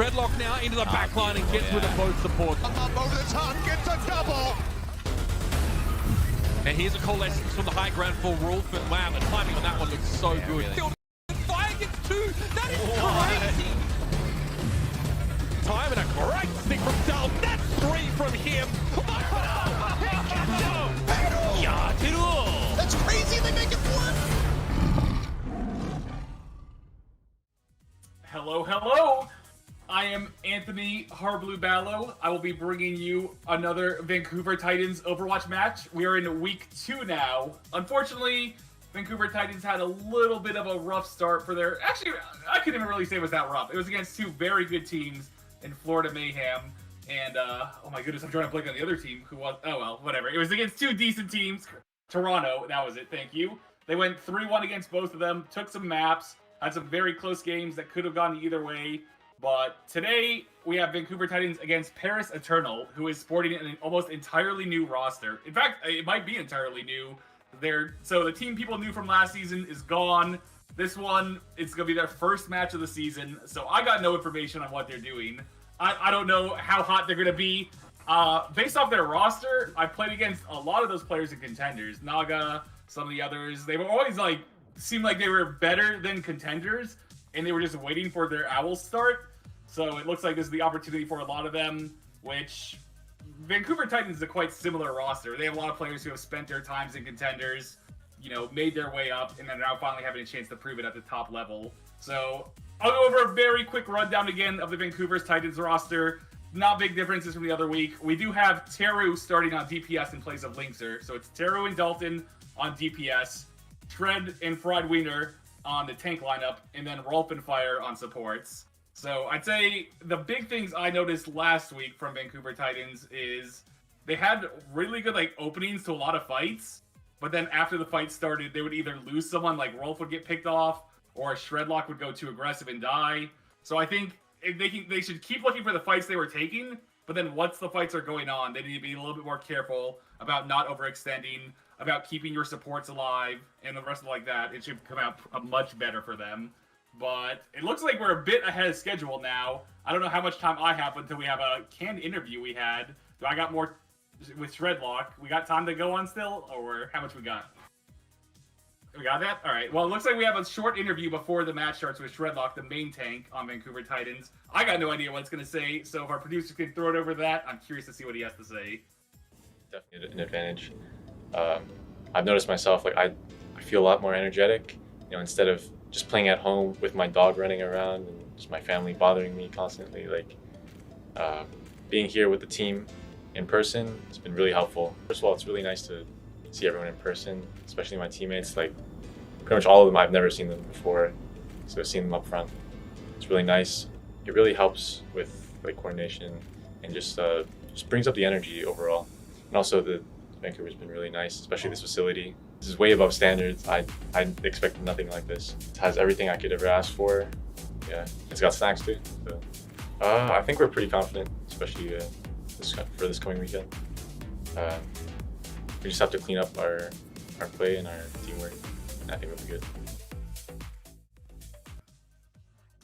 Shredlock now into the back line and gets rid of both supports. Up over the top, gets a double. And here's a coalescence from the high ground for Rolf, but wow, the timing on that one looks so good. Really. Fire gets two, that is crazy! Time and a great stick from Dal, that's three from him! That's crazy, they make it one. Hello, hello! I am Anthony Harbleu Ballo. I will be bringing you another Vancouver Titans Overwatch match. We are in week 2 now. Unfortunately, Vancouver Titans had a little bit of a rough start for their... Actually, I couldn't even really say it was that rough. It was against two very good teams in Florida Mayhem. And, oh my goodness, I'm trying to blank on the other team who was... Oh, well, whatever. It was against two decent teams. Toronto, that was it, thank you. They went 3-1 against both of them, took some maps, had some very close games that could have gone either way. But today, we have Vancouver Titans against Paris Eternal, who is sporting an almost entirely new roster. In fact, it might be entirely new. So the team people knew from last season is gone. This one, it's going to be their first match of the season. So I got no information on what they're doing. I don't know how hot they're going to be. Based off their roster, I've played against a lot of those players and contenders. Naga, some of the others. They were always seemed like they were better than contenders, and they were just waiting for their Owls start. So it looks like this is the opportunity for a lot of them, which Vancouver Titans is a quite similar roster. They have a lot of players who have spent their times in contenders, made their way up, and then now finally having a chance to prove it at the top level. So I'll go over a very quick rundown again of the Vancouver Titans roster. Not big differences from the other week. We do have Teru starting on DPS in place of Linkser. So it's Teru and Dalton on DPS, Shred and Fried Wiener on the tank lineup, and then Rolf and Fire on supports. So I'd say the big things I noticed last week from Vancouver Titans is they had really good openings to a lot of fights, but then after the fight started, they would either lose someone, like Rolf would get picked off, or Shredlock would go too aggressive and die. So I think they should keep looking for the fights they were taking, but then once the fights are going on, they need to be a little bit more careful about not overextending, about keeping your supports alive, and the rest of that. It should come out much better for them. But it looks like we're a bit ahead of schedule now. I don't know how much time I have until we have a canned interview we had. Do I got more with Shredlock? We got time to go on still? Or how much we got? We got that? Alright, well it looks like we have a short interview before the match starts with Shredlock, the main tank on Vancouver Titans. I got no idea what it's going to say, so if our producer can throw it over that, I'm curious to see what he has to say. Definitely an advantage. I've noticed myself, I feel a lot more energetic, instead of just playing at home with my dog running around and just my family bothering me constantly. Being here with the team in person has been really helpful. First of all, it's really nice to see everyone in person, especially my teammates. Pretty much all of them, I've never seen them before, so seeing them up front, it's really nice. It really helps with coordination and just brings up the energy overall. And also Vancouver's been really nice, especially this facility. This is way above standards. I expected nothing like this. It has everything I could ever ask for. Yeah, it's got snacks too. So, I think we're pretty confident, especially for this coming weekend. We just have to clean up our play and our teamwork, and I think we'll be good.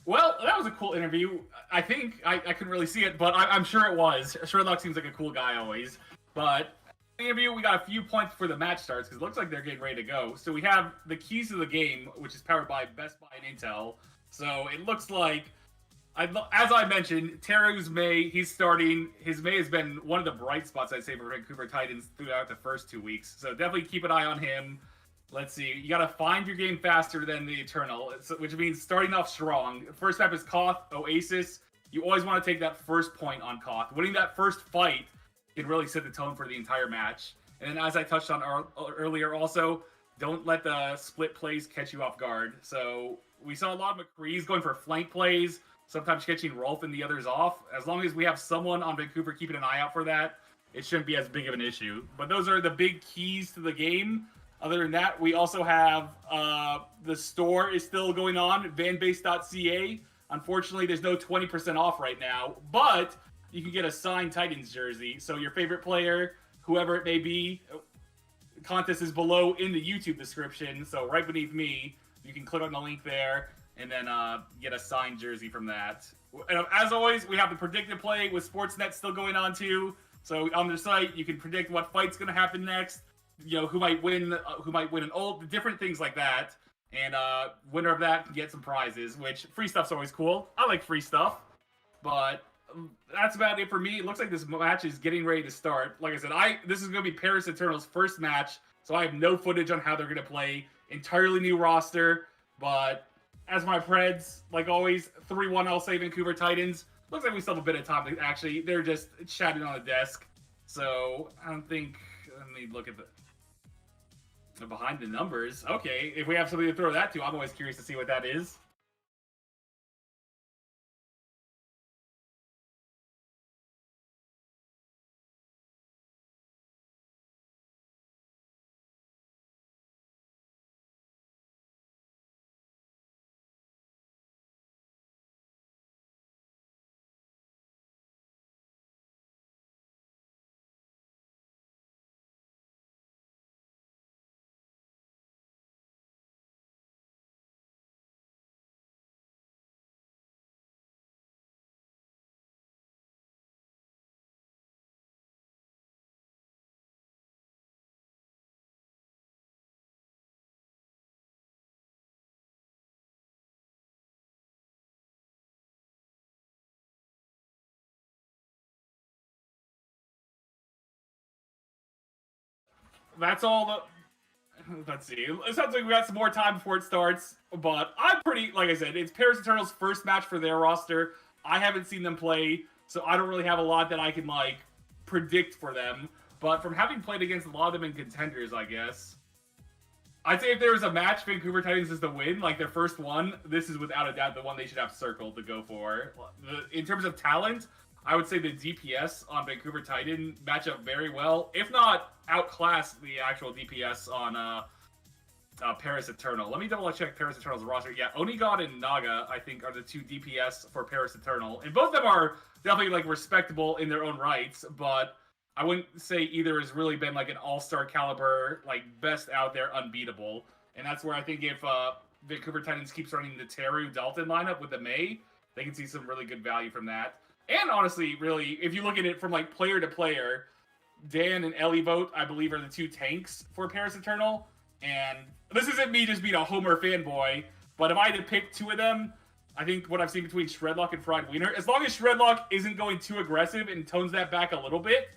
Well, that was a cool interview. I think I couldn't really see it, but I'm sure it was. Shredlock seems like a cool guy always. But in the interview, we got a few points before the match starts because it looks like they're getting ready to go. So we have the keys to the game, which is powered by Best Buy and Intel. So it looks like, as I mentioned, Teru's May, he's starting. His May has been one of the bright spots, I'd say, for Vancouver Titans throughout the first 2 weeks. So definitely keep an eye on him. Let's see. You got to find your game faster than the Eternal, which means starting off strong. First map is Koth, Oasis. You always want to take that first point on Koth. Winning that first fight can really set the tone for the entire match. And then as I touched on earlier also, don't let the split plays catch you off guard. So we saw a lot of McCree's going for flank plays, sometimes catching Rolf and the others off. As long as we have someone on Vancouver keeping an eye out for that, it shouldn't be as big of an issue. But those are the big keys to the game. Other than that, we also have the store is still going on, vanbase.ca. Unfortunately, there's no 20% off right now, but you can get a signed Titans jersey. So your favorite player, whoever it may be, contest is below in the YouTube description. So right beneath me, you can click on the link there and then get a signed jersey from that. And as always, we have the predicted play with Sportsnet still going on too. So on their site, you can predict what fight's going to happen next. You know, who might win an ult, different things like that. And winner of that can get some prizes, which free stuff's always cool. I like free stuff. But that's about it for me. It looks like this match is getting ready to start. Like I said, this is going to be Paris Eternal's first match, so I have no footage on how they're going to play. Entirely new roster, but as my Preds, like always, 3-1, I'll say Vancouver Titans. Looks like we still have a bit of time to actually, they're just chatting on the desk. So, I don't think, let me look at the behind the numbers. Okay, if we have something to throw that to, I'm always curious to see what that is. That's all the... Let's see. It sounds like we got some more time before it starts, but I'm pretty... Like I said, it's Paris Eternal's first match for their roster. I haven't seen them play, so I don't really have a lot that I can, like, predict for them. But from having played against a lot of them in contenders, I guess, I'd say if there was a match Vancouver Titans is to win, like their first one, this is without a doubt the one they should have circled to go for. In terms of talent, I would say the DPS on Vancouver Titan match up very well, if not outclass the actual DPS on Paris Eternal. Let me double check Paris Eternal's roster. Yeah, Onigod and Naga, I think, are the two DPS for Paris Eternal. And both of them are definitely, like, respectable in their own rights, but I wouldn't say either has really been, like, an all-star caliber, like, best out there, unbeatable. And that's where I think if Vancouver Titans keeps running the Teru Dalton lineup with the Mei, they can see some really good value from that. And honestly, really, if you look at it from, like, player to player, Dan and Elivote, I believe, are the two tanks for Paris Eternal. And this isn't me just being a Homer fanboy, but if I had to pick two of them, I think what I've seen between Shredlock and Fried Wiener, as long as Shredlock isn't going too aggressive and tones that back a little bit,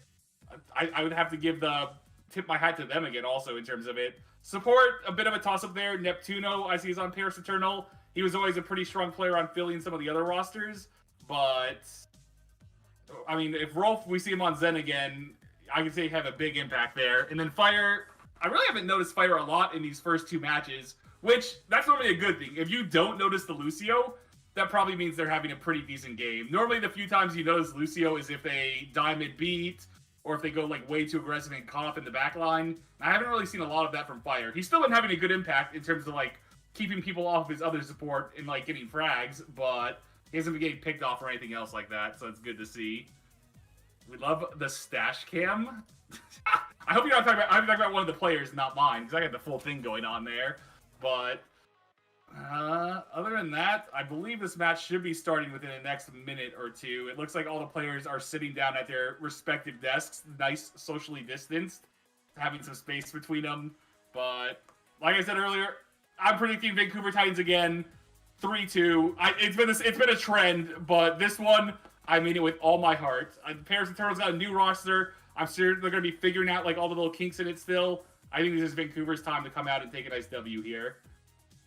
I would have to tip my hat to them again also in terms of it. Support, a bit of a toss-up there. Neptuno, I see, is on Paris Eternal. He was always a pretty strong player on filling some of the other rosters, but I mean, if Rolf, we see him on Zen again, I can say have a big impact there. And then Fire, I really haven't noticed Fire a lot in these first two matches, which, that's normally a good thing. If you don't notice the Lucio, that probably means they're having a pretty decent game. Normally, the few times you notice Lucio is if they die mid-beat, or if they go, like, way too aggressive and cut off in the back line. I haven't really seen a lot of that from Fire. He's still been having a good impact in terms of, like, keeping people off his other support and, like, getting frags, but he hasn't been getting picked off or anything else like that, so it's good to see. We love the stash cam. I hope you're not talking about... I'm talking about one of the players, not mine, because I got the full thing going on there. But other than that, I believe this match should be starting within the next minute or two. It looks like all the players are sitting down at their respective desks, nice socially distanced, having some space between them. But like I said earlier, I'm predicting Vancouver Titans again, 3-2. It's been a trend, but this one, I mean it with all my heart. Paris Eternal's got a new roster. I'm sure they're going to be figuring out, like, all the little kinks in it still. I think this is Vancouver's time to come out and take a nice W here.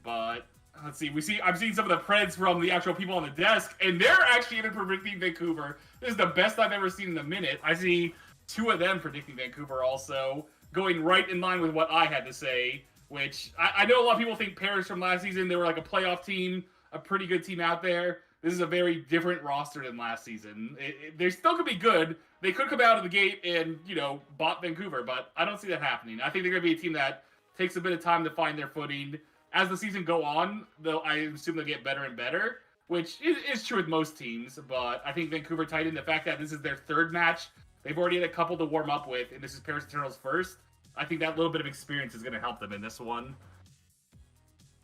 But let's see. I'm seeing some of the Preds from the actual people on the desk, and they're actually even predicting Vancouver. This is the best I've ever seen in a minute. I see two of them predicting Vancouver also, going right in line with what I had to say, which I know a lot of people think Paris from last season, they were like a playoff team, a pretty good team out there. This is a very different roster than last season. They still could be good. They could come out of the gate and, you know, bot Vancouver, but I don't see that happening. I think they're going to be a team that takes a bit of time to find their footing. As the season go on, though, I assume they'll get better and better, which is true with most teams. But I think Vancouver Titan, the fact that this is their third match, they've already had a couple to warm up with, and this is Paris Eternal's first. I think that little bit of experience is going to help them in this one.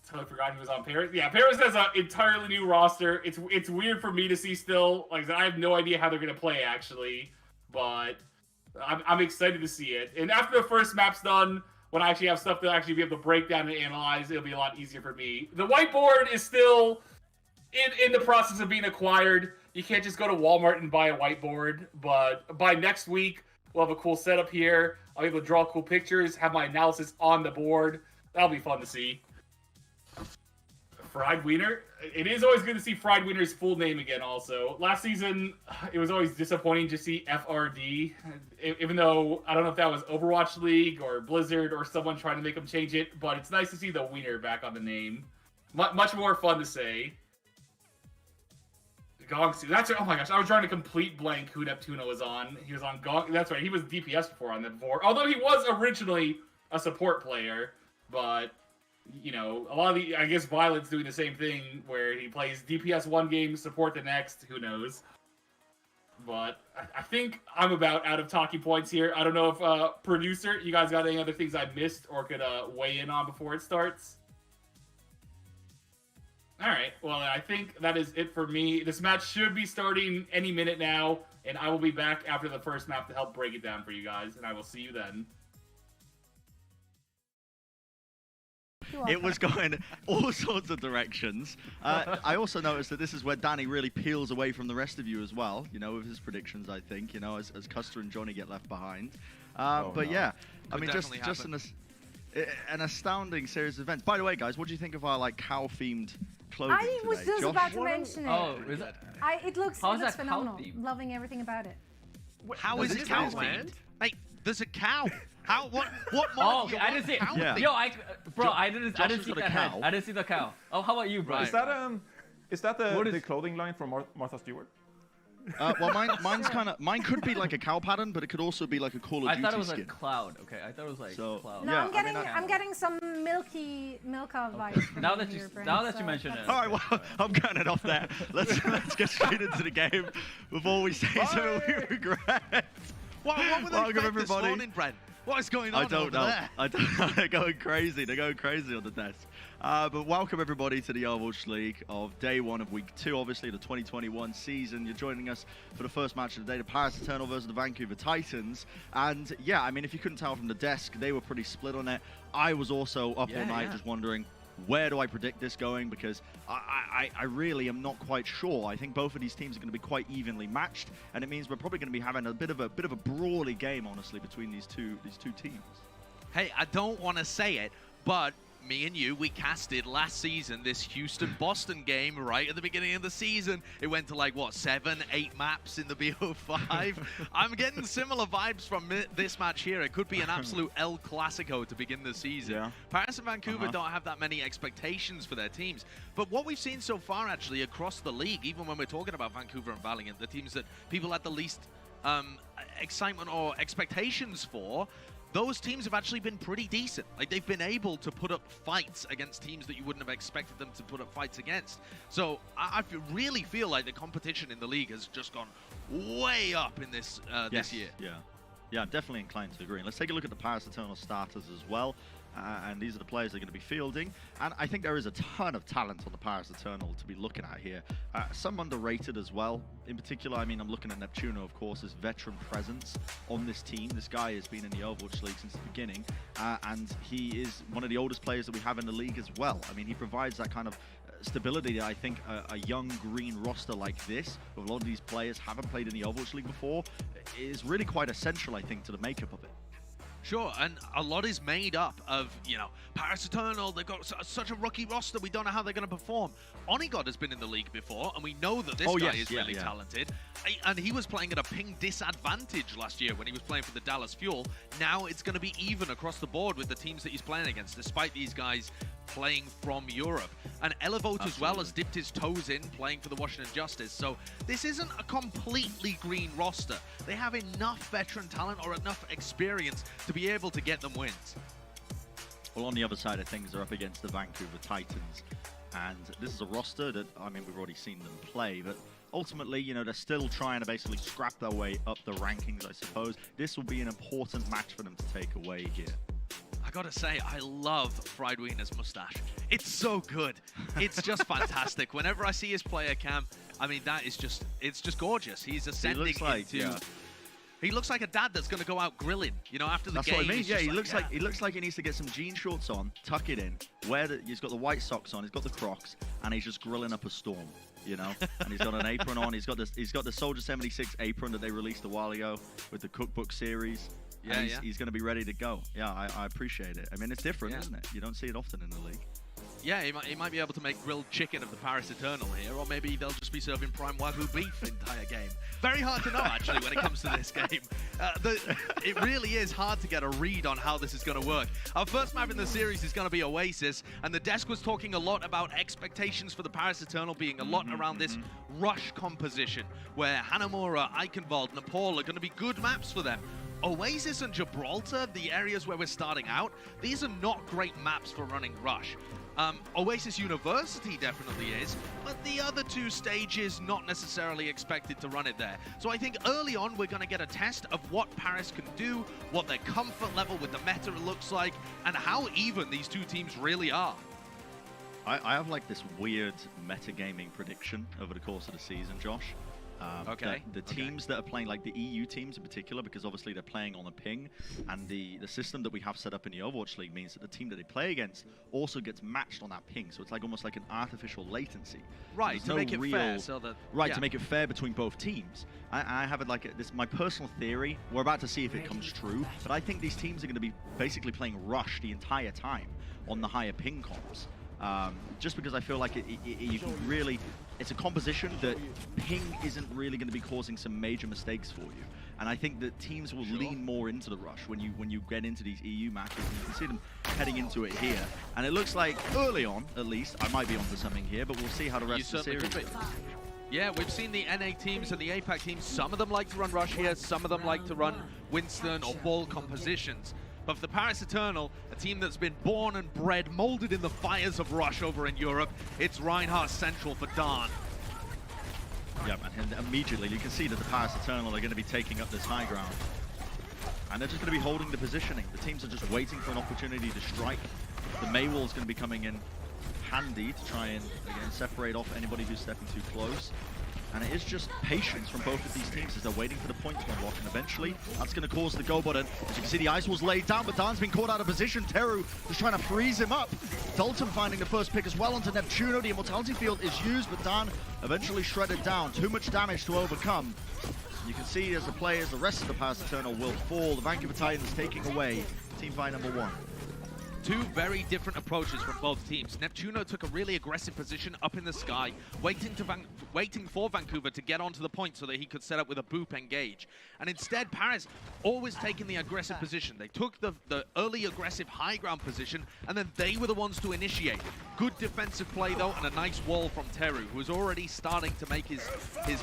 totally forgot he was on Paris. Yeah, Paris has an entirely new roster. It's weird for me to see still. Like I said, I have no idea how they're gonna play actually, but I'm excited to see it. And after the first map's done, when I actually have stuff to actually be able to break down and analyze, it'll be a lot easier for me. The whiteboard is still in the process of being acquired. You can't just go to Walmart and buy a whiteboard, but by next week, we'll have a cool setup here. I'll be able to draw cool pictures, have my analysis on the board. That'll be fun to see. Fried Wiener. It is always good to see Fried Wiener's full name again also. Last season, it was always disappointing to see FRD. Even though, I don't know if that was Overwatch League or Blizzard or someone trying to make him change it, but it's nice to see the Wiener back on the name. Much more fun to say. Gongsu. That's right. Oh my gosh, I was trying to complete blank who Neptuno was on. He was on Gong. That's right. He was DPS before on that before. Although he was originally a support player, but you know, a lot of the, I guess Violet's doing the same thing where he plays DPS one game, support the next. Who knows? But I think I'm about out of talking points here. I don't know if producer, you guys got any other things I missed or could weigh in on before it starts. All right, well, I think that is it for me. This match should be starting any minute now, and I will be back after the first map to help break it down for you guys, and I will see you then. It was going all sorts of directions. I also noticed that this is where Danny really peels away from the rest of you as well, you know, with his predictions, I think, you know, as Custer and Johnny get left behind. Yeah, I mean, just an astounding series of events. By the way, guys, what do you think of our, like, cow-themed clothing I was today? just Josh? about to mention it. Oh, is it? It looks phenomenal. cow-themed? Loving everything about it. How is it cow themed? Hey, there's a cow. How? What? Oh, okay, I didn't see it. Yeah. Yo, bro, I didn't Josh see has got the a head. cow. I didn't see the cow. Oh, how about you, bro? Right. Is that the clothing line from Martha Stewart? Well, mine could be like a cow pattern, but it could also be like a Call of Duty I thought it was skin. like cloud. Okay, I thought it was like cloud. No, Yeah, I'm getting some Milka vibes. From Now that your you brand, mention it. All right, well, I'm cutting it off there. Let's get straight into the game before we say something we regret. What were they Welcome, fed this everybody. morning, Brent? What is going on I don't over know. there? I don't. They're going crazy. They're going crazy on the desk. But welcome everybody to the Overwatch League of day one of week 2, obviously the 2021 season. You're joining us for the first match of the day, the Paris Eternal versus the Vancouver Titans. And yeah, I mean, if you couldn't tell from the desk, they were pretty split on it. I was also up all night just wondering, where do I predict this going? Because I really am not quite sure. I think both of these teams are going to be quite evenly matched, and it means we're probably going to be having a bit of a brawly game, honestly, between these two teams. Hey, I don't want to say it, but me and you, we casted last season this Houston-Boston game right at the beginning of the season. It went to like, what, 7, 8 maps in the BO5? I'm getting similar vibes from this match here. It could be an absolute El Clasico to begin the season. Yeah. Paris and Vancouver don't have that many expectations for their teams. But what we've seen so far, actually, across the league, even when we're talking about Vancouver and Valiant, the teams that people had the least excitement or expectations for, those teams have actually been pretty decent. Like, they've been able to put up fights against teams that you wouldn't have expected them to put up fights against. So I really feel like the competition in the league has just gone way up in this this year. Yeah, definitely inclined to agree. Let's take a look at the Paris Eternal starters as well. And these are the players they're going to be fielding. And I think there is a ton of talent on the Paris Eternal to be looking at here. Some underrated as well. In particular, I mean, I'm looking at Neptuno, of course, his veteran presence on this team. This guy has been in the Overwatch League since the beginning. And he is one of the oldest players that we have in the league as well. I mean, he provides that kind of stability that I think a young green roster like this, with a lot of these players haven't played in the Overwatch League before, is really quite essential, I think, to the makeup of it. Sure, and a lot is made up of, you know, Paris Eternal, they've got such a rookie roster, we don't know how they're going to perform. Onigod has been in the league before, and we know that this guy is really talented. And he was playing at a ping disadvantage last year when he was playing for the Dallas Fuel. Now it's going to be even across the board with the teams that he's playing against, despite these guys playing from Europe. And Elevote as well has dipped his toes in, playing for the Washington Justice. So this isn't a completely green roster. They have enough veteran talent or enough experience to be able to get them wins. Well, on the other side of things, they're up against the Vancouver Titans. And this is a roster that, I mean, we've already seen them play, but ultimately, you know, they're still trying to basically scrap their way up the rankings, I suppose. This will be an important match for them to take away here. I gotta say, I love Fried Wiener's mustache. It's so good. It's just fantastic. Whenever I see his player cam, I mean, it's just gorgeous. He's ascending into... He looks like a dad that's going to go out grilling, you know, after the game. That's what I mean. Yeah, he looks like he needs to get some jean shorts on, tuck it in, he's got the white socks on, he's got the Crocs, and he's just grilling up a storm, you know. And he's got an apron on. He's got the Soldier 76 apron that they released a while ago with the cookbook series. Yeah, he's going to be ready to go. Yeah, I appreciate it. I mean, it's different, isn't it? You don't see it often in the league. Yeah, he might be able to make grilled chicken of the Paris Eternal here, or maybe they'll just be serving prime Wagyu beef the entire game. Very hard to know, actually, when it comes to this game. It really is hard to get a read on how this is going to work. Our first map in the series is going to be Oasis, and the desk was talking a lot about expectations for the Paris Eternal being a lot around this rush composition, where Hanamura, Eichenwald, Nepal are going to be good maps for them. Oasis and Gibraltar, the areas where we're starting out, these are not great maps for running rush. Oasis University definitely is, but the other two stages not necessarily expected to run it there. So I think early on we're going to get a test of what Paris can do, what their comfort level with the meta looks like, and how even these two teams really are. I have like this weird metagaming prediction over the course of the season, Josh. The teams that are playing, like the EU teams in particular, because obviously they're playing on a ping, and the system that we have set up in the Overwatch League means that the team that they play against also gets matched on that ping, so it's like almost like an artificial latency. Right, to make it fair, so that... Right, to make it fair between both teams. I have it like this, my personal theory, we're about to see if it comes true, but I think these teams are going to be basically playing Rush the entire time on the higher ping comps. Just because I feel like you can really... It's a composition that ping isn't really going to be causing some major mistakes for you. And I think that teams will lean more into the rush when you get into these EU matches. And you can see them heading into it here. And it looks like early on, at least, I might be onto something here, but we'll see how the rest of the series goes. Yeah, we've seen the NA teams and the APAC teams. Some of them like to run rush here. Some of them like to run Winston or ball compositions. But for the Paris Eternal, a team that's been born and bred, molded in the fires of Rush over in Europe, it's Reinhardt Central for Dawn. Yeah, and immediately you can see that the Paris Eternal are going to be taking up this high ground. And they're just going to be holding the positioning. The teams are just waiting for an opportunity to strike. The Maywall's going to be coming in handy to try and, again, separate off anybody who's stepping too close. And it is just patience from both of these teams as they're waiting for the point to unlock, and eventually that's going to cause the go button. As you can see, the ice wall's laid down, but Dan's been caught out of position. Teru is trying to freeze him up. Dalton finding the first pick as well onto Neptuno. The Immortality Field is used, but Dan eventually shredded down. Too much damage to overcome. You can see as the players, the rest of the Paris Eternal will fall. The Vancouver Titans taking away team fight number 1. Two very different approaches from both teams. Neptuno took a really aggressive position up in the sky, waiting for Vancouver to get onto the point so that he could set up with a boop engage. And instead, Paris always taking the aggressive position. They took the early aggressive high ground position, and then they were the ones to initiate. Good defensive play, though, and a nice wall from Teru, who is already starting to make his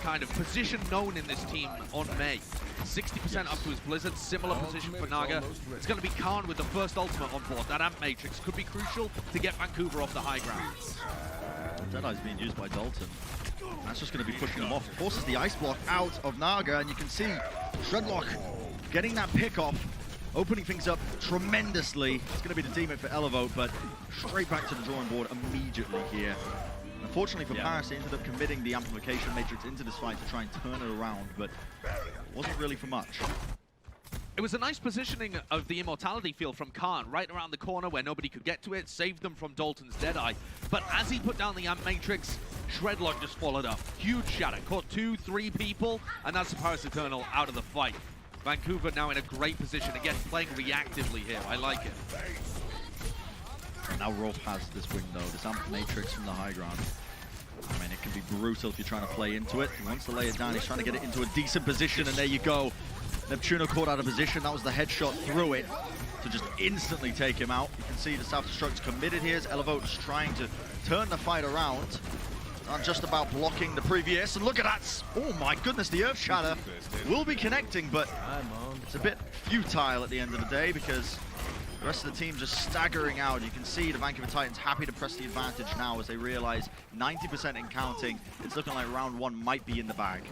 kind of position known in this team on May. 60% up to his Blizzard, similar position for Naga. It's going to be Khan with the first ultimate on board. That Amp Matrix could be crucial to get Vancouver off the high ground. Deadeye's being used by Dalton. That's just going to be pushing them off. Forces the ice block out of Naga, and you can see Shredlock getting that pick off, opening things up tremendously. It's going to be the demon for Elevote, but straight back to the drawing board immediately here. Unfortunately for Paris, they ended up committing the amplification matrix into this fight to try and turn it around, but wasn't really for much. It was a nice positioning of the Immortality Field from Khan, right around the corner where nobody could get to it, saved them from Dalton's Deadeye. But as he put down the Amp Matrix, Shredlock just followed up. Huge shatter, caught 2-3 people, and that's the Paris Eternal out of the fight. Vancouver now in a great position, again, playing reactively here. I like it. Now Rolf has this window, this Amp Matrix from the high ground. I mean, it can be brutal if you're trying to play into it. He wants to lay it down, he's trying to get it into a decent position, and there you go. Neptuno caught out of position. That was the headshot through it to just instantly take him out. You can see the self-destruct's committed here as Elevote's trying to turn the fight around. And just about blocking the previous. And look at that! Oh my goodness, the Earth Shatter will be connecting, but it's a bit futile at the end of the day because the rest of the team just staggering out. You can see the Vancouver Titans happy to press the advantage now as they realize 90% in counting. It's looking like round 1 might be in the bag.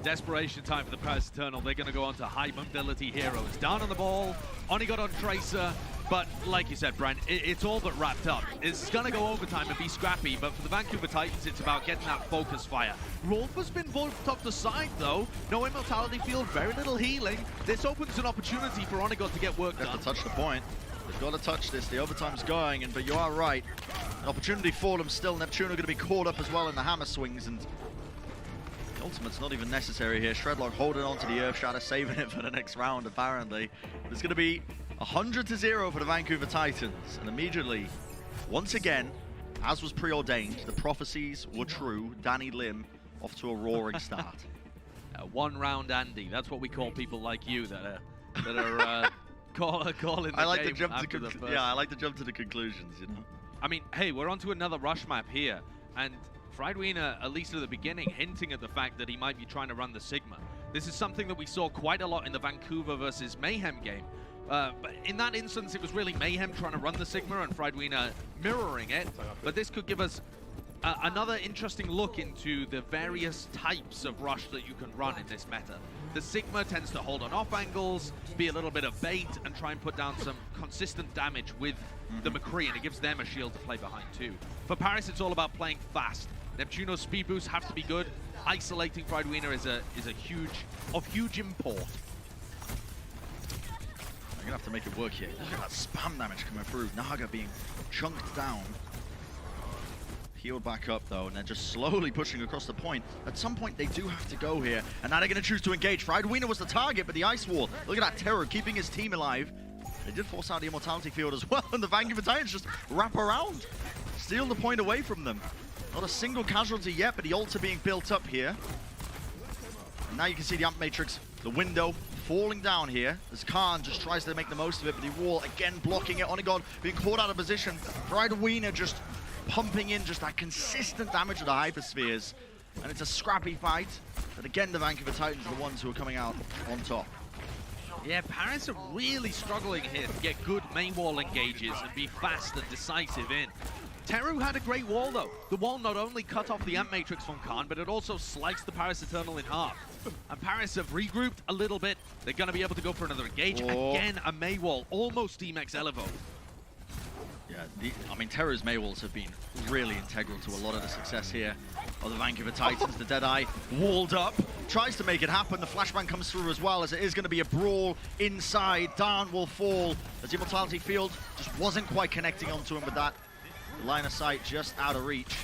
Desperation time for the Paris Eternal. They're going to go on to high mobility heroes. Down on the ball, Onigot on Tracer. But like you said, Brent, it's all but wrapped up. It's going to go overtime and be scrappy, but for the Vancouver Titans, it's about getting that focus fire. Rolf has been voted off the side, though. No immortality field, very little healing. This opens an opportunity for Onigot to get work done. Have to touch the point. They've got to touch this. The overtime's going, but you are right. An opportunity for them still. Neptuno going to be caught up as well in the hammer swings, and the ultimate's not even necessary here. Shredlock holding on to the Earth Shatter, saving it for the next round, apparently. There's going to be 100-0 for the Vancouver Titans, and immediately, once again, as was preordained, the prophecies were true. Danny Lim off to a roaring start. One round Andy. That's what we call people like you that are calling the I like game to jump after to the first. I like to jump to the conclusions, you know. I mean, hey, we're onto another rush map here, and Friedwiener, at least at the beginning, hinting at the fact that he might be trying to run the Sigma. This is something that we saw quite a lot in the Vancouver versus Mayhem game. But in that instance, it was really Mayhem trying to run the Sigma and Friedwiener mirroring it. But this could give us another interesting look into the various types of rush that you can run in this meta. The Sigma tends to hold on off angles, be a little bit of bait, and try and put down some consistent damage with the McCree, and it gives them a shield to play behind too. For Paris, it's all about playing fast. Neptuno's speed boosts have to be good. Isolating Friedwiener is a huge import. They're gonna have to make it work here. Look at that spam damage coming through. Naga being chunked down. Healed back up though, and they're just slowly pushing across the point. At some point, they do have to go here, and now they're gonna choose to engage. Friedwiener was the target, but the Ice Wall. Look at that terror, keeping his team alive. They did force out the Immortality Field as well, and the Vancouver Titans just wrap around. Steal the point away from them. Not a single casualty yet, but the ults are being built up here. And now you can see the Amp Matrix, the window, falling down here as Khan just tries to make the most of it, but the wall again blocking it. Onigon being caught out of position. Friedwiener just pumping in just that consistent damage of the Hyperspheres. And it's a scrappy fight, but again the Vancouver Titans are the ones who are coming out on top. Yeah, Paris are really struggling here to get good main wall engages and be fast and decisive in. Teru had a great wall though. The wall not only cut off the Amp Matrix from Khan, but it also sliced the Paris Eternal in half. And Paris have regrouped a little bit. They're going to be able to go for another engage. Oh. Again, a May wall, almost Team X Elevo. Yeah, I mean, Teru's May walls have been really integral to a lot of the success here of the Vancouver Titans. The Deadeye walled up, tries to make it happen. The flashbang comes through as well, as it is going to be a brawl inside. Darn will fall as the Immortality Field just wasn't quite connecting onto him with that. The line of sight just out of reach.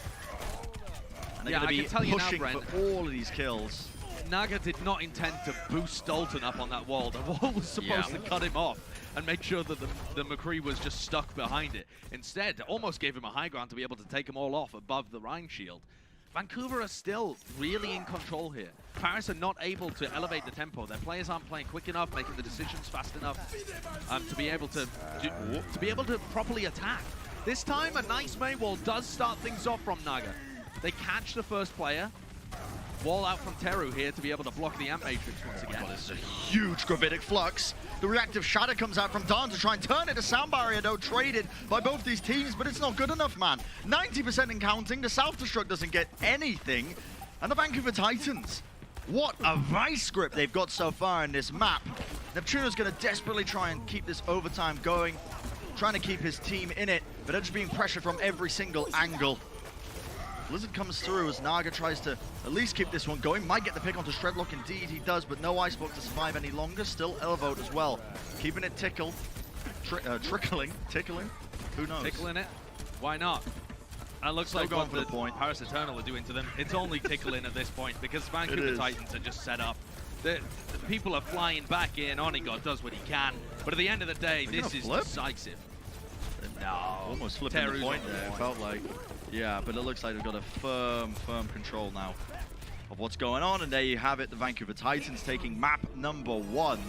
And they're going to be pushing for all of these kills. Naga did not intend to boost Dalton up on that wall. The wall was supposed to cut him off and make sure that the McCree was just stuck behind it. Instead, almost gave him a high ground to be able to take them all off above the Rhine shield. Vancouver are still really in control here. Paris are not able to elevate the tempo. Their players aren't playing quick enough, making the decisions fast enough to be able to properly attack. This time, a nice Maywall does start things off from Naga. They catch the first player. Wall out from Teru here to be able to block the Amp Matrix once again. Well, this is a huge gravitic flux. The reactive shatter comes out from Dawn to try and turn it. A sound barrier, though, traded by both these teams, but it's not good enough, man. 90% in counting. The self-destruct doesn't get anything. And the Vancouver Titans, what a vice grip they've got so far in this map. Neptuno's going to desperately try and keep this overtime going, trying to keep his team in it, but they're just being pressured from every single angle. Blizzard comes through as Naga tries to at least keep this one going. Might get the pick onto Shredlock, indeed he does, but no Icebox to survive any longer. Still Elvote as well. Keeping it tickling, who knows? Tickling it? Why not? And it looks Still like going what for the the point. Paris Eternal are doing to them. It's only tickling at this point because Vancouver Titans are just set up. The people are flying back in. Onigot does what he can, but at the end of the day, this is decisive. No, almost flipping the point there. It felt like. Yeah, but it looks like they've got a firm control now of what's going on. And there you have it, the Vancouver Titans taking map number 1.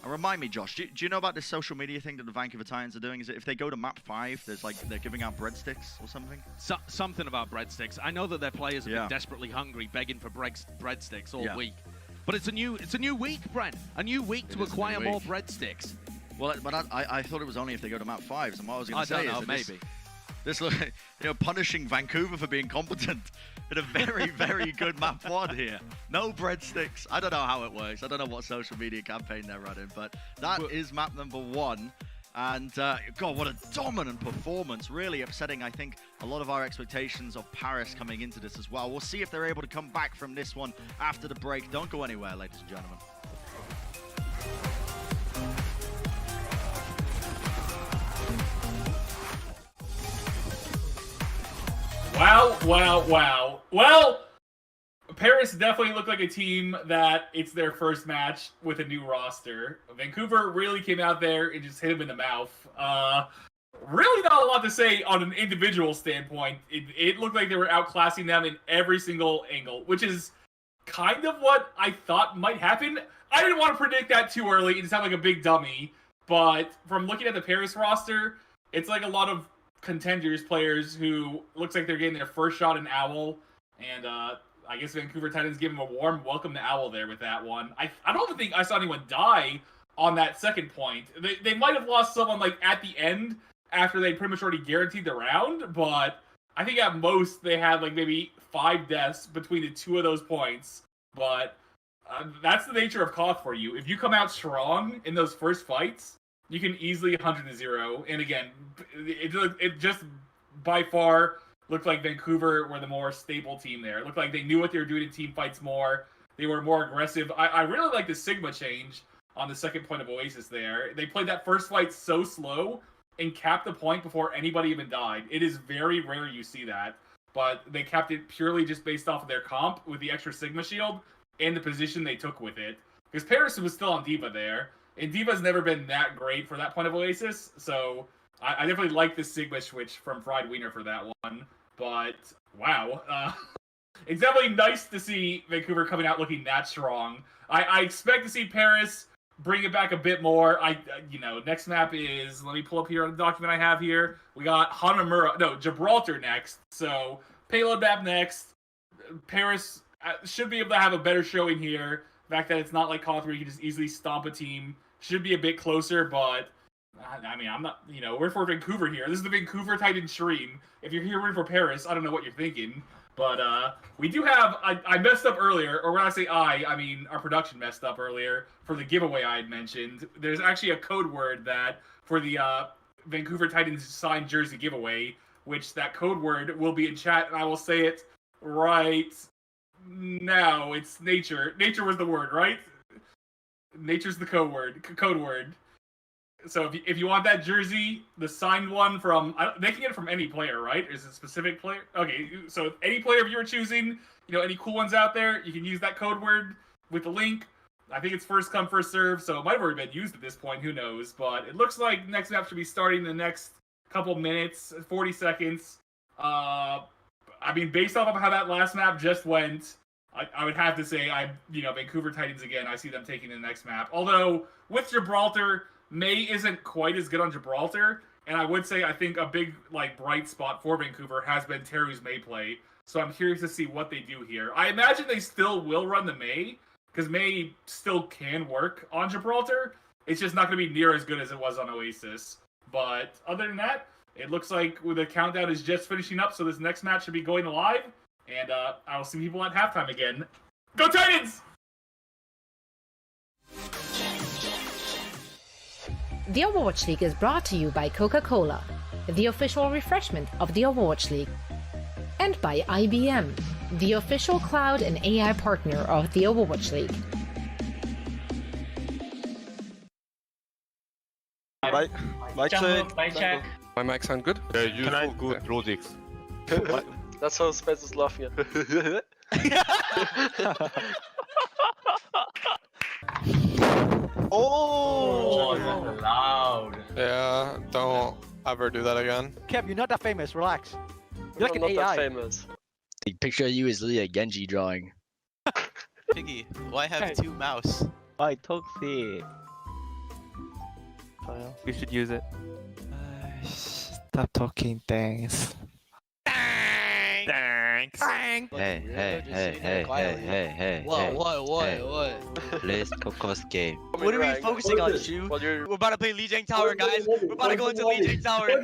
And remind me, Josh, do you know about this social media thing that the Vancouver Titans are doing? Is it if they go to map 5, there's like, they're giving out breadsticks or something? Something about breadsticks. I know that their players have been desperately hungry, begging for breadsticks all week. But it's a new week, Brent. A new week to acquire more breadsticks. Well, but I thought it was only if they go to map 5. So what I was going to say is maybe. This look, punishing Vancouver for being competent in a very, very good map 1 here. No breadsticks. I don't know how it works. I don't know what social media campaign they're running, but that is map number 1. And God, what a dominant performance. Really upsetting, I think, a lot of our expectations of Paris coming into this as well. We'll see if they're able to come back from this one after the break. Don't go anywhere, ladies and gentlemen. Wow, wow, wow. Well, Paris definitely looked like a team that it's their first match with a new roster. Vancouver really came out there and just hit him in the mouth. Really not a lot to say on an individual standpoint. It looked like they were outclassing them in every single angle, which is kind of what I thought might happen. I didn't want to predict that too early and sound like a big dummy, but from looking at the Paris roster, it's like a lot of contenders players who looks like they're getting their first shot in Owl, and I guess Vancouver Titans give him a warm welcome to Owl there with that one. I don't even think I saw anyone die on that second point. They might have lost someone like at the end after they pretty much already guaranteed the round, but I think at most they had like maybe 5 deaths between the 2 of those points. But that's the nature of Koth for you. If you come out strong in those first fights, you can easily 100-0. And again, it just by far looked like Vancouver were the more stable team there. It looked like they knew what they were doing in team fights more. They were more aggressive. I really like the Sigma change on the second point of Oasis there. They played that first fight so slow and capped the point before anybody even died. It is very rare you see that. But they capped it purely just based off of their comp with the extra Sigma shield and the position they took with it. Because Paris was still on D.Va there. And D.Va's never been that great for that point of Oasis, so I definitely like the Sigma switch from Fried Wiener for that one. But, wow. It's definitely nice to see Vancouver coming out looking that strong. I expect to see Paris bring it back a bit more. Next map is, let me pull up here on the document I have here. We got Gibraltar next. So, payload map next. Paris should be able to have a better showing here. The fact that it's not like Call of Duty, you can just easily stomp a team. Should be a bit closer, but I mean, I'm not, we're for Vancouver here. This is the Vancouver Titans stream. If you're here rooting for Paris, I don't know what you're thinking. But we do have, I messed up earlier, or when I say I mean our production messed up earlier for the giveaway I had mentioned. There's actually a code word that for the Vancouver Titans signed jersey giveaway, which that code word will be in chat, and I will say it right now. It's nature. Nature was the word, right? Nature's the code word. So if you want that jersey, the signed one from, they can get it from any player, right? Is it a specific player? Okay, so any player you were choosing, any cool ones out there, you can use that code word with the link. I think it's first come, first serve, so it might have already been used at this point, who knows. But it looks like next map should be starting in the next couple minutes, 40 seconds. I mean, based off of how that last map just went, I would have to say, Vancouver Titans again, I see them taking the next map. Although, with Gibraltar, May isn't quite as good on Gibraltar, and I would say I think a big, bright spot for Vancouver has been Teru's May play, so I'm curious to see what they do here. I imagine they still will run the May, because May still can work on Gibraltar. It's just not going to be near as good as it was on Oasis. But other than that, it looks like the countdown is just finishing up, so this next match should be going live. And I will see people at halftime again. Go Titans! The Overwatch League is brought to you by Coca-Cola, the official refreshment of the Overwatch League, and by IBM, the official cloud and AI partner of the Overwatch League. Mic check. My mic sound good? Yeah, useful, good projects. That's how Spence laughing at. Oh, that's loud. Yeah, don't ever do that again. Kev, you're not that famous. Relax. You're like an AI. That famous. The picture of you is literally a Genji drawing. Piggy, why have 2 mouse? I took it. You should use it. Stop talking, thanks. Thanks. Hey. What? Let's focus game. What are we focusing on, Shu? We're about to play Lijiang Tower, guys. We're about to go into Lijiang Tower.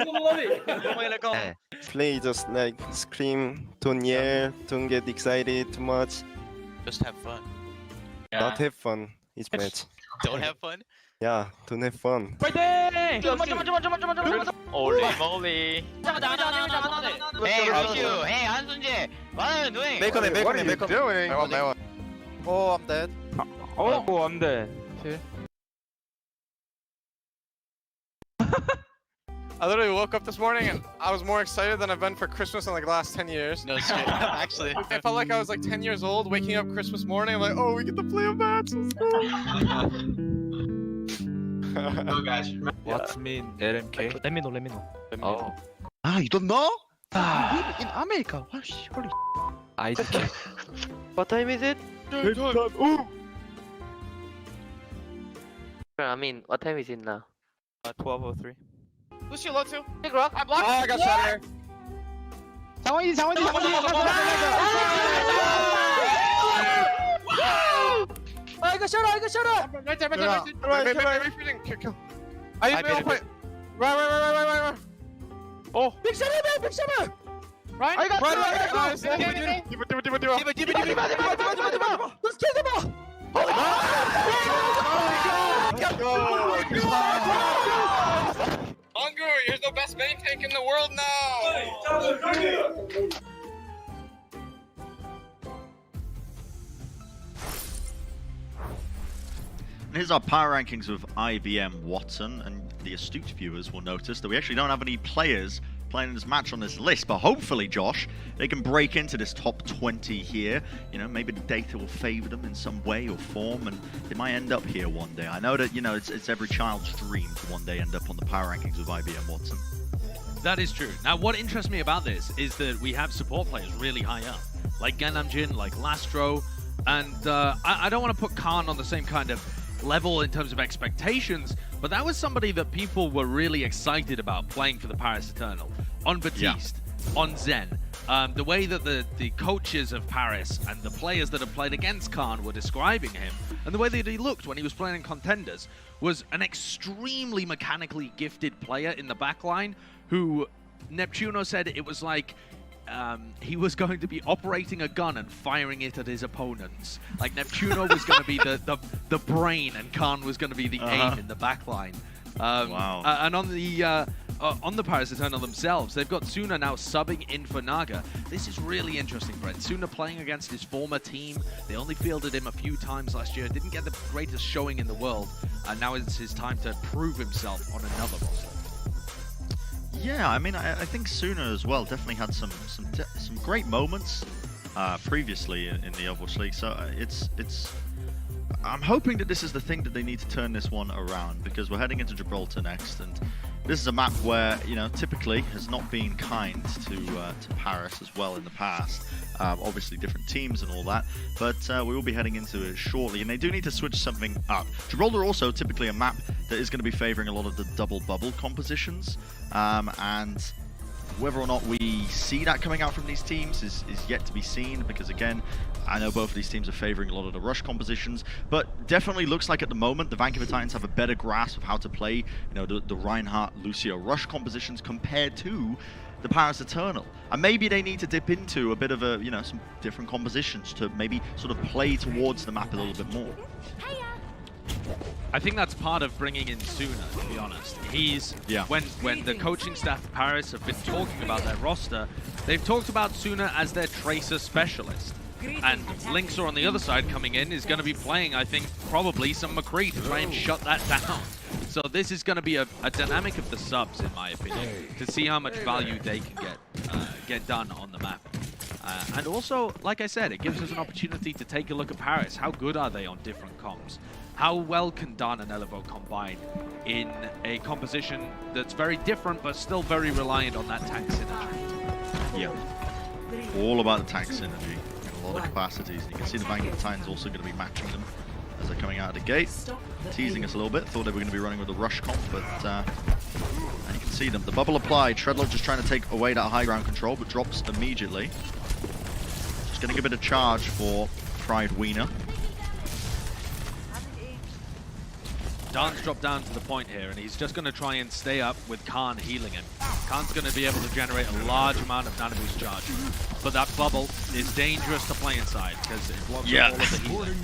Play just scream, don't yell, don't get excited too much. Just have fun. Not have fun. It's match. Don't have fun? Yeah, don't have fun. 파이팅! Holy moly. Hey, Roshu. Hey, 한순재. What are you doing? What are you doing? Oh, I'm dead. Oh, I'm dead. I literally woke up this morning and I was more excited than I've been for Christmas in like the last 10 years. No shit, actually. I felt like I was like 10 years old, waking up Christmas morning. I'm like, oh, we get to play a match. Let's go. Oh gosh. What's mean LMK? Let me know. Oh. Ah, you don't know? Ah. In America. Holy I don't. What time is it? I mean, what time is it now? 12:03. Lucy, low too. Big rock. I blocked. I got shot here. 장원이. I got shot. Right there. Right. Kill. I didn't know play. Right. Oh. Big shot, man. Right. I got right. Let's kill them all. Hungry, you're the best main tank in the world now! And here's our power rankings with IBM Watson, and the astute viewers will notice that we actually don't have any players playing this match on this list, but hopefully, Josh, they can break into this top 20 here. You know, maybe the data will favor them in some way or form, and they might end up here one day. I know that, you know, it's every child's dream to one day end up on the power rankings with IBM Watson. That is true. Now, what interests me about this is that we have support players really high up, like Genamjin, like Lastro, and I don't want to put Khan on the same kind of level in terms of expectations, but that was somebody that people were really excited about playing for the Paris Eternal. On Baptiste, on Zen, the way that the coaches of Paris and the players that have played against Khan were describing him, and the way that he looked when he was playing in Contenders, was an extremely mechanically gifted player in the backline who Neptuno said it was like he was going to be operating a gun and firing it at his opponents. Like Neptuno was going to be the brain, and Khan was going to be the aim in the backline. Wow. And on the Paris Eternal themselves, they've got Suna now subbing in for Naga. This is really interesting, Brent. Suna playing against his former team. They only fielded him a few times last year. Didn't get the greatest showing in the world. And now it's his time to prove himself on another roster. Yeah, I mean, I think Suna as well definitely had some great moments previously in the Overwatch League. So I'm hoping that this is the thing that they need to turn this one around, because we're heading into Gibraltar next, and this is a map where, you know, typically has not been kind to Paris as well in the past. Obviously different teams and all that, but we will be heading into it shortly, and they do need to switch something up. Gibraltar also typically a map that is going to be favoring a lot of the double bubble compositions, and whether or not we see that coming out from these teams is yet to be seen, because again, I know both of these teams are favoring a lot of the rush compositions, but definitely looks like at the moment the Vancouver Titans have a better grasp of how to play, you know, the Reinhardt, Lucio rush compositions compared to the Paris Eternal. And maybe they need to dip into a bit of a, you know, some different compositions to maybe sort of play towards the map a little bit more. I think that's part of bringing in Suna, to be honest. He's, when the coaching staff of Paris have been talking about their roster, they've talked about Suna as their tracer specialist. And Linkser on the other side coming in is going to be playing, I think, probably some McCree to try and shut that down. So this is going to be a dynamic of the subs, in my opinion, to see how much value they can get done on the map. And also, like I said, it gives us an opportunity to take a look at Paris. How good are they on different comps? How well can Dan and Elevo combine in a composition that's very different, but still very reliant on that tank synergy? Yeah. All about the tank synergy in a lot of capacities. You can see the Vancouver Titans also going to be matching them as they're coming out of the gate. Teasing us a little bit. Thought they were going to be running with the rush comp, but and you can see them. The bubble applied. Shredlock just trying to take away that high ground control, but drops immediately. Just going to give it a charge for Pride Wiener. Dan's dropped down to the point here, and he's just going to try and stay up with Khan healing him. Khan's going to be able to generate a large amount of nano boost charge. But that bubble is dangerous to play inside, because it blocks all of the healing.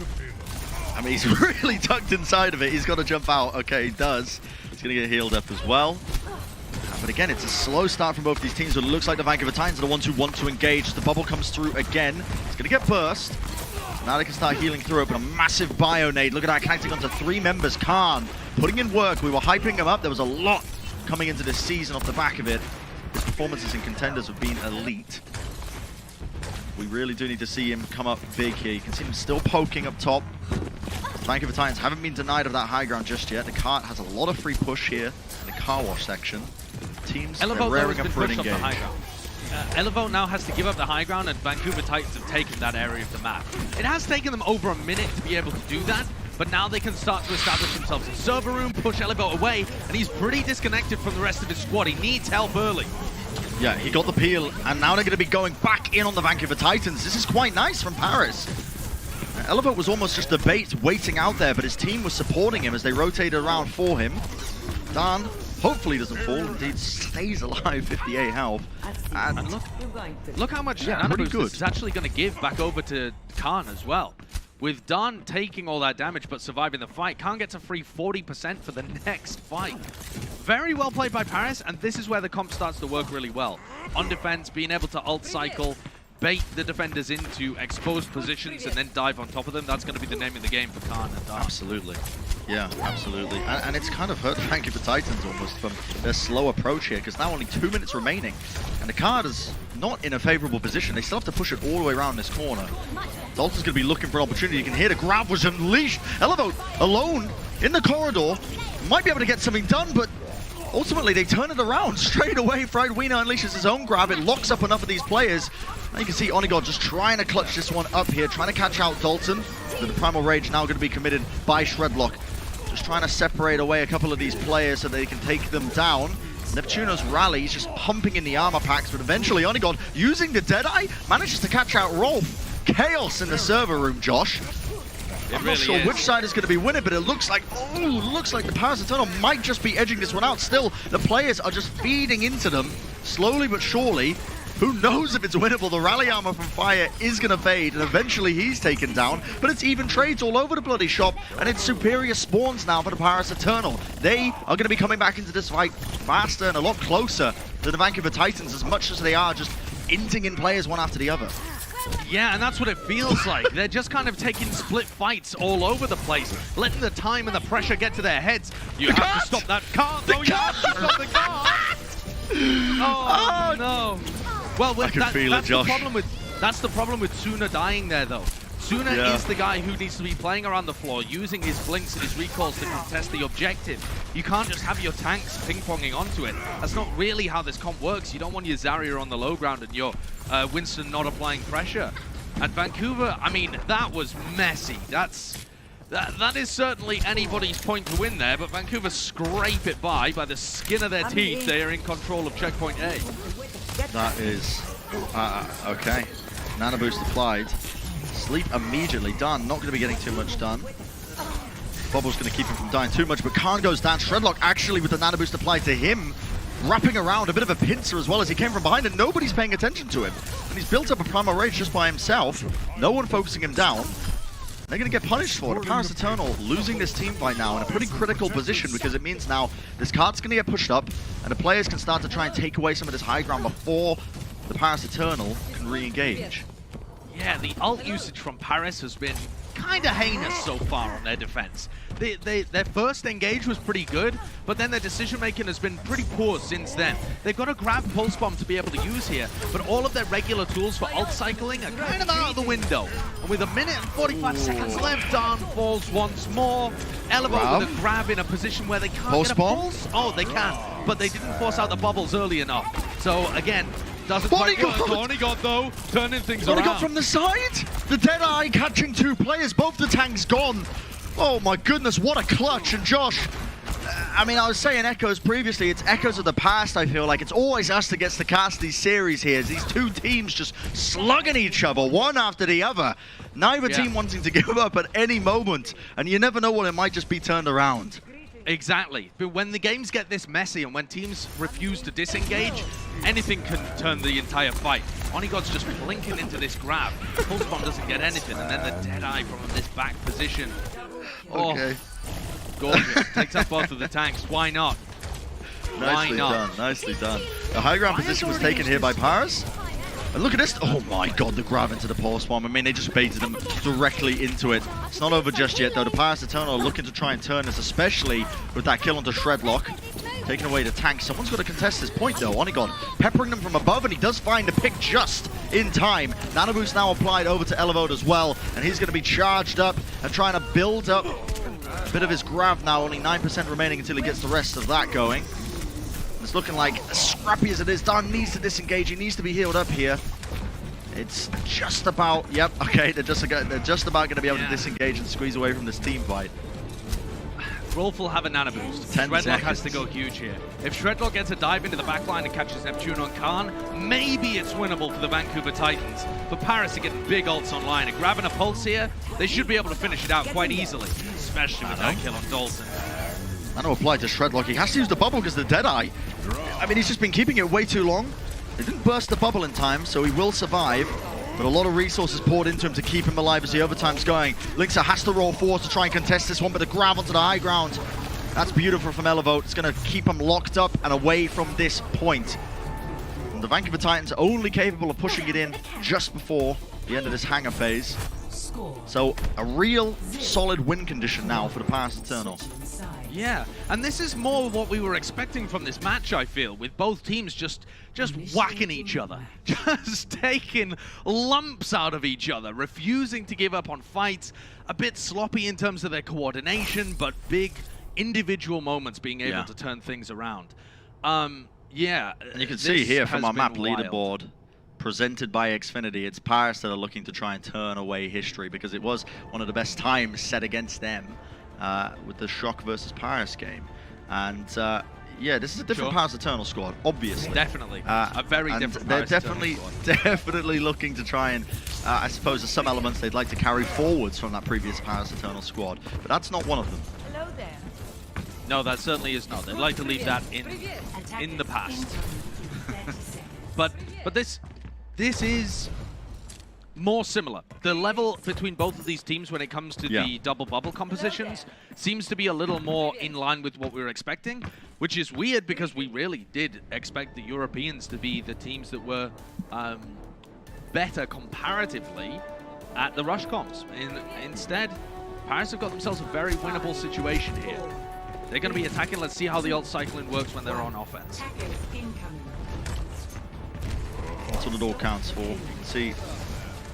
I mean, he's really tucked inside of it. He's got to jump out. Okay, he does. He's going to get healed up as well. But again, it's a slow start from both these teams, but it looks like the Vancouver Titans are the ones who want to engage. The bubble comes through again. It's going to get burst. Now they can start healing through it, but a massive bio nade. Look at that, connecting onto 3 members. Khan putting in work. We were hyping him up. There was a lot coming into this season off the back of it. His performances in contenders have been elite. We really do need to see him come up big here. You can see him still poking up top. Vancouver Titans haven't been denied of that high ground just yet. The cart has a lot of free push here in the car wash section. Teams are raring up for an engage. Elevo now has to give up the high ground, and Vancouver Titans have taken that area of the map. It has taken them over a minute to be able to do that, but now they can start to establish themselves in server room, push Elevo away, and he's pretty disconnected from the rest of his squad. He needs help early. Yeah, he got the peel, and now they're going to be going back in on the Vancouver Titans. This is quite nice from Paris. Elevo was almost just a bait waiting out there, but his team was supporting him as they rotated around for him. Dan hopefully doesn't fall, indeed stays alive, 58 health. And look how much Hanamura this is actually going to give back over to Khan as well. With Dan taking all that damage but surviving the fight, Khan gets a free 40% for the next fight. Very well played by Paris, and this is where the comp starts to work really well. On defense, being able to ult cycle, bait the defenders into exposed positions, and then dive on top of them. That's going to be the name of the game for Khan and Dan. Absolutely. Yeah, absolutely. And it's kind of hurt Vancouver Titans almost from their slow approach here, because now only 2 minutes remaining. And the card is not in a favorable position. They still have to push it all the way around this corner. Dalton's going to be looking for an opportunity. You can hear the grab was unleashed. Elevo alone in the corridor. Might be able to get something done, but ultimately they turn it around straight away. Friedwiener unleashes his own grab. It locks up enough of these players. Now you can see Onigod just trying to clutch this one up here, trying to catch out Dalton. But the Primal Rage now going to be committed by Shredlock. Just trying to separate away a couple of these players so they can take them down. Neptuno's rally, he's just pumping in the armor packs, but eventually Onigod, using the Deadeye, manages to catch out Rolf. Chaos in the server room, Josh. I'm not sure which side is going to be winning, but it looks like, the Paris Eternal might just be edging this one out. Still, the players are just feeding into them, slowly but surely. Who knows if it's winnable? The rally armor from Fire is going to fade, and eventually he's taken down. But it's even trades all over the bloody shop, and it's superior spawns now for the Paris Eternal. They are going to be coming back into this fight faster and a lot closer to the Vancouver Titans, as much as they are just inting in players one after the other. Yeah, and that's what it feels like. They're just kind of taking split fights all over the place, letting the time and the pressure get to their heads. You have to stop that car. No, you have to stop the car. Oh, no. Well, that's the problem with Suna dying there, though. Suna is the guy who needs to be playing around the floor, using his blinks and his recalls to contest the objective. You can't just have your tanks ping-ponging onto it. That's not really how this comp works. You don't want your Zarya on the low ground and your Winston not applying pressure. At Vancouver, I mean, that was messy. That is certainly anybody's point to win there, but Vancouver scrape it by the skin of their teeth. They are in control of checkpoint A. That is okay. Nano boost applied. Sleep immediately done. Not going to be getting too much done. Bubble's going to keep him from dying too much, but Khan goes down. Shredlock actually with the nano boost applied to him, wrapping around a bit of a pincer as well as he came from behind, and nobody's paying attention to him. And he's built up a Primal Rage just by himself. No one focusing him down. They're going to get punished for it. Paris Eternal losing this team fight now in a pretty critical position, because it means now this card's going to get pushed up and the players can start to try and take away some of this high ground before the Paris Eternal can re-engage. Yeah, the ult usage from Paris has been kind of heinous so far on their defense. Their first engage was pretty good, but then their decision-making has been pretty poor since then. They've got a grab pulse bomb to be able to use here, but all of their regular tools for ult cycling are kind of out of the window. And with 1 minute and 45 seconds left, Dan falls once more. Elevo with a grab in a position where they can't get a pulse. Oh, they can, but they didn't force out the bubbles early enough. So again, doesn't quite work. Onigod though, turning things around. Onigod from the side! The Deadeye catching 2 players, both the tanks gone. Oh my goodness, what a clutch. And Josh, I mean, I was saying Echoes previously, it's Echoes of the past, I feel like. It's always us that gets to cast these series here. These 2 teams just slugging each other, one after the other. Neither team wanting to give up at any moment, and you never know when it might just be turned around. Exactly. But when the games get this messy and when teams refuse to disengage, anything can turn the entire fight. Onigod's just blinking into this grab. Pulse Bomb doesn't get anything, and then the Deadeye from this back position. Okay. Gorgeous. Takes out both of the tanks. Why not? Nicely done. Nicely done. The high ground position was taken here by Paris. And look at this. Oh my god, the grab into the Pulse Bomb. I mean, they just baited them directly into it. It's not over just yet, though. The Paris Eternal are looking to try and turn this, especially with that kill onto Shredlock. Taking away the tank. Someone's got to contest this point, though. Onigod peppering them from above, and he does find the pick just in time. Nano Boost now applied over to Elevode as well, and he's going to be charged up and trying to build up a bit of his grab now. Only 9% remaining until he gets the rest of that going. It's looking like, as scrappy as it is, Dan needs to disengage. He needs to be healed up here. It's just about, yep, okay, they're just about going to be able to disengage and squeeze away from this team fight. Rolf will have a nano boost. Shredlock has to go huge here. If Shredlock gets a dive into the backline and catches Neptune on Khan, maybe it's winnable for the Vancouver Titans. For Paris are getting big ults online and grabbing a pulse here, they should be able to finish it out quite easily, especially with that kill on Dalton. Nano applied to Shredlock. He has to use the bubble because of the Deadeye. I mean, he's just been keeping it way too long. They didn't burst the bubble in time, so he will survive. But a lot of resources poured into him to keep him alive as the overtime's going. Linksa has to roll forward to try and contest this one, but the grab onto the high ground. That's beautiful from Elevode. It's going to keep him locked up and away from this point. And the Vancouver Titans are only capable of pushing it in just before the end of this hangar phase. So a real solid win condition now for the Paris Eternal. Yeah, and this is more what we were expecting from this match, I feel, with both teams just whacking each other, just taking lumps out of each other, refusing to give up on fights, a bit sloppy in terms of their coordination, but big individual moments being able to turn things around. Yeah. And you can see here from our map leaderboard, presented by Xfinity, it's Paris that are looking to try and turn away history because it was one of the best times set against them. With the Shock versus Paris game. And yeah, this is a different Paris Eternal squad, obviously. Definitely. A very different Paris Eternal squad. They're definitely looking to try and, I suppose there's some elements they'd like to carry forwards from that previous Paris Eternal squad, but that's not one of them. Hello there. No, that certainly is not. They'd like to leave that in the past. but this is more similar. The level between both of these teams when it comes to the double bubble compositions seems to be a little more in line with what we were expecting, which is weird because we really did expect the Europeans to be the teams that were better comparatively at the rush comps. Instead, Paris have got themselves a very winnable situation here. They're going to be attacking. Let's see how the ult cycling works when they're on offense. That's what it all counts for. You can see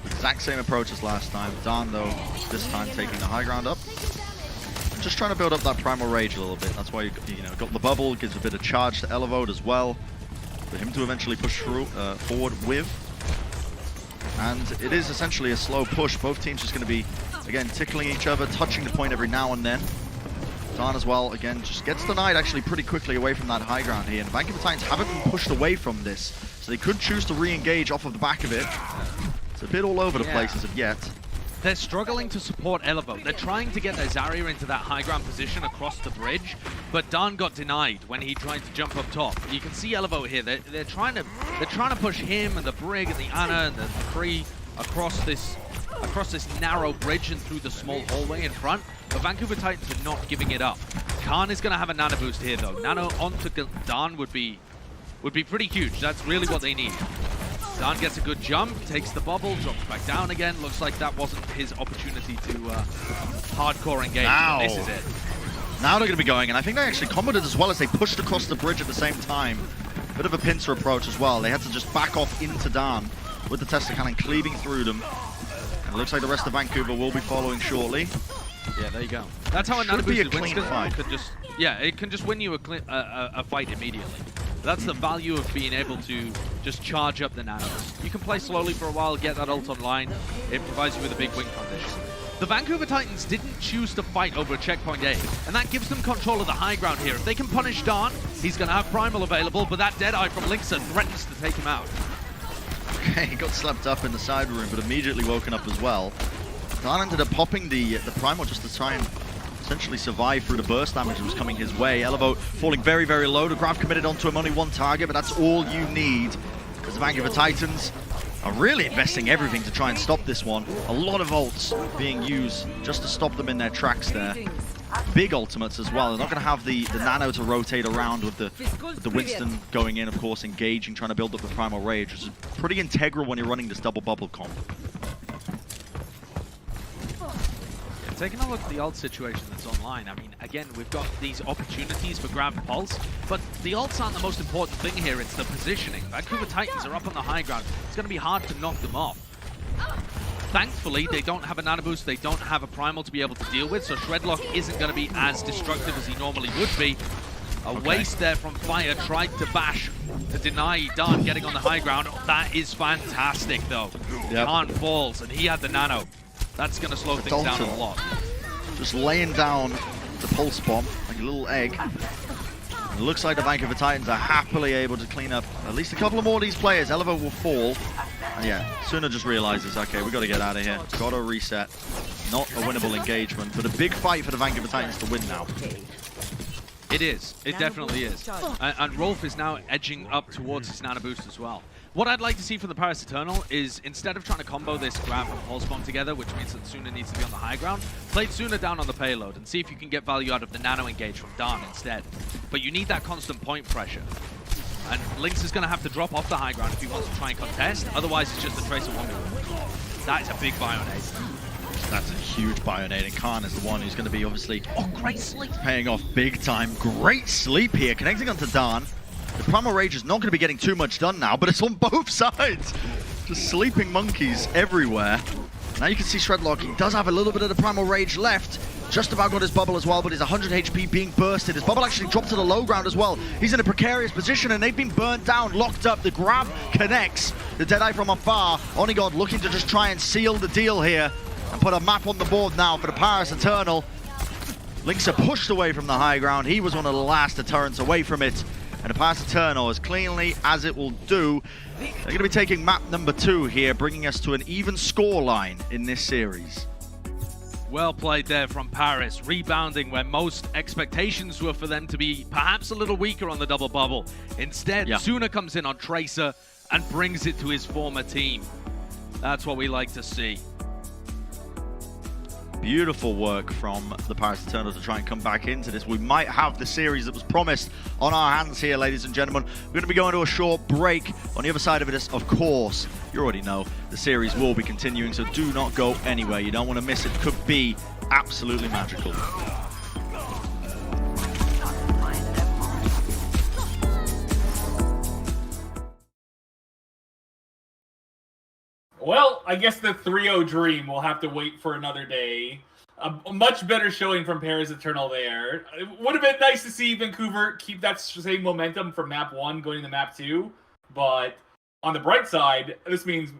exact same approach as last time. Dan, though, this time taking the high ground up. Just trying to build up that Primal Rage a little bit. That's why you got the bubble, gives a bit of charge to Elevode as well, for him to eventually push through, forward with. And it is essentially a slow push. Both teams just going to be, again, tickling each other, touching the point every now and then. Dan as well, again, just gets denied actually pretty quickly away from that high ground here. And Vancouver Titans haven't been pushed away from this, so they could choose to re-engage off of the back of it. It's a bit all over the place as of yet. They're struggling to support Elevode. They're trying to get their Zarya into that high ground position across the bridge, but Dan got denied when he tried to jump up top. You can see Elevode here. They're trying to push him and the Brig and the Ana and the Kree across this narrow bridge and through the small hallway in front. But Vancouver Titans are not giving it up. Khan is going to have a nano boost here though. Nano onto Dan would be pretty huge. That's really what they need. Dan gets a good jump, takes the bubble, drops back down again. Looks like that wasn't his opportunity to hardcore engage. Now. This is it. Now they're going to be going, and I think they actually comboed as well as they pushed across the bridge at the same time. Bit of a pincer approach as well. They had to just back off into Dan with the Tesla Cannon cleaving through them. And it looks like the rest of Vancouver will be following shortly. Yeah, there you go. That's how a nano boost clean fight. It can just win you a fight immediately. That's the value of being able to just charge up the nanos. You can play slowly for a while, get that ult online. It provides you with a big win condition. The Vancouver Titans didn't choose to fight over checkpoint A, and that gives them control of the high ground here. If they can punish Dan, he's going to have Primal available, but that Deadeye from Linksa threatens to take him out. Okay, he got slept up in the side room, but immediately woken up as well. Dan ended up popping the Primal just to try and essentially survive through the burst damage that was coming his way. Elevo falling very, very low. The grab committed onto him, only one target, but that's all you need, because the Vancouver Titans are really investing everything to try and stop this one. A lot of ults being used just to stop them in their tracks there. Big ultimates as well. They're not going to have the nano to rotate around with the Winston going in, of course, engaging, trying to build up the Primal Rage, which is pretty integral when you're running this double bubble comp. Taking a look at the ult situation that's online, I mean, again, we've got these opportunities for grab and pulse, but the ults aren't the most important thing here, it's the positioning. Vancouver Titans are up on the high ground. It's going to be hard to knock them off. Thankfully, they don't have a nano boost, they don't have a primal to be able to deal with, so Shredlock isn't going to be as destructive as he normally would be. A waste there from Fire, tried to bash to deny Dan getting on the high ground. That is fantastic, though. Khan falls, and he had the nano. That's going to slow things down a lot. Just laying down the pulse bomb like a little egg. It looks like the Vancouver Titans are happily able to clean up at least a couple of more of these players. Elevo will fall. And yeah, Suna just realizes, okay, we got to get out of here. Got to reset. Not a winnable engagement, but a big fight for the Vancouver Titans to win now. It is. It definitely is. And Rolf is now edging up towards his nano boost as well. What I'd like to see for the Paris Eternal is, instead of trying to combo this grab and pulse bomb together, which means that Suna needs to be on the high ground, play Suna down on the payload and see if you can get value out of the nano engage from Dan instead. But you need that constant point pressure. And Lynx is going to have to drop off the high ground if he wants to try and contest, otherwise it's just a Tracer 1v1. That is a big Bionade. That's a huge Bionade, and Khan is the one who's going to be obviously great sleep, paying off big time. Great sleep here, connecting onto Dan. The Primal Rage is not going to be getting too much done now, but it's on both sides. Just sleeping monkeys everywhere. Now you can see Shredlock, he does have a little bit of the Primal Rage left. Just about got his bubble as well, but his 100 HP being bursted. His bubble actually dropped to the low ground as well. He's in a precarious position, and they've been burnt down, locked up. The grab connects. The Deadeye from afar. Onigod looking to just try and seal the deal here and put a map on the board now for the Paris Eternal. Lynx are pushed away from the high ground. He was one of the last deterrents away from it. And the Paris Eternal, as cleanly as it will do, they're going to be taking map number 2 here, bringing us to an even scoreline in this series. Well played there from Paris, rebounding where most expectations were for them to be perhaps a little weaker on the double bubble. Instead, Suna comes in on Tracer and brings it to his former team. That's what we like to see. Beautiful work from the Paris Eternal to try and come back into this. We might have the series that was promised on our hands here, ladies and gentlemen. We're going to be going to a short break. On the other side of it, of course, you already know, the series will be continuing, so do not go anywhere. You don't want to miss it. Could be absolutely magical. Well, I guess the 3-0 dream will have to wait for another day. A much better showing from Paris Eternal there. It would have been nice to see Vancouver keep that same momentum from map 1 going to map 2, but on the bright side, this means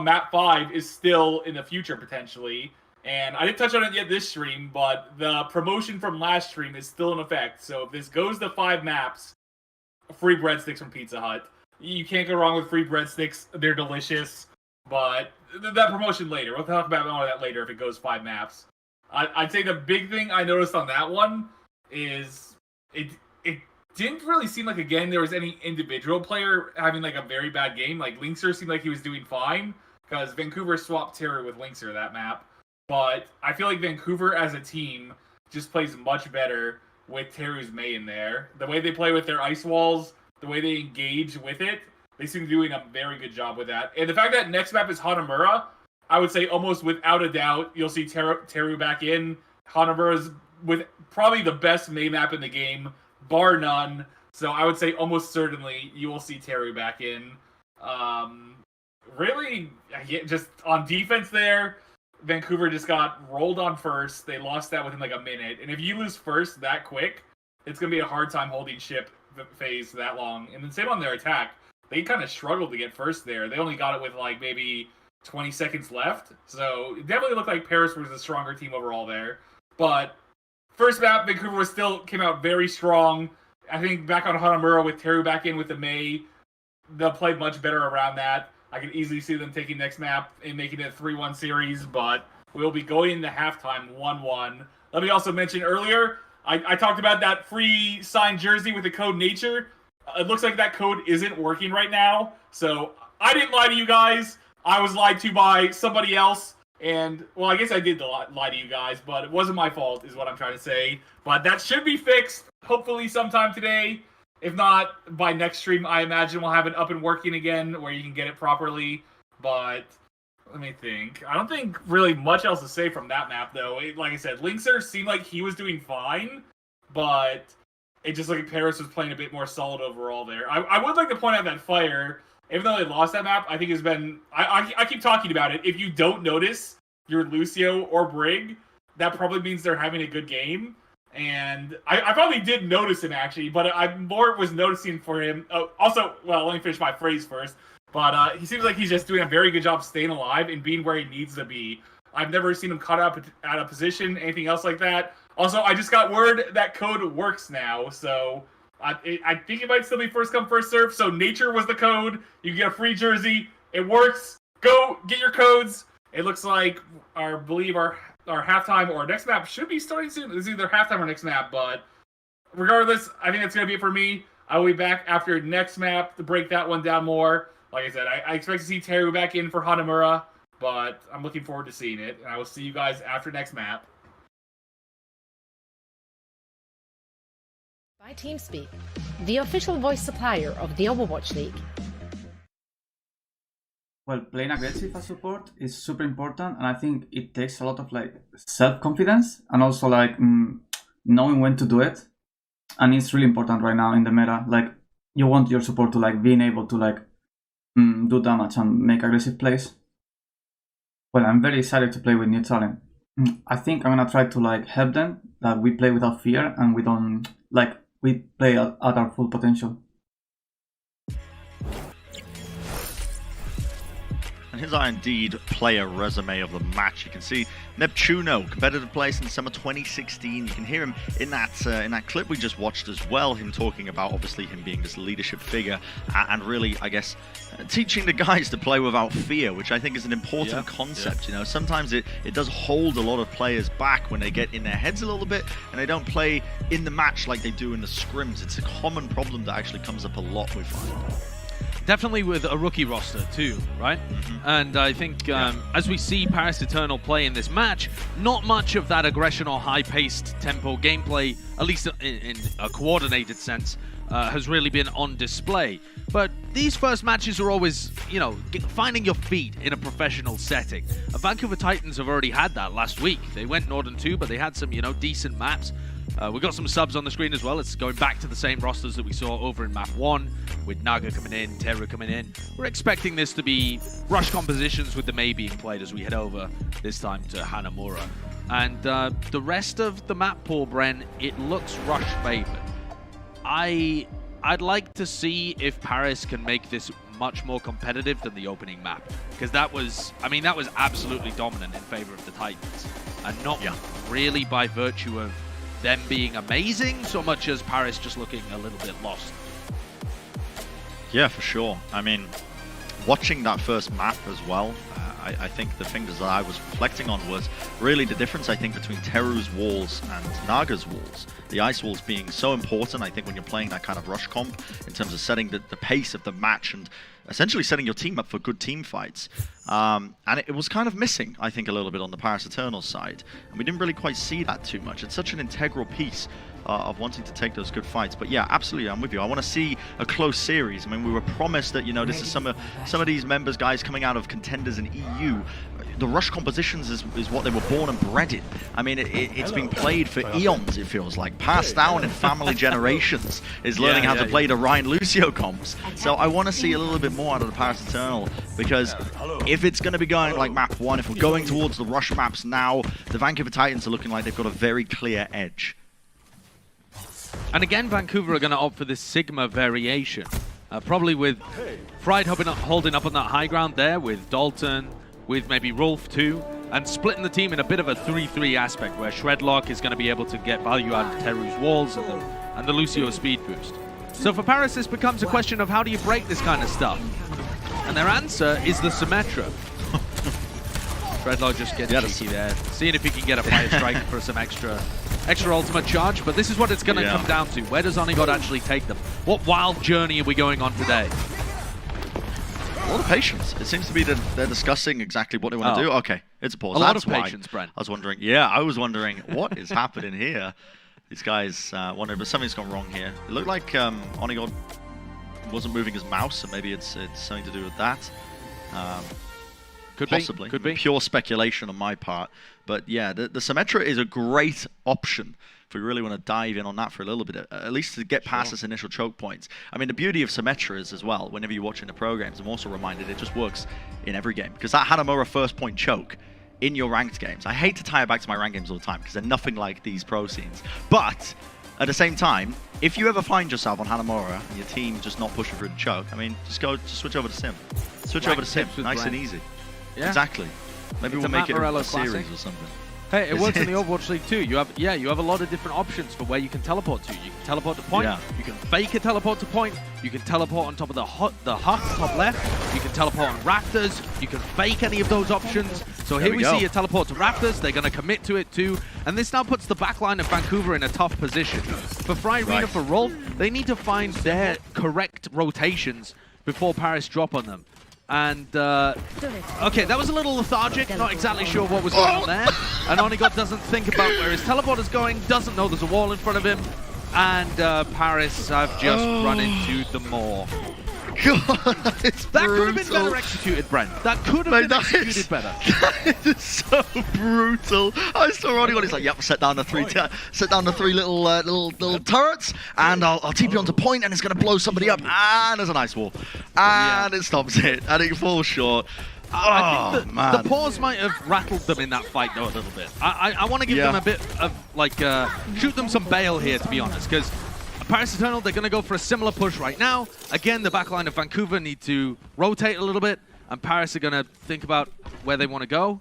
map 5 is still in the future potentially. And I didn't touch on it yet this stream, but the promotion from last stream is still in effect. So if this goes to 5 maps, free breadsticks from Pizza Hut. You can't go wrong with free breadsticks. They're delicious. But that promotion later. We'll talk about all of that later if it goes 5 maps. I'd say the big thing I noticed on that one is it didn't really seem like, again, there was any individual player having like a very bad game. Like Lynxer seemed like he was doing fine because Vancouver swapped Terry with Lynxer that map. But I feel like Vancouver as a team just plays much better with Teru's Mei in there. The way they play with their ice walls, the way they engage with it, they seem to be doing a very good job with that. And the fact that next map is Hanamura, I would say almost without a doubt, you'll see Teru back in. Hanamura's with probably the best Mei map in the game, bar none. So I would say almost certainly you will see Teru back in. Really, just on defense there, Vancouver just got rolled on first. They lost that within like a minute. And if you lose first that quick, it's going to be a hard time holding ship phase that long. And then same on their attack. They kind of struggled to get first there. They only got it with like maybe 20 seconds left. So it definitely looked like Paris was a stronger team overall there. But first map, Vancouver came out very strong. I think back on Hanamura with Teru back in with the Mei, they'll play much better around that. I can easily see them taking next map and making it a 3-1 series, but we'll be going into halftime 1-1. let me also mention earlier, I talked about that free signed jersey with the code Nature. It looks like that code isn't working right now. So I didn't lie to you guys. I was lied to by somebody else. And, well, I guess I did lie to you guys, but it wasn't my fault is what I'm trying to say. But that should be fixed, hopefully sometime today. If not, by next stream, I imagine we'll have it up and working again where you can get it properly. But let me think. I don't think really much else to say from that map, though. Like I said, Linkser seemed like he was doing fine, but it just looked like Paris was playing a bit more solid overall there. I would like to point out that Fire, even though they lost that map, I think has been... I keep talking about it. If you don't notice your Lucio or Brig, that probably means they're having a good game. And I probably did notice him, actually, but I more was noticing for him. Also, well, let me finish my phrase first. But he seems like he's just doing a very good job staying alive and being where he needs to be. I've never seen him cut out of position, anything else like that. Also, I just got word that code works now, so I think it might still be first come, first serve. So Nature was the code. You get a free jersey. It works. Go get your codes. It looks like I believe our halftime or next map should be starting soon. It's either halftime or next map, but regardless, I think that's going to be it for me. I will be back after next map to break that one down more. Like I said, I expect to see Teru back in for Hanamura, but I'm looking forward to seeing it. And I will see you guys after next map. By TeamSpeak, the official voice supplier of the Overwatch League. Well, playing aggressive as support is super important, and I think it takes a lot of like self-confidence and also like knowing when to do it. And it's really important right now in the meta. Like, you want your support to like being able to like do damage and make aggressive plays. Well, I'm very excited to play with new talent. I think I'm gonna try to like help them that we play without fear and we don't like we play at our full potential. And here's our Indeed player resume of the match. You can see Neptuno, competitive place in summer 2016. You can hear him in that clip we just watched as well, him talking about obviously him being this leadership figure and really, I guess, teaching the guys to play without fear, which I think is an important concept. You know, sometimes it does hold a lot of players back when they get in their heads a little bit and they don't play in the match like they do in the scrims. It's a common problem that actually comes up a lot with Definitely with a rookie roster too, right? And I think as we see Paris Eternal play in this match, not much of that aggression or high-paced tempo gameplay, at least in a coordinated sense, has really been on display. But these first matches are always, you know, finding your feet in a professional setting. Vancouver Titans have already had that last week. They went Northern 2, but they had some, you know, decent maps. We've got some subs on the screen as well. It's going back to the same rosters that we saw over in map 1, with Naga coming in, Teru coming in. We're expecting this to be rush compositions with the Mei being played as we head over this time to Hanamura. And the rest of the map pool, Bren, it looks rush favored. I'd like to see if Paris can make this much more competitive than the opening map, because that was absolutely dominant in favor of the Titans, and not really by virtue of them being amazing so much as Paris just looking a little bit lost. Yeah, for sure. I mean, watching that first map as well, I think the thing that I was reflecting on was really the difference, I think, between Teru's walls and Naga's walls. The ice walls being so important, I think, when you're playing that kind of rush comp, in terms of setting the pace of the match and essentially setting your team up for good team fights. And it was kind of missing, I think, a little bit on the Paris Eternal side. And we didn't really quite see that too much. It's such an integral piece of wanting to take those good fights. But yeah, absolutely, I'm with you. I want to see a close series. I mean, we were promised that, you know, this is some of these members, guys, coming out of contenders in EU. The rush compositions is what they were born and bred in. I mean, it's been played for eons, it feels like. Passed down in family generations is learning how to play the Ryan Lucio comps. So I want to see a little bit more out of the Paris Eternal, because if it's going to be going like map 1, if we're going towards the rush maps now, the Vancouver Titans are looking like they've got a very clear edge. And again, Vancouver are going to opt for this Sigma variation. Probably with Fried holding up on that high ground there, with Dalton, with maybe Rolf too, and splitting the team in a bit of a 3-3 aspect, where Shredlock is going to be able to get value out of Teru's walls and the Lucio speed boost. So for Paris, this becomes a question of how do you break this kind of stuff? And their answer is the Symmetra. Shredlock just getting cheeky there, seeing if he can get a Fire Strike for some extra ultimate charge. But this is what it's going to come down to. Where does Onigod actually take them? What wild journey are we going on today? A lot of patience. It seems to be that they're discussing exactly what they want to do. Okay, it's a pause. A lot of patience, Brent. I was wondering. Yeah, I was wondering what is happening here. These guys wondering, but something's gone wrong here. It looked like Onigod wasn't moving his mouse, so maybe it's something to do with that. Possibly. Could be. Pure speculation on my part. But yeah, the Symmetra is a great option if we really want to dive in on that for a little bit, at least to get past this initial choke points. I mean, the beauty of Symmetra is as well, whenever you're watching the programs, I'm also reminded it just works in every game. Because that Hanamura first point choke in your ranked games, I hate to tie it back to my ranked games all the time because they're nothing like these pro scenes. But at the same time, if you ever find yourself on Hanamura and your team just not pushing through the choke, I mean, just switch over to Sim. Switch over to Sim, nice and easy. Yeah. Exactly. Maybe we'll make it a series or something. Hey, it works in the Overwatch League too. You have a lot of different options for where you can teleport to. You can teleport to point. You can fake a teleport to point. You can teleport on top of the hut top left. You can teleport on rafters. You can fake any of those options. So here we see a teleport to rafters. They're going to commit to it too. And this now puts the backline of Vancouver in a tough position. For Fry-Arena, for Rolf, they need to find their correct rotations before Paris drop on them. And, okay, that was a little lethargic, not exactly sure what was going on there. And Onigod doesn't think about where his teleport is going, doesn't know there's a wall in front of him. And Paris have just run into the maw. God, that could have been better executed, Brent. That could have been executed better. That is so brutal. I saw Onigod. He's like, "Yep, set down the three little turrets, and I'll TP onto point, and it's gonna blow somebody up." And there's an ice wall, and it stops it, and it falls short. I think the pause might have rattled them in that fight, though, a little bit. I want to give them a bit of, like, shoot them some bail here, to be honest, because Paris Eternal, they're going to go for a similar push right now. Again, the backline of Vancouver need to rotate a little bit, and Paris are going to think about where they want to go.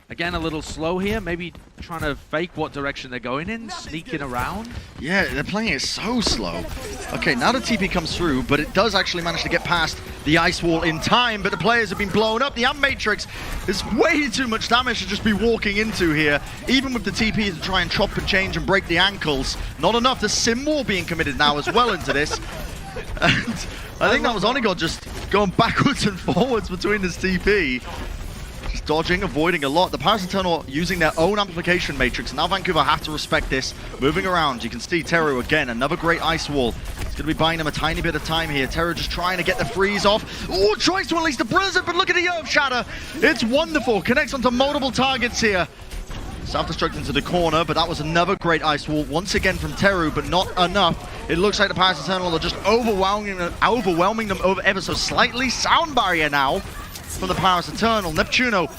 Again, a little slow here, maybe trying to fake what direction they're going in, sneaking around. Yeah, they're playing it so slow. Okay, now the TP comes through, but it does actually manage to get past the ice wall in time, but the players have been blown up. The Amp Matrix is way too much damage to just be walking into here, even with the TP to try and chop and change and break the ankles. Not enough. The Sim wall being committed now as well into this. And I think that was Onigod just going backwards and forwards between this TP. Dodging, avoiding a lot. The Paris Eternal using their own amplification matrix. Now Vancouver have to respect this. Moving around, you can see Teru again, another great ice wall. It's going to be buying them a tiny bit of time here. Teru just trying to get the freeze off. Oh, tries to unleash the Blizzard, but look at the Earth Shatter. It's wonderful. Connects onto multiple targets here. Self-destruct into the corner, but that was another great ice wall once again from Teru, but not enough. It looks like the Paris Eternal are just overwhelming them over ever so slightly. Sound barrier now from the Paris Eternal. Neptuno,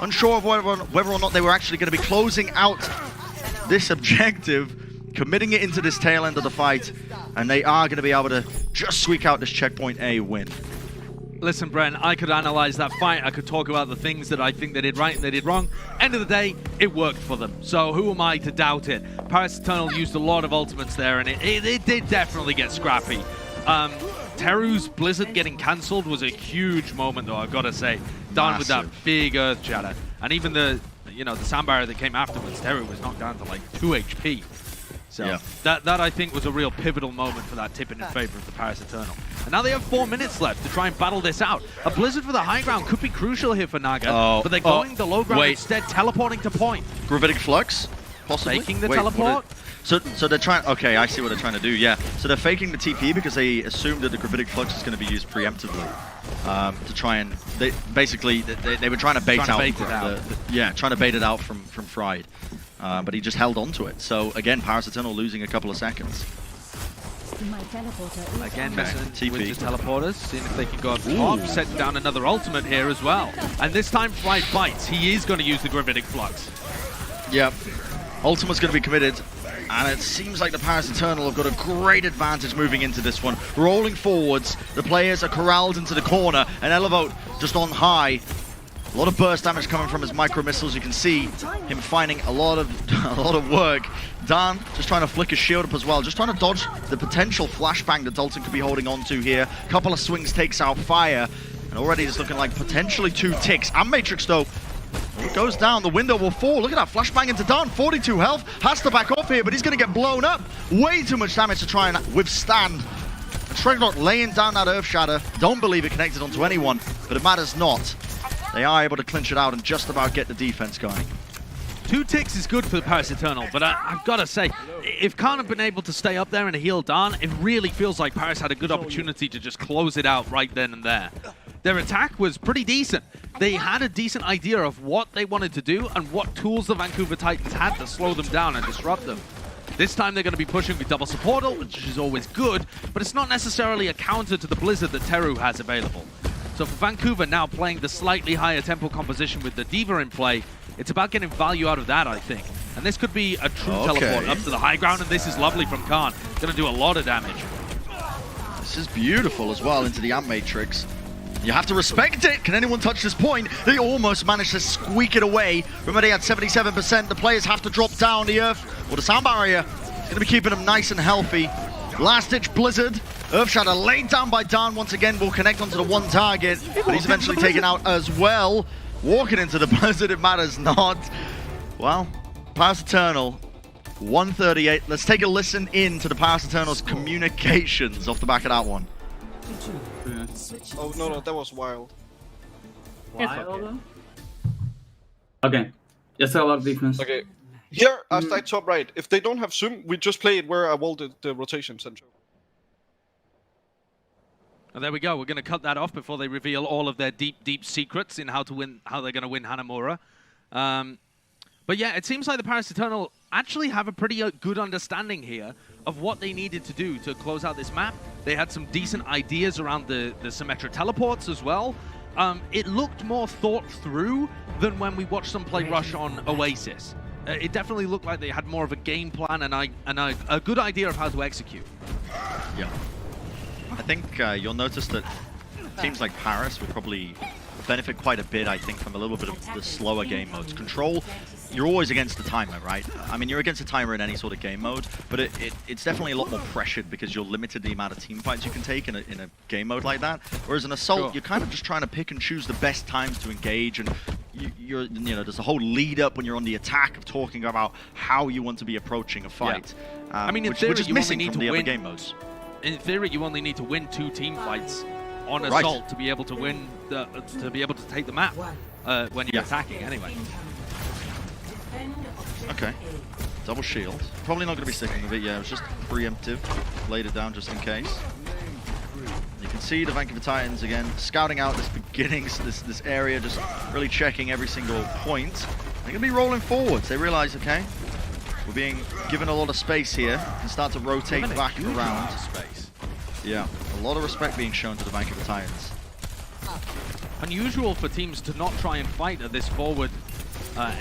unsure of whether or not they were actually going to be closing out this objective, committing it into this tail end of the fight, and they are going to be able to just squeak out this checkpoint A win. Listen, Brent, I could analyze that fight. I could talk about the things that I think they did right and they did wrong. End of the day, it worked for them. So who am I to doubt it? Paris Eternal used a lot of ultimates there, and it did definitely get scrappy. Teru's Blizzard getting cancelled was a huge moment, though, I've got to say. Down with that big Earth Shatter. And even the sound barrier that came afterwards, Teru was knocked down to like 2 HP. So that I think was a real pivotal moment for that tipping in favor of the Paris Eternal. And now they have 4 minutes left to try and battle this out. A Blizzard for the high ground could be crucial here for Naga, but they're going the low ground instead, teleporting to point. Gravitic Flux, possibly? Faking the teleport? So they're trying, okay, I see what they're trying to do, yeah. So they're faking the TP because they assume that the Gravitic Flux is going to be used preemptively. To try and, they were trying to bait out. Trying to bait it out from Fried. But he just held on to it. So again, Paris Eternal losing a couple of seconds. Again, messing with the teleporters, seeing if they can go up top, setting down another ultimate here as well. And this time Fried bites, he is going to use the Gravitic Flux. Yep, ultimate's going to be committed. And it seems like the Paris Eternal have got a great advantage moving into this one. Rolling forwards, the players are corralled into the corner, and Elevote just on high. A lot of burst damage coming from his micro missiles. You can see him finding a lot of work. Dan just trying to flick his shield up as well, just trying to dodge the potential flashbang that Dalton could be holding on to here. Couple of swings takes out Fire, and already it's looking like potentially 2 ticks. And Matrix though, It goes down, the window will fall. Look at that, flashbang into Don, 42 health. Has to back off here, but he's going to get blown up. Way too much damage to try and withstand. Shredlock laying down that Earth Shatter. Don't believe it connected onto anyone, but it matters not. They are able to clinch it out and just about get the defense going. 2 ticks is good for the Paris Eternal, but I've got to say, if Khan had been able to stay up there and heal Dan, it really feels like Paris had a good opportunity to just close it out right then and there. Their attack was pretty decent. They had a decent idea of what they wanted to do and what tools the Vancouver Titans had to slow them down and disrupt them. This time they're going to be pushing with double supportal, which is always good, but it's not necessarily a counter to the Blizzard that Teru has available. So for Vancouver now playing the slightly higher tempo composition with the D.Va in play, it's about getting value out of that, I think. And this could be a true teleport up to the high ground, and this is lovely from Khan. Going to do a lot of damage. This is beautiful as well into the Amp Matrix. You have to respect it. Can anyone touch this point? They almost managed to squeak it away. Remember, they had 77%. The players have to drop down the Earth or the sound barrier. It's going to be keeping them nice and healthy. Last-ditch Blizzard. Earth Shatter laid down by Dan once again. Will connect onto the one target, but he's eventually taken out as well. Walking into the Blizzard, it matters not. Well, Paris Eternal, 138. Let's take a listen in to the Paris Eternal's communications off the back of that one. Oh, no, that was wild. Wild? Okay. Just a lot of defense. Okay. Here, I start top right. If they don't have Zoom, we just play it where I walled the rotation center. And there we go. We're going to cut that off before they reveal all of their deep, deep secrets in how they're going to win Hanamura. But yeah, it seems like the Paris Eternal actually have a pretty good understanding here of what they needed to do to close out this map. They had some decent ideas around the Symmetra teleports as well. It looked more thought through than when we watched them play Rush on Oasis. It definitely looked like they had more of a game plan and a good idea of how to execute. Yeah. I think you'll notice that teams like Paris will probably benefit quite a bit, I think, from a little bit of the slower game modes. Control, you're always against the timer, right? I mean, you're against the timer in any sort of game mode, but it's definitely a lot more pressured because you're limited the amount of team fights you can take in a game mode like that. Whereas in Assault, you're kind of just trying to pick and choose the best times to engage, and you know, there's a whole lead up when you're on the attack of talking about how you want to be approaching a fight. Yeah. I mean, in theory, which is you missing only need from to the win. other game modes. In theory, you only need to win 2 team fights on Assault to be able to win, to be able to take the map when you're attacking anyway. Okay. Double shield. Probably not going to be sticking with it, yeah. It was just preemptive. Laid it down just in case. You can see the Vancouver Titans again scouting out this beginnings, this area, just really checking every single point. They're going to be rolling forwards. They realize, okay, we're being given a lot of space here. And start to rotate back around. Space. Yeah, a lot of respect being shown to the Vancouver Titans. Unusual for teams to not try and fight at this forward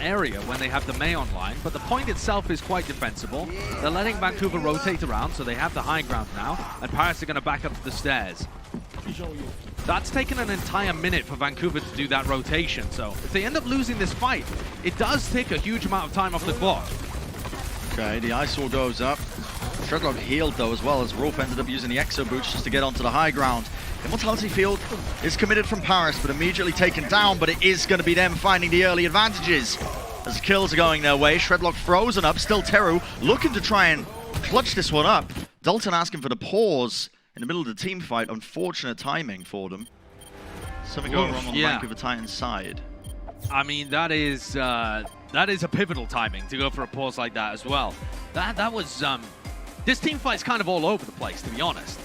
area when they have the Mei online, but the point itself is quite defensible. They're letting Vancouver rotate around, so they have the high ground now, and Paris are going to back up to the stairs. That's taken an entire minute for Vancouver to do that rotation, so if they end up losing this fight, it does take a huge amount of time off the clock. Okay, the Eyesore goes up. Shredlock healed though as well, as Rolf ended up using the Exo Boots just to get onto the high ground. Immortality Field is committed from Paris, but immediately taken down, but it is going to be them finding the early advantages as kills are going their way. Shredlock frozen up, still Teru looking to try and clutch this one up. Dalton asking for the pause in the middle of the team fight. Unfortunate timing for them. Something going wrong on the Vancouver Titans side. I mean, that is a pivotal timing to go for a pause like that as well. That was this team fight's kind of all over the place, to be honest.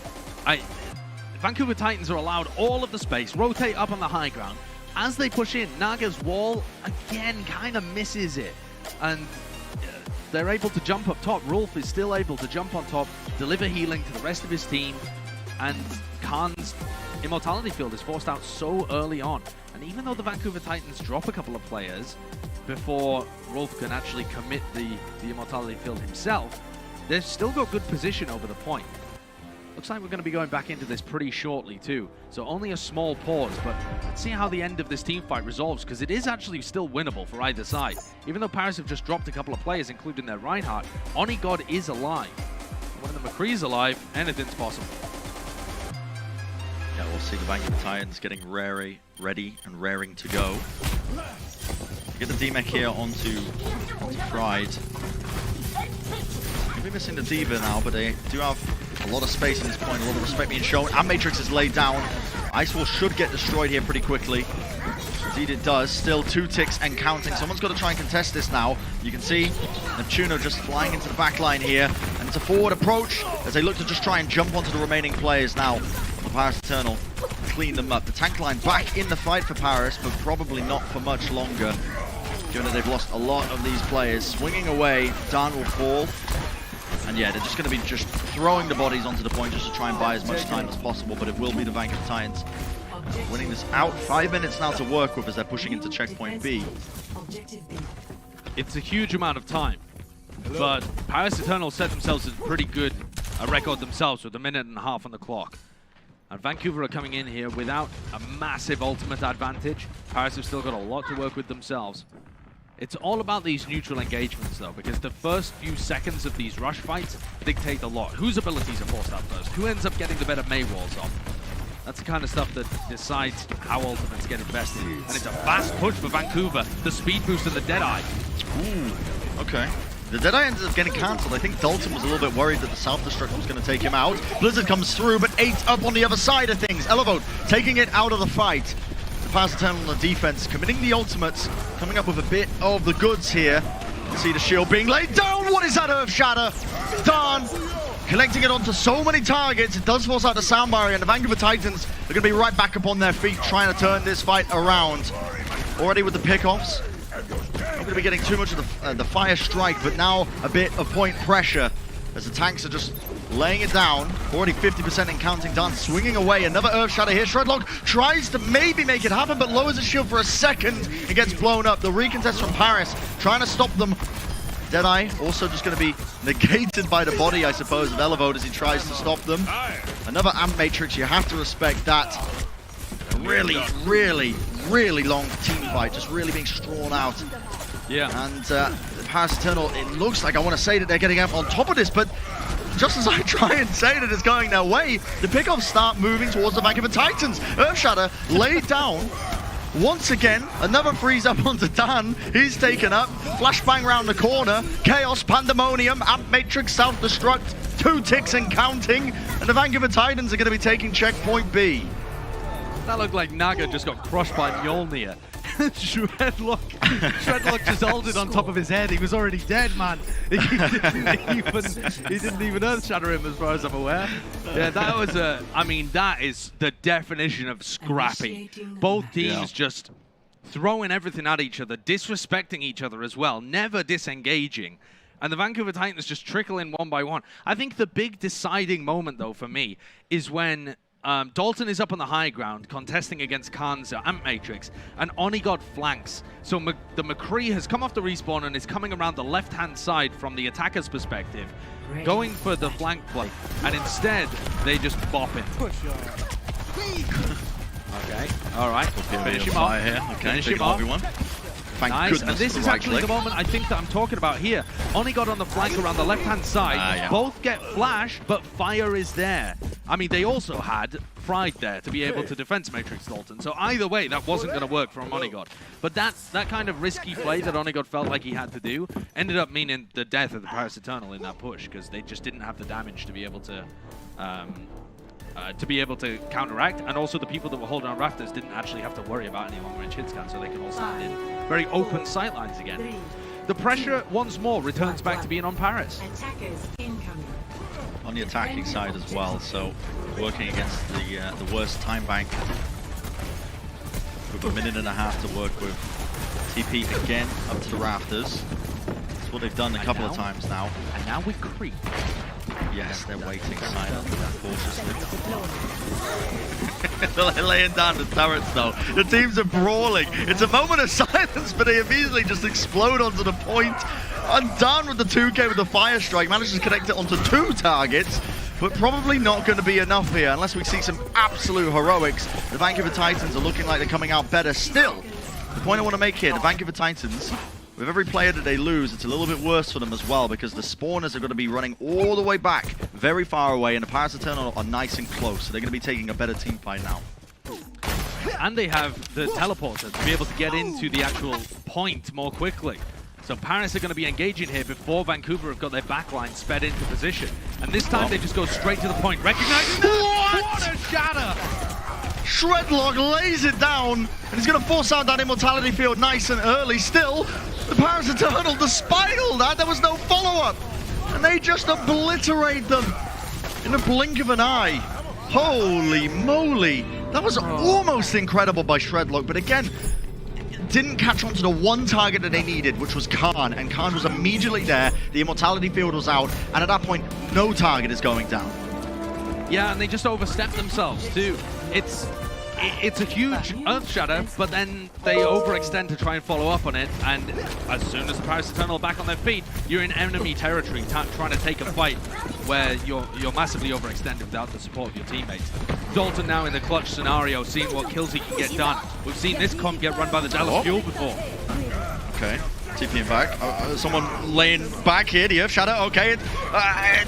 Vancouver Titans are allowed all of the space, rotate up on the high ground. As they push in, Naga's wall again kind of misses it, and they're able to jump up top. Rolf is still able to jump on top, deliver healing to the rest of his team, and Khan's Immortality Field is forced out so early on. And even though the Vancouver Titans drop a couple of players before Rolf can actually commit the Immortality Field himself, they've still got good position over the point. Looks like we're going to be going back into this pretty shortly too. So only a small pause, but let's see how the end of this team fight resolves, because it is actually still winnable for either side. Even though Paris have just dropped a couple of players, including their Reinhardt, Onigod is alive. When the McCree's alive, anything's possible. Yeah, we'll see the Vancouver Titans getting ready and raring to go. Get the D-Mech here onto Pride. Maybe missing the D.Va now, but they do have a lot of space in this point, a lot of respect being shown. And Matrix is laid down. Icewall should get destroyed here pretty quickly. Indeed it does. Still 2 ticks and counting. Someone's got to try and contest this now. You can see Neptuno just flying into the back line here. And it's a forward approach as they look to just try and jump onto the remaining players now. The Paris Eternal clean them up. The tank line back in the fight for Paris, but probably not for much longer, given that they've lost a lot of these players. Swinging away, Dan will fall. And yeah, they're just going to be just throwing the bodies onto the point just to try and buy as much time as possible, but it will be the Vancouver Titans winning this out. 5 minutes now to work with as they're pushing into checkpoint B. It's a huge amount of time, but Paris Eternal set themselves a pretty good record themselves with 1.5 minutes on the clock. And Vancouver are coming in here without a massive ultimate advantage. Paris have still got a lot to work with themselves. It's all about these neutral engagements though, because the first few seconds of these rush fights dictate a lot. Whose abilities are forced out first? Who ends up getting the better May walls off? That's the kind of stuff that decides how ultimates get invested. And it's a fast push for Vancouver. The speed boost and the Deadeye. Ooh, okay. The Deadeye ended up getting cancelled. I think Dalton was a little bit worried that the self-destruct was going to take him out. Blizzard comes through, but 8 up on the other side of things. Elevote taking it out of the fight. The Paris Eternal on the defense, committing the ultimates, coming up with a bit of the goods here. You can see the shield being laid down. What is that Earth Shatter? Done. Collecting it onto so many targets, it does force out the sound barrier, and the Vancouver Titans are going to be right back up on their feet, trying to turn this fight around. Already with the pickoffs. Not going to be getting too much of the fire strike, but now a bit of point pressure as the tanks are just laying it down. Already 50% in counting down, swinging away. Another Earth Shatter here. Shredlock tries to maybe make it happen, but lowers his shield for a second. It gets blown up. The recontest from Paris, trying to stop them. Deadeye also just going to be negated by the body, I suppose, of Elevote as he tries to stop them. Another Amp Matrix, you have to respect that. A really, really, really long team fight, just really being drawn out. Yeah. And the Paris Eternal, it looks like I want to say that they're getting up on top of this, but just as I try and say that it's going their way, the pickoffs start moving towards the Vancouver Titans. Earth Shatter laid down. Once again, another freeze up onto Dan. He's taken up. Flashbang round the corner. Chaos, Pandemonium, Amp Matrix, Self-Destruct. 2 ticks and counting. And the Vancouver Titans are going to be taking checkpoint B. That looked like Naga just got crushed by Mjolnir. Shredlock just ulted on top of his head. He was already dead, man. He didn't even Earth Shatter him as far as I'm aware. Yeah, that was I mean, that is the definition of scrappy. Both teams just throwing everything at each other, disrespecting each other as well, never disengaging. And the Vancouver Titans just trickle in one by one. I think the big deciding moment, though, for me, is when Dalton is up on the high ground, contesting against Kanza, Amp Matrix, and Onigod flanks. So the McCree has come off the respawn and is coming around the left-hand side from the attacker's perspective, going for the flank play, and instead, they just bop it. Okay, all right, finish him off. Here. Okay, finish him off. Everyone. Thank Nice, and this is actually the moment I think that I'm talking about here. Onigod on the flank around the left-hand side. Both get flash, but fire is there. I mean, they also had Pride there to be able to defense Matrix Dalton. So either way, that wasn't going to work from Onigod. But that kind of risky play that Onigod felt like he had to do ended up meaning the death of the Paris Eternal in that push, because they just didn't have the damage to be able to counteract, and also the people that were holding on rafters didn't actually have to worry about any longer range hit scan, so they can all stand in very open sightlines again. The pressure once more returns back to being on Paris. On the attacking side as well, so working against the worst time bank with 1.5 minutes to work with. TP again up to the rafters. That's what they've done a couple of times now. And now we creep. Yes, they're waiting silently, cautiously. They're laying down the turrets though. The teams are brawling. It's a moment of silence, but they immediately just explode onto the point. Undone with the 2K with the fire strike, manages to connect it onto 2 targets, but probably not going to be enough here unless we see some absolute heroics. The Vancouver Titans are looking like they're coming out better. Still, the point I want to make here, the Vancouver Titans, with every player that they lose, it's a little bit worse for them as well, because the spawners are going to be running all the way back, very far away, and the Paris Eternal are nice and close, so they're going to be taking a better team fight now. and they have the teleporter to be able to get into the actual point more quickly. So Paris are going to be engaging here before Vancouver have got their backline sped into position. And this time they just go straight to the point, recognizing that. What a shatter! Shredlock lays it down, and he's going to force out that immortality field nice and early. Still, the Paris Eternal, despite all that, there was no follow-up. And they just obliterate them in a blink of an eye. Holy moly. That was almost incredible by Shredlock, but again, didn't catch on to the one target that they needed, which was Khan, and Khan was immediately there. The immortality field was out, and at that point, no target is going down. Yeah, and they just overstepped themselves too. It's a huge Earth Shatter, but then they overextend to try and follow up on it, and as soon as the Paris Eternal are back on their feet, you're in enemy territory trying to take a fight where you're massively overextended without the support of your teammates. Dalton now in the clutch scenario, seeing what kills he can get done. We've seen this comp get run by the Dallas Fuel before. Okay. TPing back. Someone laying back here. The Earth Shatter. Okay.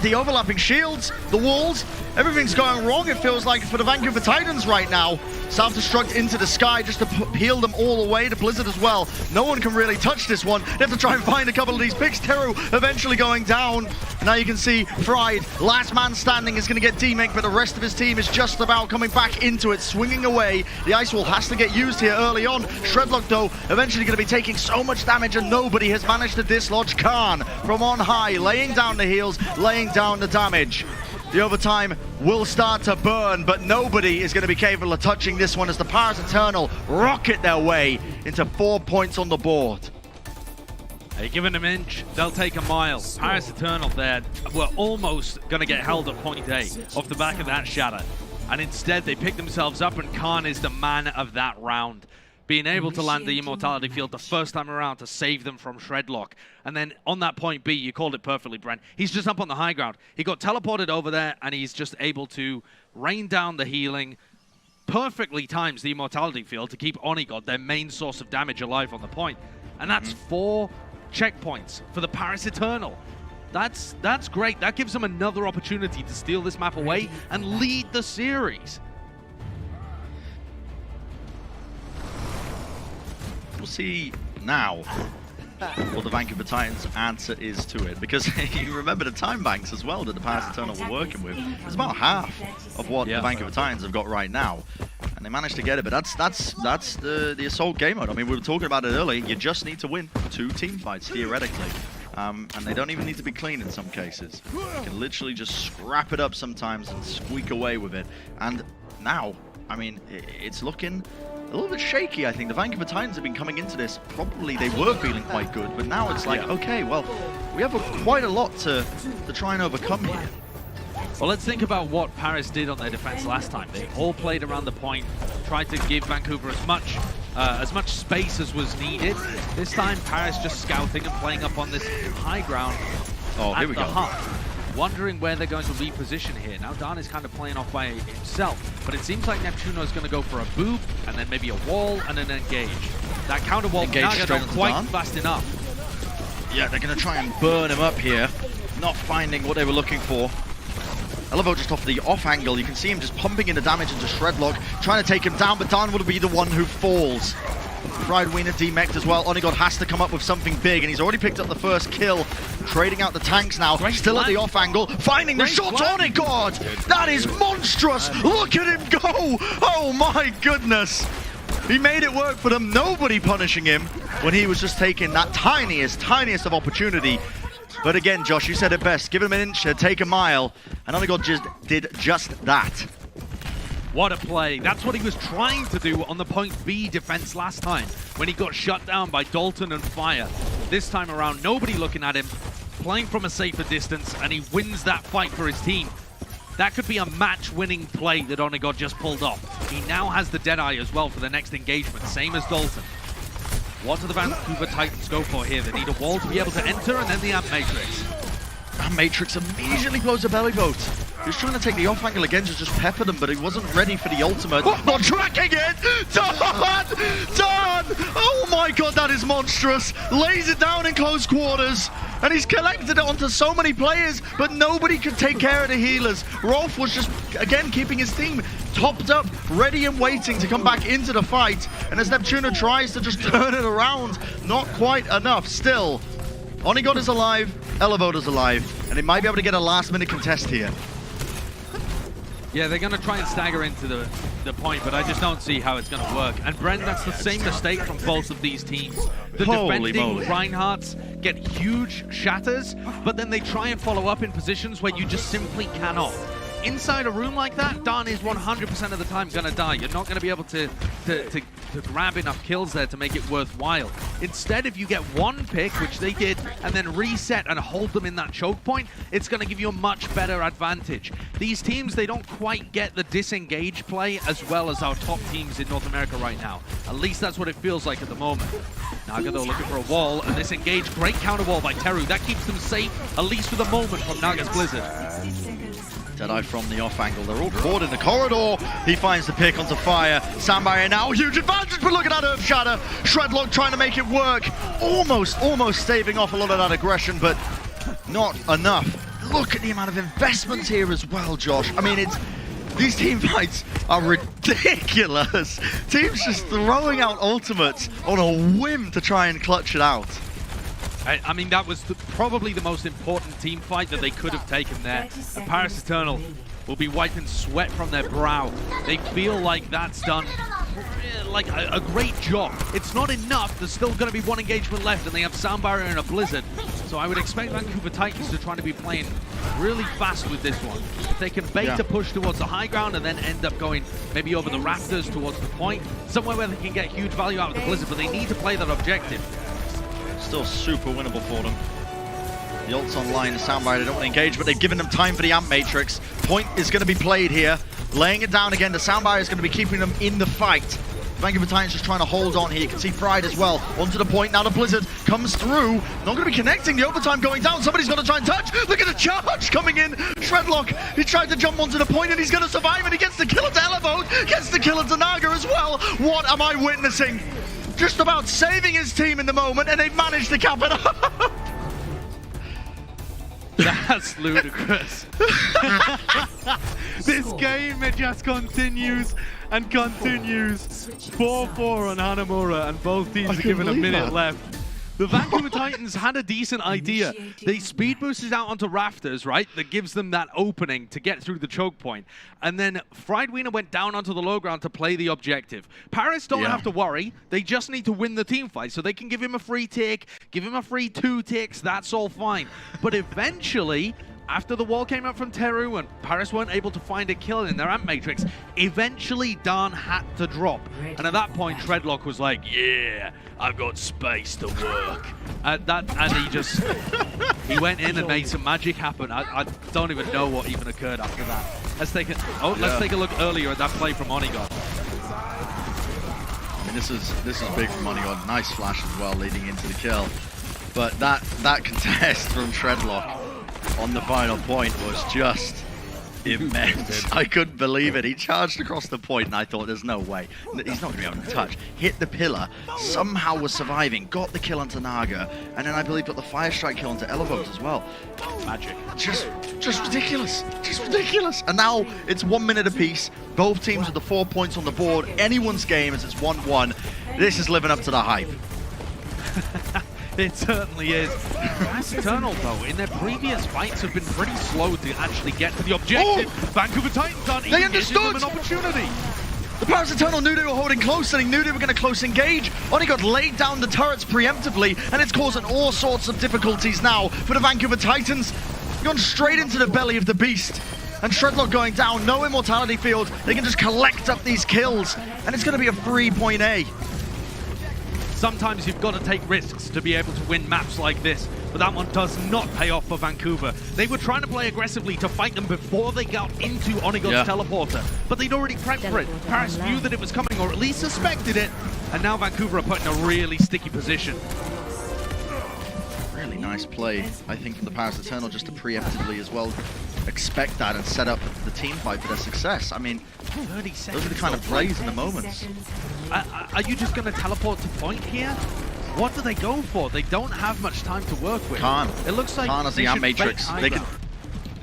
The overlapping shields, the walls, everything's going wrong, it feels like, for the Vancouver Titans right now. Self-destruct into the sky just to peel them all away. The Blizzard as well. No one can really touch this one. They have to try and find a couple of these picks. Teru eventually going down. Now you can see Fried, last man standing, is going to get demake, but the rest of his team is just about coming back into it, swinging away. The Ice Wall has to get used here early on. Shredlock, though, eventually going to be taking so much damage, and nobody has managed to dislodge Khan from on high, laying down the heals, laying down the damage. The overtime will start to burn, but nobody is going to be capable of touching this one as the Paris Eternal rocket their way into 4 points on the board. Hey, give it an inch, they'll take a mile. Paris Eternal there were almost going to get held at point A off the back of that shatter. And instead they pick themselves up, and Khan is the man of that round. Being able to land the immortality field the first time around to save them from Shredlock. And then on that point B, you called it perfectly, Brent. He's just up on the high ground. He got teleported over there, and he's just able to rain down the healing. Perfectly times the immortality field to keep Onigod, their main source of damage, alive on the point. And that's 4 checkpoints for the Paris Eternal. That's great. That gives them another opportunity to steal this map away and lead the series. We'll see now what the Vancouver Titans' answer is to it, because you remember the time banks as well that the Paris Eternal were working with. It's about half of what the Vancouver Titans have got right now, and they managed to get it. But that's the Assault game mode. I mean, we were talking about it earlier. You just need to win 2 team fights theoretically, and they don't even need to be clean in some cases. You can literally just scrap it up sometimes and squeak away with it. And now, I mean, it's looking a little bit shaky, I think. The Vancouver Titans have been coming into this, probably they were feeling quite good, but now it's like, okay, well, we have quite a lot to try and overcome here. Well, let's think about what Paris did on their defense last time. They all played around the point, tried to give Vancouver as much space as was needed. This time, Paris just scouting and playing up on this high ground here we go. hut. Wondering where they're going to reposition here. Now Dan is kind of playing off by himself, but it seems like Neptuno is going to go for a boop, and then maybe a wall, and an engage. That counter wall now not quite fast enough. Yeah, they're going to try and burn him up here, not finding what they were looking for. Elevo just off the off angle, you can see him just pumping in the damage into Shredlock, trying to take him down, but Dan will be the one who falls. Fried Wiener demeked as well. Onigod has to come up with something big, and he's already picked up the first kill. Trading out the tanks now, still at the off angle, finding the shot. Onigod! That is monstrous! Look at him go! Oh my goodness! He made it work for them, nobody punishing him when he was just taking that tiniest of opportunity. But again, Josh, you said it best. Give him an inch, take a mile. And Onigod just did just that. What a play. That's what he was trying to do on the point B defense last time when he got shut down by Dalton and Fire. This time around, nobody looking at him, playing from a safer distance, and he wins that fight for his team. That could be a match-winning play that Onigod just pulled off. He now has the Deadeye as well for the next engagement, same as Dalton. What do the Vancouver Titans go for here? They need a wall to be able to enter, and then the Amp Matrix. Amp Matrix immediately blows a belly boat. He was trying to take the off angle again to just pepper them, but he wasn't ready for the ultimate. Not tracking it! Done! Oh my god, that is monstrous! Lays it down in close quarters, and he's collected it onto so many players, but nobody could take care of the healers. Rolf was just, again, keeping his team topped up, ready and waiting to come back into the fight. And as Neptuno tries to just turn it around, not quite enough. Still, Onigod is alive, Elevote is alive, and they might be able to get a last-minute contest here. Yeah, they're going to try and stagger into the point, but I just don't see how it's going to work. And Brent, that's the same mistake from both of these teams. The defending Reinhardts get huge shatters, but then they try and follow up in positions where you just simply cannot. Inside a room like that, Dan is 100% of the time going to die. You're not going to be able to grab enough kills there to make it worthwhile. Instead, if you get one pick, which they did, and then reset and hold them in that choke point, it's going to give you a much better advantage. These teams, they don't quite get the disengage play as well as our top teams in North America right now. At least that's what it feels like at the moment. Naga, though, looking for a wall, and this engage, great counter wall by Teru. That keeps them safe, at least for the moment, from Naga's Blizzard. Deadeye from the off angle. They're all caught in the corridor. He finds the pick onto fire. Sandbarrier now, huge advantage, but look at that Earth Shatter. Shredlock trying to make it work. Almost staving off a lot of that aggression, but not enough. Look at the amount of investment here as well, Josh. I mean, these team fights are ridiculous. Teams just throwing out ultimates on a whim to try and clutch it out. I mean, that was probably the most important team fight that they could have taken there. And Paris Eternal will be wiping sweat from their brow. They feel like that's done like a great job. It's not enough. There's still going to be one engagement left, and they have Soundbarrier and a Blizzard. So I would expect Vancouver Titans to try to be playing really fast with this one. If they can bait a push towards the high ground and then end up going maybe over the rafters towards the point, somewhere where they can get huge value out of the Blizzard, but they need to play that objective. Still super winnable for them. The ult's online, the Soundbite, they don't want to engage, but they've given them time for the Amp Matrix. Point is going to be played here. Laying it down again, the Soundbite is going to be keeping them in the fight. Vancouver Titans just trying to hold on here. You can see Pride as well. Onto the point, now the Blizzard comes through. Not going to be connecting, the overtime going down. Somebody's got to try and touch. Look at the charge coming in. Shredlock, he tried to jump onto the point and he's going to survive, and he gets the kill at Elevote, gets the kill at Naga as well. What am I witnessing? Just about saving his team in the moment, and they've managed to cap it up. That's ludicrous. This game, it just continues and continues. 4-4 on Hanamura, and both teams are given a minute left. The Vancouver Titans had a decent idea. They speed boosted out onto rafters, right? That gives them that opening to get through the choke point. And then Fried Wiener went down onto the low ground to play the objective. Paris don't have to worry. They just need to win the team fight. So they can give him a free tick, give him a free 2 ticks. That's all fine. But eventually, after the wall came up from Teru and Paris weren't able to find a kill in their Amp Matrix, eventually Dan had to drop. And at that point, Shredlock was like, yeah, I've got space to work. And he went in and made some magic happen. I don't even know what even occurred after that. Let's take a look earlier at that play from Onigod. I mean, this is big from Onigod. Nice flash as well, leading into the kill. But that contest from Shredlock on the final point was just immense. I couldn't believe it. He charged across the point and I thought there's no way. He's not going to be able to touch. Hit the pillar, somehow was surviving, got the kill onto Naga, and then I believe got the Fire Strike kill onto Elevote as well. Magic. Just ridiculous. Just ridiculous. And now it's 1 minute apiece. Both teams with the 4 points on the board. Anyone's game as it's 1-1. This is living up to the hype. It certainly is. Paris Eternal, though, in their previous fights have been pretty slow to actually get to the objective. Vancouver Titans aren't even giving them an opportunity. The Paris Eternal knew they were holding close, and they knew they were going to close engage. Onigod laid down the turrets preemptively, and it's causing all sorts of difficulties now for the Vancouver Titans. Gone straight into the belly of the beast. And Shredlock going down, no immortality field. They can just collect up these kills, and it's going to be a free point A. Sometimes you've got to take risks to be able to win maps like this, but that one does not pay off for Vancouver. They were trying to play aggressively to fight them before they got into Onigod's teleporter, but they'd already prepped for it. Paris knew that it was coming, or at least suspected it, and now Vancouver are put in a really sticky position. Really nice play, I think, from the Paris Eternal, just to preemptively as well expect that and set up the team fight for their success. I mean, 30 seconds. those are the kind of plays and the moments. Are you just going to teleport to point here? What do they go for? They don't have much time to work with. Khan. It looks like Khan has the they Amp should Matrix. fake high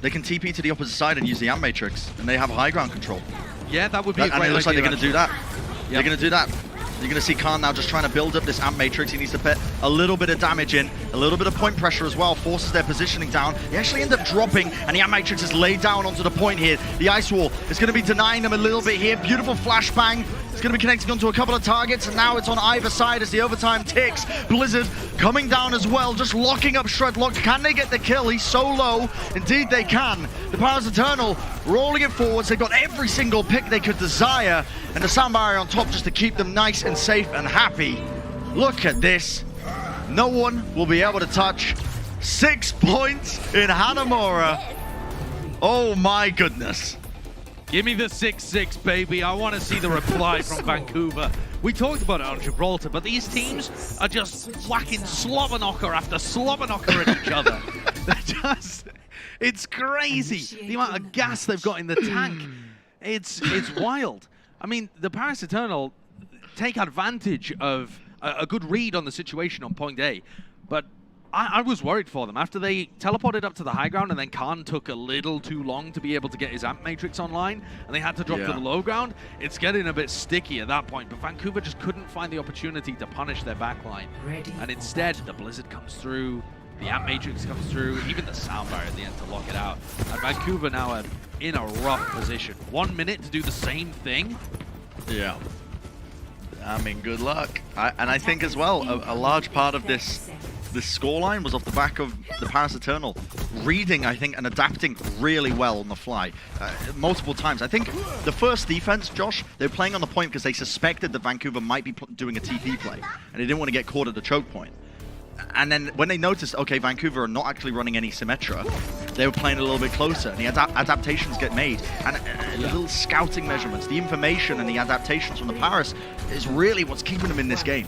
They can TP to the opposite side and use the Amp Matrix, and they have high ground control. Yeah, that would be a great And it looks like idea, they're going to do that. They're going to do that. You're going to see Khan now just trying to build up this Amp Matrix. He needs to put a little bit of damage in, a little bit of point pressure as well, forces their positioning down. They actually end up dropping, and the Amp Matrix is laid down onto the point here. The Ice Wall is going to be denying them a little bit here. Beautiful flashbang. It's going to be connecting onto a couple of targets, and now it's on either side as the overtime ticks. Blizzard coming down as well, just locking up Shredlock. Can they get the kill? He's so low. Indeed, they can. The Powers Eternal rolling it forwards. They've got every single pick they could desire, and the sound barrier on top just to keep them nice and safe and happy. Look at this. No one will be able to touch 6 points in Hanamura. Oh my goodness. Give me the 6-6, baby. I want to see the reply from Vancouver. We talked about it on Gibraltar, but these teams are just whacking slobber knocker after slobber knocker at each other. They're just, it's crazy. The amount of gas they've got in the tank. It's wild. I mean, the Paris Eternal take advantage of a good read on the situation on point A, but I was worried for them. After they teleported up to the high ground and then Khan took a little too long to be able to get his Amp Matrix online and they had to drop to the low ground, it's getting a bit sticky at that point. But Vancouver just couldn't find the opportunity to punish their backline. And instead, the Blizzard comes through, the Amp Matrix comes through, even the sound barrier at the end to lock it out. And Vancouver now are in a rough position. 1 minute to do the same thing. Yeah. I mean, good luck. And I think as well, a large part of this scoreline was off the back of the Paris Eternal reading, I think, and adapting really well on the fly. Multiple times. I think the first defense, Josh, they were playing on the point because they suspected that Vancouver might be doing a TP play, and they didn't want to get caught at the choke point. And then when they noticed, okay, Vancouver are not actually running any Symmetra, they were playing a little bit closer, and the adaptations get made. And little scouting measurements, the information and the adaptations from the Paris is really what's keeping them in this game.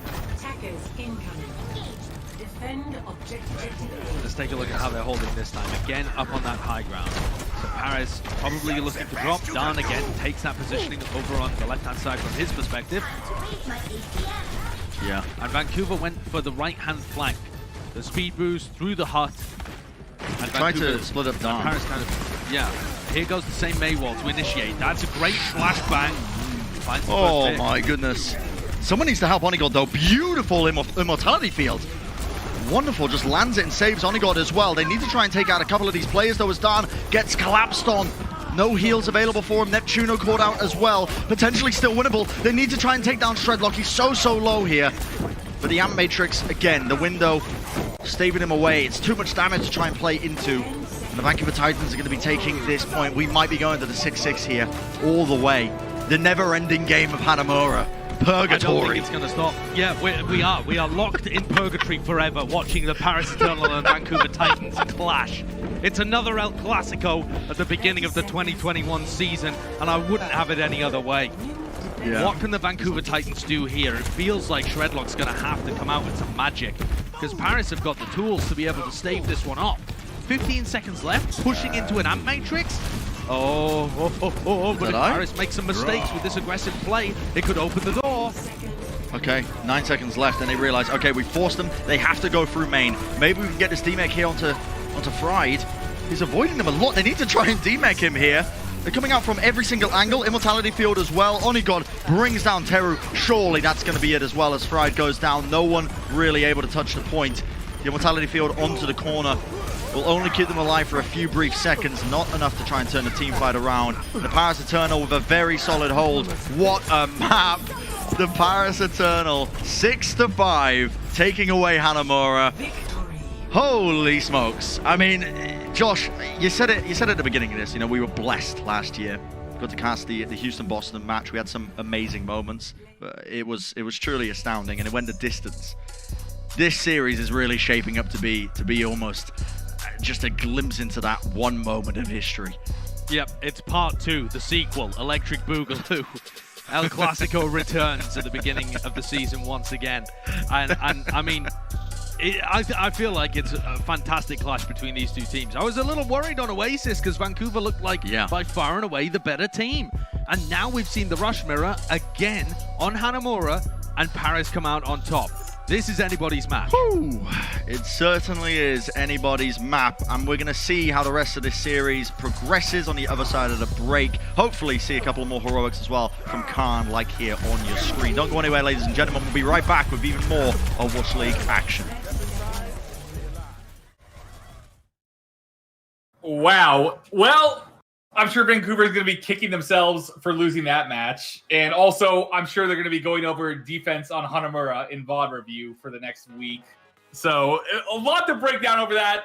Let's take a look at how they're holding this time. Again, up on that high ground. So Paris probably looking to drop. Down again, takes that positioning over on the left-hand side from his perspective. Yeah. And Vancouver went for the right-hand flank. The speed boost through the hut. And Try to split up down. Paris kind of, yeah. Here goes the same Maywall to initiate. That's a great flashbang. Oh my goodness. Someone needs to help Onigod though. Beautiful immortality field. Wonderful, just lands it and saves Onigod as well. They need to try and take out a couple of these players though as Dan gets collapsed on. No heals available for him. Neptuno caught out as well. Potentially still winnable. They need to try and take down Shredlock. He's so low here. But the Amp Matrix, again, the window staving him away. It's too much damage to try and play into. And the Vancouver Titans are going to be taking this point. We might be going to the 6-6 here all the way. The never-ending game of Hanamura. Purgatory. I don't think it's going to stop. Yeah, we are locked in purgatory forever, watching the Paris Eternal and Vancouver Titans clash. It's another El Clasico at the beginning of the 2021 season, and I wouldn't have it any other way. Yeah. What can the Vancouver Titans do here? It feels like Shredlock's going to have to come out with some magic, because Paris have got the tools to be able to stave this one off. 15 seconds left, pushing into an Amp Matrix. But if Paris makes some mistakes with this aggressive play, it could open the door. Okay, 9 seconds left, and they realize, okay, we forced them. They have to go through main. Maybe we can get this D-Mech here onto Fried. He's avoiding them a lot. They need to try and D-Mech him here. They're coming out from every single angle. Immortality field as well. Onigod brings down Teru. Surely that's going to be it as well as Fried goes down. No one really able to touch the point. The Immortality field onto the corner will only keep them alive for a few brief seconds, not enough to try and turn the team fight around. The Paris Eternal with a very solid hold. What a map! The Paris Eternal, 6-5, taking away Hanamura. Holy smokes! I mean, Josh, you said it at the beginning of this. You know, we were blessed last year. Got to cast the Houston-Boston match. We had some amazing moments. It was truly astounding, and it went the distance. This series is really shaping up to be almost just a glimpse into that one moment of history. Yep, it's part 2, the sequel, Electric Boogaloo. El Clasico returns at the beginning of the season once again. And I mean, I feel like it's a fantastic clash between these two teams. I was a little worried on Oasis because Vancouver looked like by far and away the better team. And now we've seen the Rush Mirror again on Hanamura and Paris come out on top. This is anybody's match. Ooh, it certainly is anybody's map, and we're going to see how the rest of this series progresses on the other side of the break. Hopefully see a couple more heroics as well from Khan, like here on your screen. Don't go anywhere, ladies and gentlemen. We'll be right back with even more Overwatch League action. Wow. Well, I'm sure Vancouver is going to be kicking themselves for losing that match. And also, I'm sure they're going to be going over defense on Hanamura in VOD review for the next week. So, a lot to break down over that.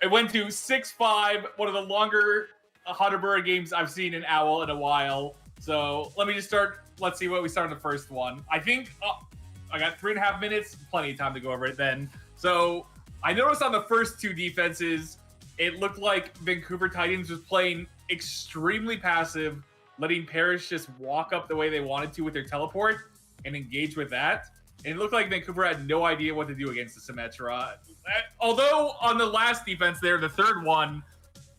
It went to 6-5, one of the longer Hanamura games I've seen in OWL in a while. So, let me just start. Let's see what we start in the first one. I think I got 3.5 minutes. Plenty of time to go over it then. So, I noticed on the first two defenses, it looked like Vancouver Titans was playing extremely passive, letting Paris just walk up the way they wanted to with their teleport and engage with that. And it looked like Vancouver had no idea what to do against the Symmetra. Although on the last defense there, the third one,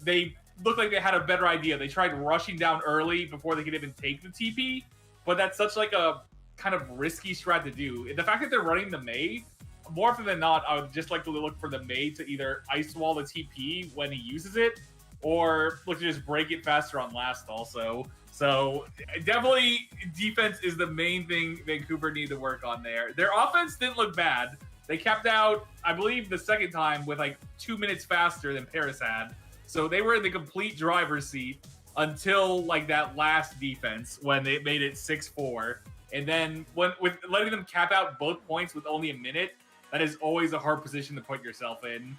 they looked like they had a better idea. They tried rushing down early before they could even take the TP, but that's such like a kind of risky strat to do. The fact that they're running the Mei, more often than not, I would just like to look for the Mei to either ice wall the TP when he uses it, or look to just break it faster on last also. So definitely defense is the main thing Vancouver need to work on there. Their offense didn't look bad. They capped out, I believe, the second time with like 2 minutes faster than Paris had. So they were in the complete driver's seat until like that last defense when they made it 6-4. And then with letting them cap out both points with only a minute, that is always a hard position to put yourself in.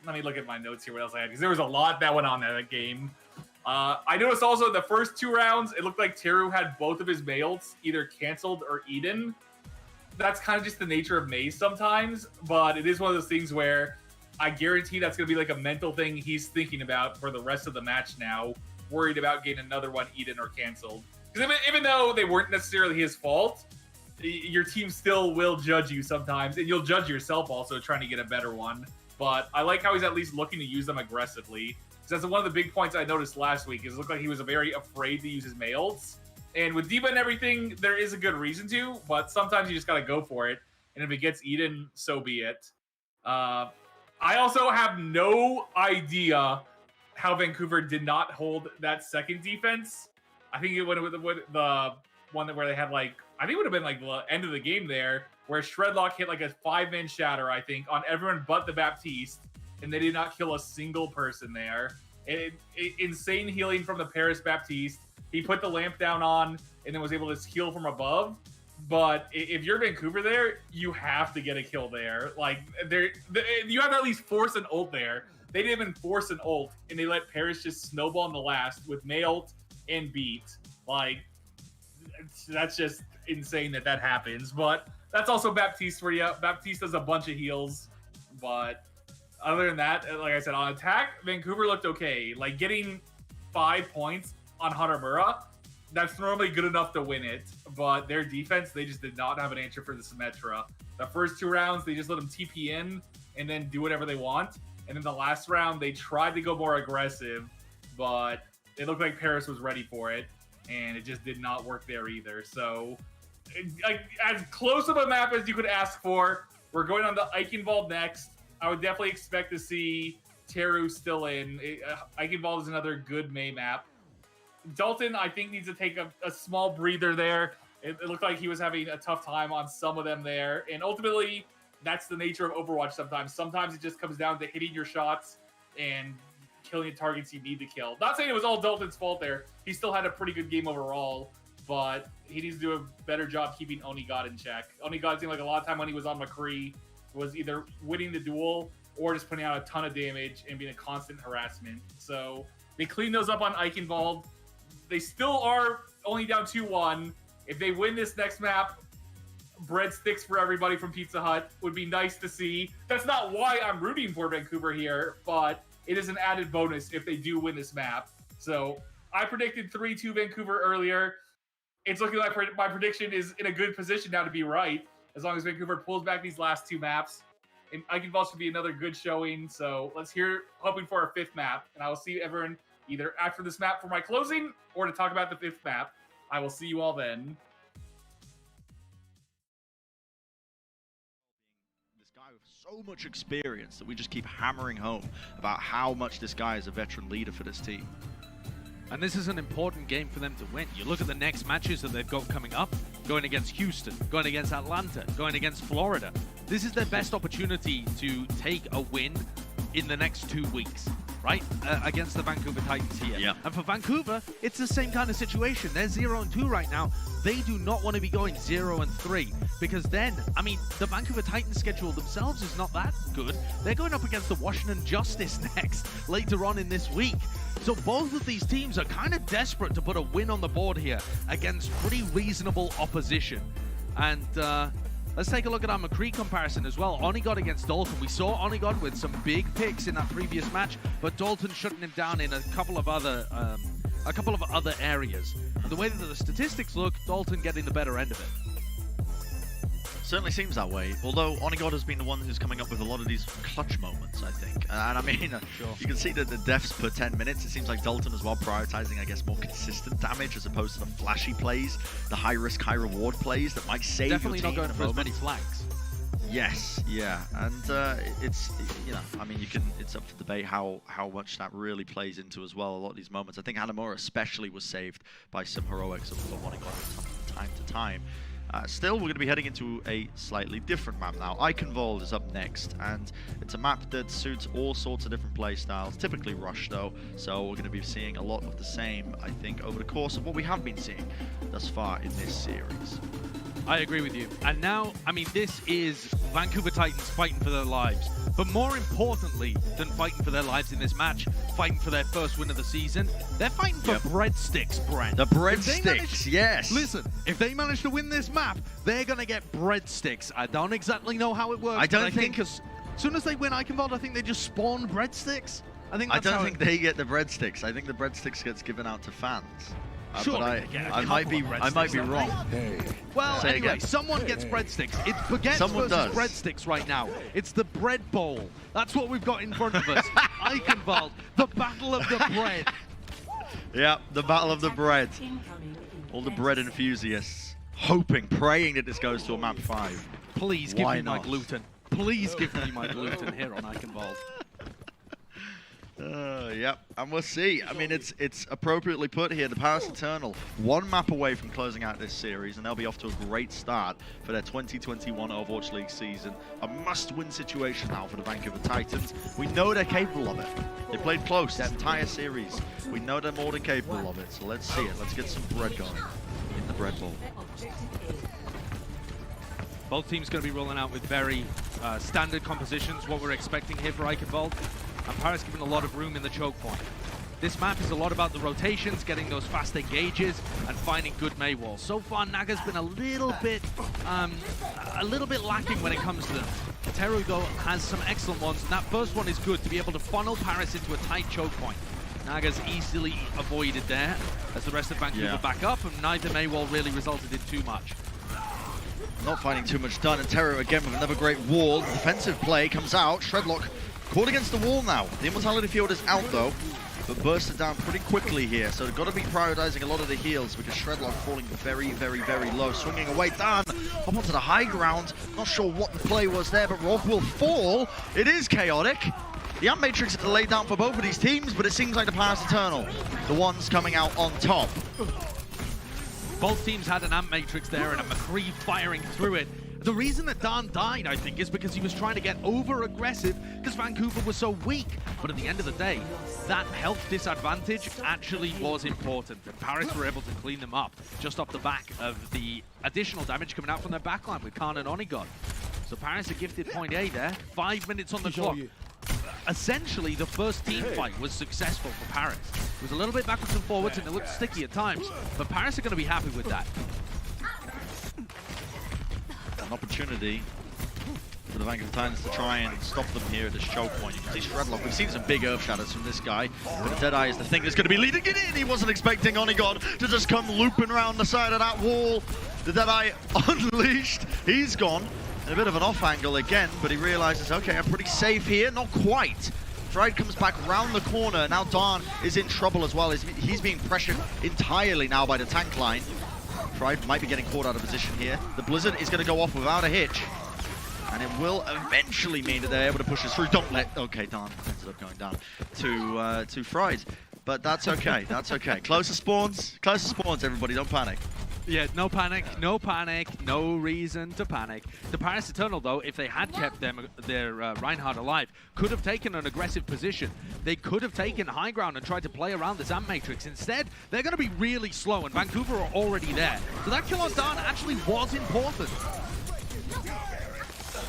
Let me look at my notes here, what else I had, because there was a lot that went on in that game. I noticed also the first 2 rounds, it looked like Teru had both of his Mei ults either canceled or eaten. That's kind of just the nature of Mei sometimes, but it is one of those things where I guarantee that's going to be like a mental thing he's thinking about for the rest of the match now, worried about getting another one eaten or canceled. Because even though they weren't necessarily his fault, your team still will judge you sometimes, and you'll judge yourself also trying to get a better one. But I like how he's at least looking to use them aggressively. Because that's one of the big points I noticed last week, is it looked like he was very afraid to use his Mei ults. And with D.Va and everything, there is a good reason to, but sometimes you just got to go for it. And if it gets eaten, so be it. I also have no idea how Vancouver did not hold that second defense. I think it went with the one where they had like, I think it would have been like the end of the game there, where Shredlock hit like a 5-man shatter, I think, on everyone but the Baptiste, and they did not kill a single person there. Insane healing from the Paris Baptiste. He put the lamp down on and then was able to heal from above. But if you're Vancouver there, you have to get a kill there. Like, you have to at least force an ult there. They didn't even force an ult, and they let Paris just snowball in the last with Mei ult and beat. Like, that's just insane that happens. But that's also Baptiste for you. Baptiste does a bunch of heals. But other than that, like I said, on attack, Vancouver looked okay. Like, getting 5 points on Hanamura, that's normally good enough to win it. But their defense, they just did not have an answer for the Symmetra. The first 2 rounds, they just let them TP in and then do whatever they want. And then the last round, they tried to go more aggressive, but it looked like Paris was ready for it, and it just did not work there either. So, as close of a map as you could ask for. We're going on to Eichenwald next. I would definitely expect to see Teru still in. Eichenwald is another good Mei map. Dalton, I think, needs to take a small breather there. It looked like he was having a tough time on some of them there. And ultimately, that's the nature of Overwatch sometimes. Sometimes it just comes down to hitting your shots and killing the targets you need to kill. Not saying it was all Dalton's fault there. He still had a pretty good game overall, but he needs to do a better job keeping Onigod in check. Onigod seemed like a lot of time when he was on McCree was either winning the duel or just putting out a ton of damage and being a constant harassment. So they cleaned those up on Eichenwald. They still are only down 2-1. If they win this next map, breadsticks for everybody from Pizza Hut would be nice to see. That's not why I'm rooting for Vancouver here, but it is an added bonus if they do win this map. So I predicted 3-2 Vancouver earlier. It's looking like my prediction is in a good position now to be right. as long as Vancouver pulls back these last 2 maps. And Eichenwald should be another good showing. So let's hear, hoping for our 5th map. And I will see everyone either after this map for my closing or to talk about the 5th map. I will see you all then. This guy with so much experience that we just keep hammering home about how much this guy is a veteran leader for this team. And this is an important game for them to win. You look at the next matches that they've got coming up, going against Houston, going against Atlanta, going against Florida. This is their best opportunity to take a win in the next 2 weeks, right? Against the Vancouver Titans here. Yeah. And for Vancouver, it's the same kind of situation. They're 0-2 right now. They do not want to be going 0-3 because then, I mean, the Vancouver Titans schedule themselves is not that good. They're going up against the Washington Justice next, later on in this week. So both of these teams are kind of desperate to put a win on the board here against pretty reasonable opposition. And let's take a look at our McCree comparison as well. Onigod against Dalton. We saw Onigod with some big picks in that previous match, but Dalton shutting him down in a couple of other areas. And the way that the statistics look, Dalton getting the better end of it. Certainly seems that way, although Onigod has been the one who's coming up with a lot of these clutch moments, I think. And I mean, you can see that the deaths per 10 minutes, it seems like Dalton as well prioritizing, I guess, more consistent damage as opposed to the flashy plays, the high-risk, high-reward plays that might save Definitely your team not going in a for as moment. many flags. Yes, yeah, and it's, you know, I mean, it's up for debate how much that really plays into as well, a lot of these moments. I think Hanamura especially was saved by some heroics of Onigod from time to time. Still, we're going to be heading into a slightly different map now. Eichenwald is up next, and it's a map that suits all sorts of different play styles, typically rush though, so we're going to be seeing a lot of the same, I think, over the course of what we have been seeing thus far in this series. I agree with you. And now, I mean, this is Vancouver Titans fighting for their lives. But more importantly than fighting for their lives in this match, fighting for their first win of the season, they're fighting for breadsticks, Brent. The breadsticks, yes. Listen, if they manage to win this map, they're going to get breadsticks. I don't exactly know how it works, but I think as soon as they win Eichenwald, I think they just spawn breadsticks. I don't think they get the breadsticks. I think the breadsticks gets given out to fans. Sure, but I might be wrong. Well, anyway, someone gets breadsticks. It's baguettes versus breadsticks right now. It's the bread bowl. That's what we've got in front of us. Eichenwald, the battle of the bread. Yeah, the battle of the bread. All the bread enthusiasts hoping, praying that this goes to a map 5. Please give me my gluten. Please give me my gluten here on Eichenwald. Yep, and we'll see. I mean, it's appropriately put here. The Paris Eternal, 1 map away from closing out this series, and they'll be off to a great start for their 2021 Overwatch League season. A must-win situation now for the Vancouver Titans. We know they're capable of it. They played close that entire series. We know they're more than capable of it, so let's see it. Let's get some bread going in the bread bowl. Both teams going to be rolling out with very standard compositions, what we're expecting here for Eichenwald. And Paris given a lot of room in the choke point. This map is a lot about the rotations, getting those fast engages, and finding good Maywalls. So far, Naga's been a little bit lacking when it comes to them. Teru, though, has some excellent ones, and that first one is good to be able to funnel Paris into a tight choke point. Naga's easily avoided there, as the rest of Vancouver back up, and neither Maywall really resulted in too much. Not finding too much done, and Teru again with another great wall. Defensive play comes out. Shredlock caught against the wall now. The Immortality Field is out though, but bursted down pretty quickly here. So they've got to be prioritizing a lot of the heals because Shredlock falling very, very, very low. Swinging away, Dan up onto the high ground. Not sure what the play was there, but Rob will fall. It is chaotic. The Amp Matrix is laid down for both of these teams, but it seems like the Paris Eternal, the ones coming out on top. Both teams had an Amp Matrix there and a McCree firing through it. The reason that Dan died, I think, is because he was trying to get over-aggressive because Vancouver was so weak. But at the end of the day, that health disadvantage actually was important. And Paris were able to clean them up just off the back of the additional damage coming out from their backline with Khan and Onigod. So Paris are gifted point A there, 5 minutes on the clock. Essentially, the first team fight was successful for Paris. It was a little bit backwards and forwards, and it looked sticky at times, but Paris are going to be happy with that. An opportunity for for the Vancouver Titans to try and stop them here at this choke point. You can see Shredlock. We've seen some big Earth Shatters from this guy. But the Deadeye is the thing that's going to be leading it in. He wasn't expecting Onigod to just come looping around the side of that wall. The Deadeye unleashed. He's gone. In a bit of an off angle again, but he realizes, okay, I'm pretty safe here. Not quite. Stride comes back round the corner. Now Darn is in trouble as well. He's being pressured entirely now by the tank line. Stride might be getting caught out of position here. The Blizzard is going to go off without a hitch. And it will eventually mean that they're able to push us through. Don't let... Okay, Darn ended up going down to Fried. But that's okay, that's okay. Closer spawns, everybody, don't panic. Yeah, no panic, no reason to panic. The Paris Eternal, though, if they had kept their Reinhardt alive, could have taken an aggressive position. They could have taken high ground and tried to play around this Amp Matrix. Instead, they're going to be really slow, and Vancouver are already there. So that kill on Darn actually was important.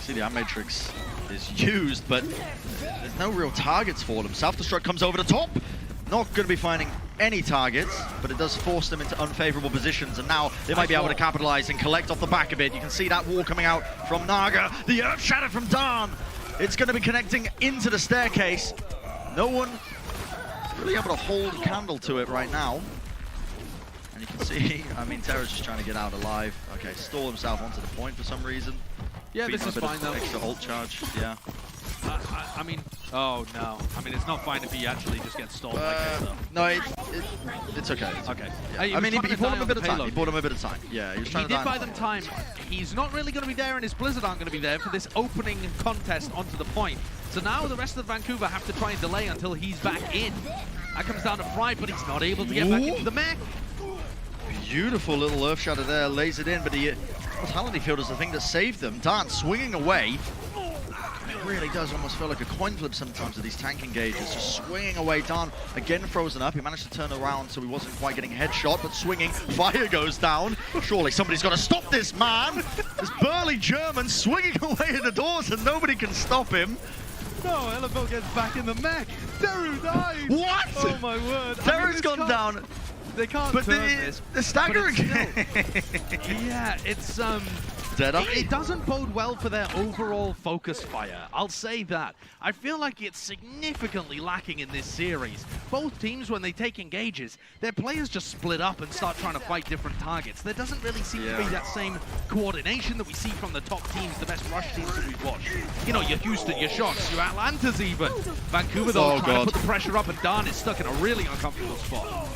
See, the Amp Matrix is used, but there's no real targets for them. Self-destruct comes over the top. Not going to be finding any targets, but it does force them into unfavorable positions, and now they might be able to capitalize and collect off the back of it. You can see that wall coming out from Naga, the Earth Shatter from Darn. It's going to be connecting into the staircase. No one really able to hold a candle to it right now. And you can see, I mean, Terra's just trying to get out alive. Okay, stall himself onto the point for some reason. Yeah, this is fine though. Extra ult charge, yeah. I mean, oh no. I mean, it's not fine if he actually just gets stalled like this, though. No, it's okay. Okay. Yeah. I mean, he bought him a bit of time. He bought him a bit of time. Yeah, he was trying to did buy them time. He's not really going to be there, and his Blizzard aren't going to be there for this opening contest onto the point. So now the rest of Vancouver have to try and delay until he's back in. That comes down to Fried, but he's not able to get back into the mech. Beautiful little Earth Shatter there, lays it in, but the Mortality Field is the thing that saved them. Darn swinging away. It really does almost feel like a coin flip sometimes with these tank engages. Just swinging away. Darn again frozen up. He managed to turn around so he wasn't quite getting headshot, but swinging. Fire goes down. Surely somebody's got to stop this man. This burly German swinging away at the doors and nobody can stop him. No, LFL gets back in the mech. Deru dies. What? Oh my word. Deru's gone down. They can't but turn this. The staggering. Yeah, it's it doesn't bode well for their overall focus fire. I'll say that. I feel like it's significantly lacking in this series. Both teams, when they take engages, their players just split up and start trying to fight different targets. There doesn't really seem to be that same coordination that we see from the top teams, the best rush teams that we've watched. You know, your Houston, your Shocks, your Atlantas even. Vancouver, though, trying to put the pressure up, and Darn is stuck in a really uncomfortable spot.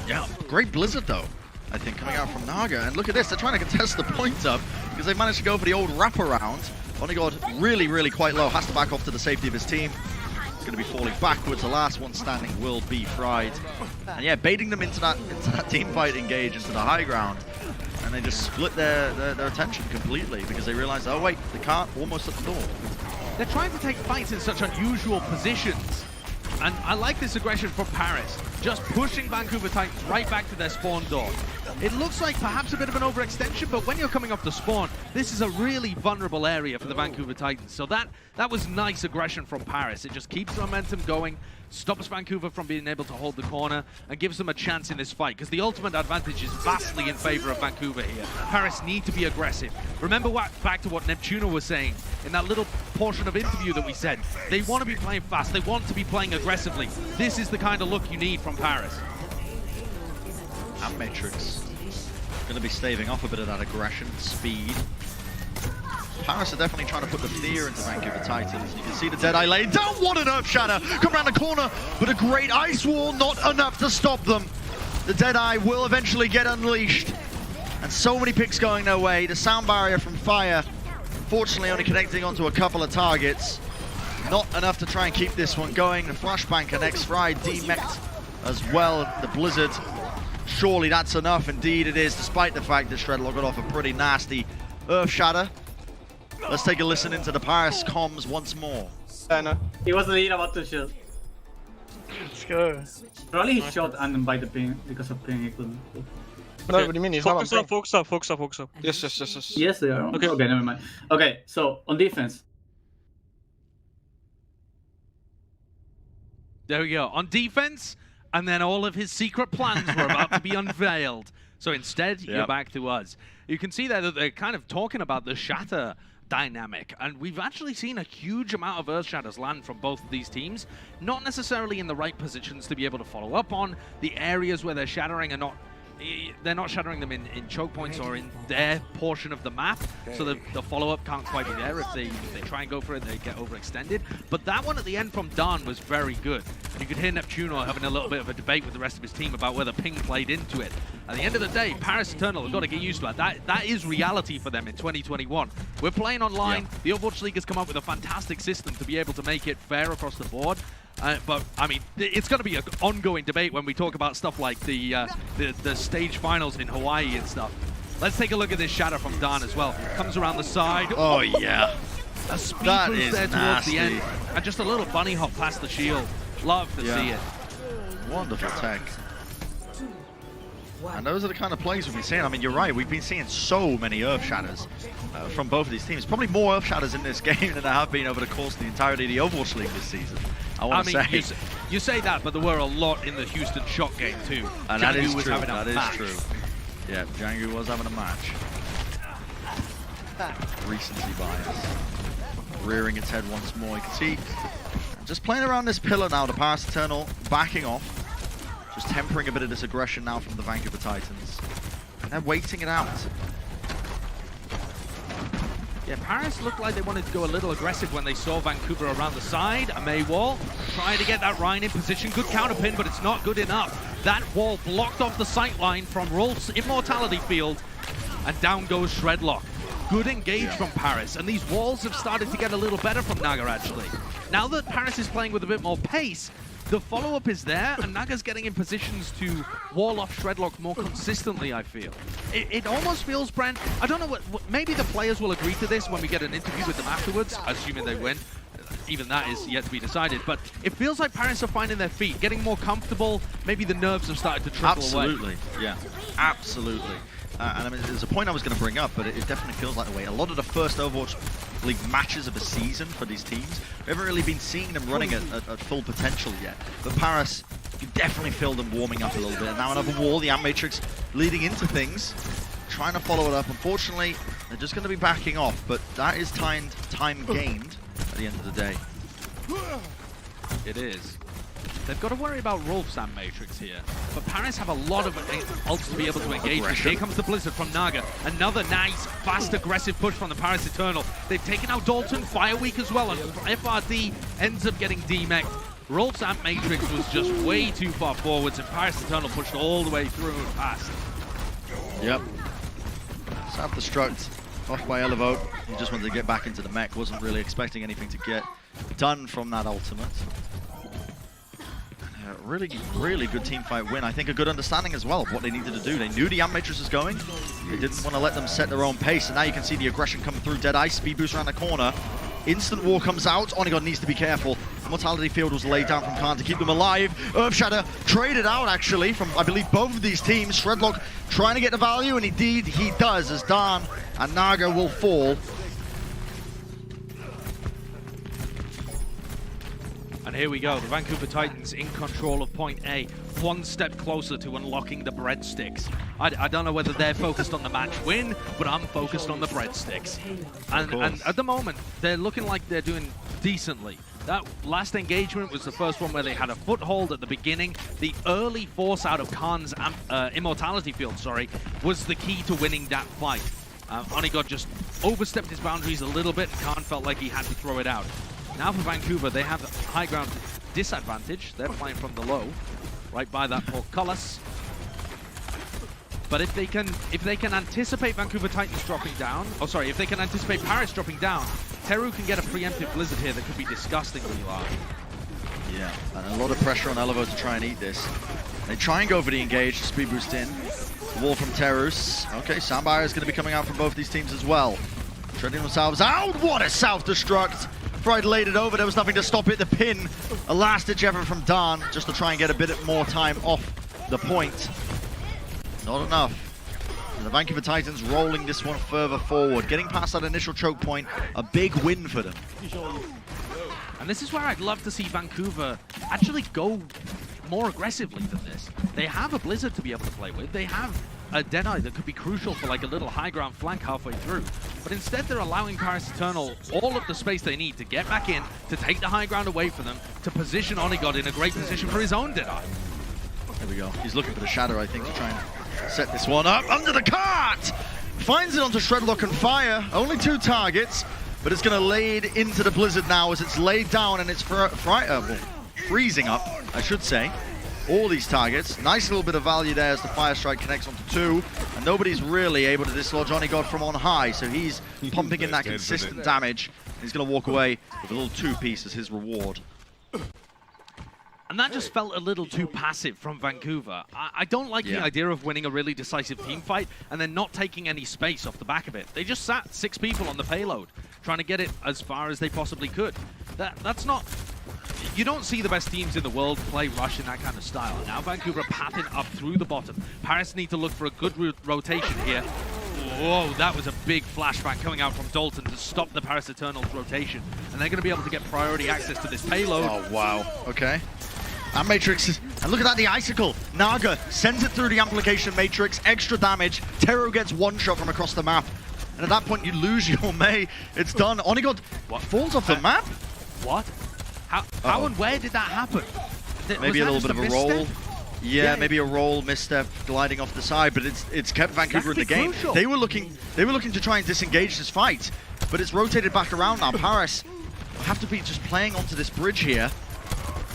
Yeah, great Blizzard though, I think, coming out from Naga. And look at this, they're trying to contest the point up because they've managed to go for the old wraparound. Onigod really quite low, has to back off to the safety of his team. He's going to be falling backwards. The last one standing will be Fried. And yeah, baiting them into that team fight engage, into the high ground. And they just split their attention completely because they realize, oh wait, they can't, almost at the door. They're trying to take fights in such unusual positions. And I like this aggression from Paris, just pushing Vancouver Titans right back to their spawn door. It looks like perhaps a bit of an overextension, but when you're coming off the spawn, this is a really vulnerable area for the Vancouver Titans. So that was nice aggression from Paris. It just keeps the momentum going, stops Vancouver from being able to hold the corner, and gives them a chance in this fight, because the ultimate advantage is vastly in favor of Vancouver here. Paris need to be aggressive. Remember back to what Neptuno was saying in that little portion of interview that we said. They want to be playing fast. They want to be playing aggressively. This is the kind of look you need from Paris. And Matrix going to be staving off a bit of that aggression, speed. Paris are definitely trying to put the fear into Vancouver Titans. You can see the Deadeye lane down. What an Earth Shatter! Come around the corner, but a great ice wall, not enough to stop them. The Deadeye will eventually get unleashed. And so many picks going their way. The sound barrier from Fire, fortunately only connecting onto a couple of targets. Not enough to try and keep this one going. The Flashbang connects Fried, D-mech'd as well. The Blizzard, surely that's enough. Indeed it is, despite the fact that Shredlock got off a pretty nasty Earth Shatter. Let's take a listen into the Paris comms once more. He was really about to shoot. Let's go. Probably he shot and by the ping, because of ping he couldn't. No, what do you mean? He's focus not up, focus up, focus up, focus up. Yes. Yes, they are. Okay, never mind. Okay, so on defense. There we go. On defense, and then all of his secret plans were about to be unveiled. So instead, you're back to us. You can see there that they're kind of talking about the Shatter dynamic. And we've actually seen a huge amount of Earth Shatters land from both of these teams, not necessarily in the right positions to be able to follow up on. The areas where they're shattering are not, they're not shattering them in choke points or in their portion of the map, so the follow-up can't quite be there. If they try and go for it, they get overextended. But that one at the end from Dan was very good. You could hear Neptuno having a little bit of a debate with the rest of his team about whether ping played into it. At the end of the day, Paris Eternal have got to get used to that. That is reality for them in 2021. We're playing online. The Overwatch League has come up with a fantastic system to be able to make it fair across the board. But I mean, it's going to be an ongoing debate when we talk about stuff like the stage finals in Hawaii and stuff. Let's take a look at this shatter from Dan as well. Comes around the side. Oh yeah. A speed boost there towards the end. And just a little bunny hop past the shield. Love to see it. Wonderful tech. And those are the kind of plays we've been seeing. I mean, you're right. We've been seeing so many Earth Shatters from both of these teams. Probably more Earth Shatters in this game than there have been over the course of the entirety of the Overwatch League this season. I mean, you say that, but there were a lot in the Houston Shock game too. And that is true. That is true. Yeah, Django was having a match. Recency bias. Rearing its head once more. You can see just playing around this pillar now. The Paris Eternal backing off. Just tempering a bit of this aggression now from the Vancouver Titans. And they're waiting it out. Yeah, Paris looked like they wanted to go a little aggressive when they saw Vancouver around the side. A May wall, trying to get that Ryan in position. Good counter pin, but it's not good enough. That wall blocked off the sight line from Rolf's Immortality Field. And down goes Shredlock. Good engage from Paris. And these walls have started to get a little better from Naga, actually. Now that Paris is playing with a bit more pace, the follow-up is there, and Naga's getting in positions to wall off Shredlock more consistently, I feel. It almost feels, Brent, I don't know, what maybe the players will agree to this when we get an interview with them afterwards, assuming they win. Even that is yet to be decided, but it feels like Paris are finding their feet, getting more comfortable. Maybe the nerves have started to trickle away. Absolutely, yeah, absolutely. And I mean, there's a point I was going to bring up, but it definitely feels like the way. A lot of the first Overwatch League matches of the season for these teams, we haven't really been seeing them running at full potential yet. But Paris, you definitely feel them warming up a little bit. And now another wall, the Amp Matrix leading into things, trying to follow it up. Unfortunately, they're just going to be backing off, but that is time gained at the end of the day. It is. They've got to worry about Rolf's Amp Matrix here. But Paris have a lot of ults to be able to engage with. Here comes the Blizzard from Naga. Another nice, fast, aggressive push from the Paris Eternal. They've taken out Dalton, Fireweek as well, and FRD ends up getting demeched. Rolf's Amp Matrix was just way too far forwards, and Paris Eternal pushed all the way through and past. Yep. Self-destruct off by Elevo. He just wanted to get back into the mech. Wasn't really expecting anything to get done from that ultimate. Really good team fight win. I think a good understanding as well of what they needed to do. They knew the Amp Matrix was going. They didn't want to let them set their own pace. And now you can see the aggression coming through. Deadeye, speed boost around the corner. Instant war comes out. Onigon needs to be careful. Mortality Field was laid down from Khan to keep them alive. Earthshatter traded out, actually, from, I believe, both of these teams. Shredlock trying to get the value, and indeed he does, as Dan and Naga will fall. And here we go, the Vancouver Titans in control of point A, one step closer to unlocking the breadsticks. I don't know whether they're focused on the match win, but I'm focused on the breadsticks. And at the moment, they're looking like they're doing decently. That last engagement was the first one where they had a foothold at the beginning. The early force out of Khan's Immortality Field, was the key to winning that fight. Onigon just overstepped his boundaries a little bit, and Khan felt like he had to throw it out. Now for Vancouver, they have high ground disadvantage. They're playing from the low, right by that portcullis. But if they can anticipate Vancouver Titans dropping down, if they can anticipate Paris dropping down, Teru can get a preemptive Blizzard here that could be disgustingly large. Yeah, and a lot of pressure on Elevo to try and eat this. They try and go for the engage, speed boost in. Wall from Terus. Okay, Soundbire is going to be coming out from both these teams as well. Treading themselves out. What a self-destruct! Freud laid it over, there was nothing to stop it. The pin, a last-ditch effort from Dan, just to try and get a bit more time off the point. Not enough. And the Vancouver Titans rolling this one further forward, getting past that initial choke point, a big win for them. And this is where I'd love to see Vancouver actually go more aggressively than this. They have a Blizzard to be able to play with. They have a Deadeye that could be crucial for like a little high ground flank halfway through. But instead they're allowing Paris Eternal all of the space they need to get back in, to take the high ground away from them, to position Onigod in a great position for his own Deadeye. There we go. He's looking for the shadow, I think, to try and set this one up. Under the cart! Finds it onto Shredlock and Fire. Only 2 targets, but it's going to lay into the Blizzard now as it's laid down and it's freezing up, I should say. All these targets. Nice little bit of value there as the Fire Strike connects onto 2. And nobody's really able to dislodge Onigod from on high, so he's pumping in that consistent damage. He's going to walk away with a little 2-piece as his reward. And that just felt a little too passive from Vancouver. I don't like the idea of winning a really decisive team fight and then not taking any space off the back of it. They just sat 6 people on the payload, trying to get it as far as they possibly could. That's not... You don't see the best teams in the world play rush in that kind of style. Now Vancouver pathing up through the bottom. Paris need to look for a good rotation here. Whoa, that was a big flashback coming out from Dalton to stop the Paris Eternal's rotation. And they're going to be able to get priority access to this payload. Oh, wow. Okay. That Matrix is... And look at that, the Icicle. Naga sends it through the Amplification Matrix. Extra damage. Tero gets 1 shot from across the map. And at that point, you lose your May. It's done. Onigod falls off the map? What? How and where did that happen? Maybe a little bit of a roll. Yeah, maybe a roll, misstep, gliding off the side, but it's kept Vancouver in the game. They were looking to try and disengage this fight, but it's rotated back around now. Paris will have to be just playing onto this bridge here.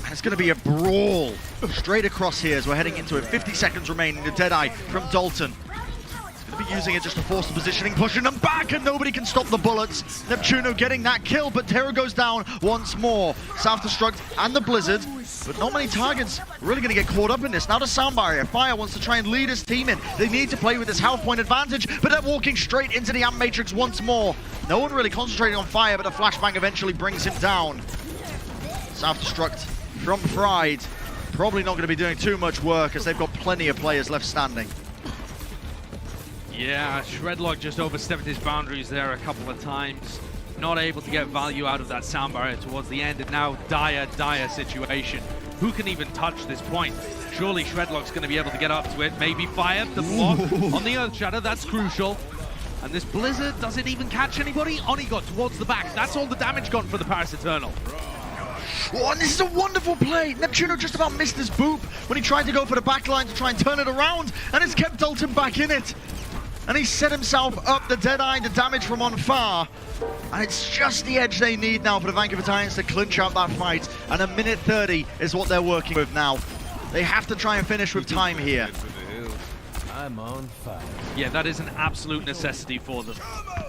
And it's going to be a brawl straight across here as we're heading into it. 50 seconds remaining. The Deadeye from Dalton. He's going to be using it just to force the positioning, pushing them back, and nobody can stop the bullets. Neptuno getting that kill, but Tero goes down once more. Self-destruct and the Blizzard, but not many targets really going to get caught up in this. Now the Sound Barrier. Fire wants to try and lead his team in. They need to play with this health point advantage, but they're walking straight into the Amp Matrix once more. No one really concentrating on Fire, but a flashbang eventually brings him down. Self-destruct from Fried. Probably not going to be doing too much work as they've got plenty of players left standing. Yeah, Shredlock just overstepped his boundaries there a couple of times. Not able to get value out of that sound barrier towards the end, and now dire situation. Who can even touch this point? Surely Shredlock's going to be able to get up to it. Maybe Fire, the block on the Earth Shadow, that's crucial. And this Blizzard, does it even catch anybody? Onigod towards the back. That's all the damage gone for the Paris Eternal. Oh, and this is a wonderful play. Neptuno just about missed his boop when he tried to go for the backline to try and turn it around, and it's kept Dalton back in it. And he set himself up, the Deadeye, the damage from on far. And it's just the edge they need now for the Vancouver Titans to clinch out that fight. And a minute 30 is what they're working with now. They have to try and finish with time here. I'm on fire. Yeah, that is an absolute necessity for them.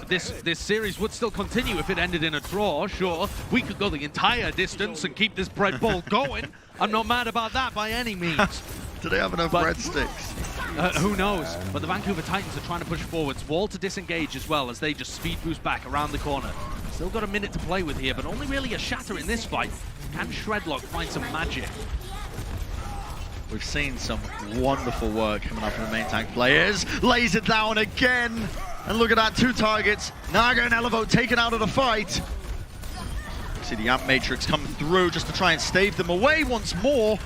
This series would still continue if it ended in a draw, sure. We could go the entire distance and keep this bread bowl going. I'm not mad about that by any means. Do they have enough breadsticks? Who knows? But the Vancouver Titans are trying to push forwards. Wall to disengage as well as they just speed boost back around the corner. Still got a minute to play with here, but only really a shatter in this fight. Can Shredlock find some magic? We've seen some wonderful work coming up from the main tank players. Lays it down again. And look at that, 2 targets. Naga and Elevo taken out of the fight. See the Amp Matrix come through just to try and stave them away once more.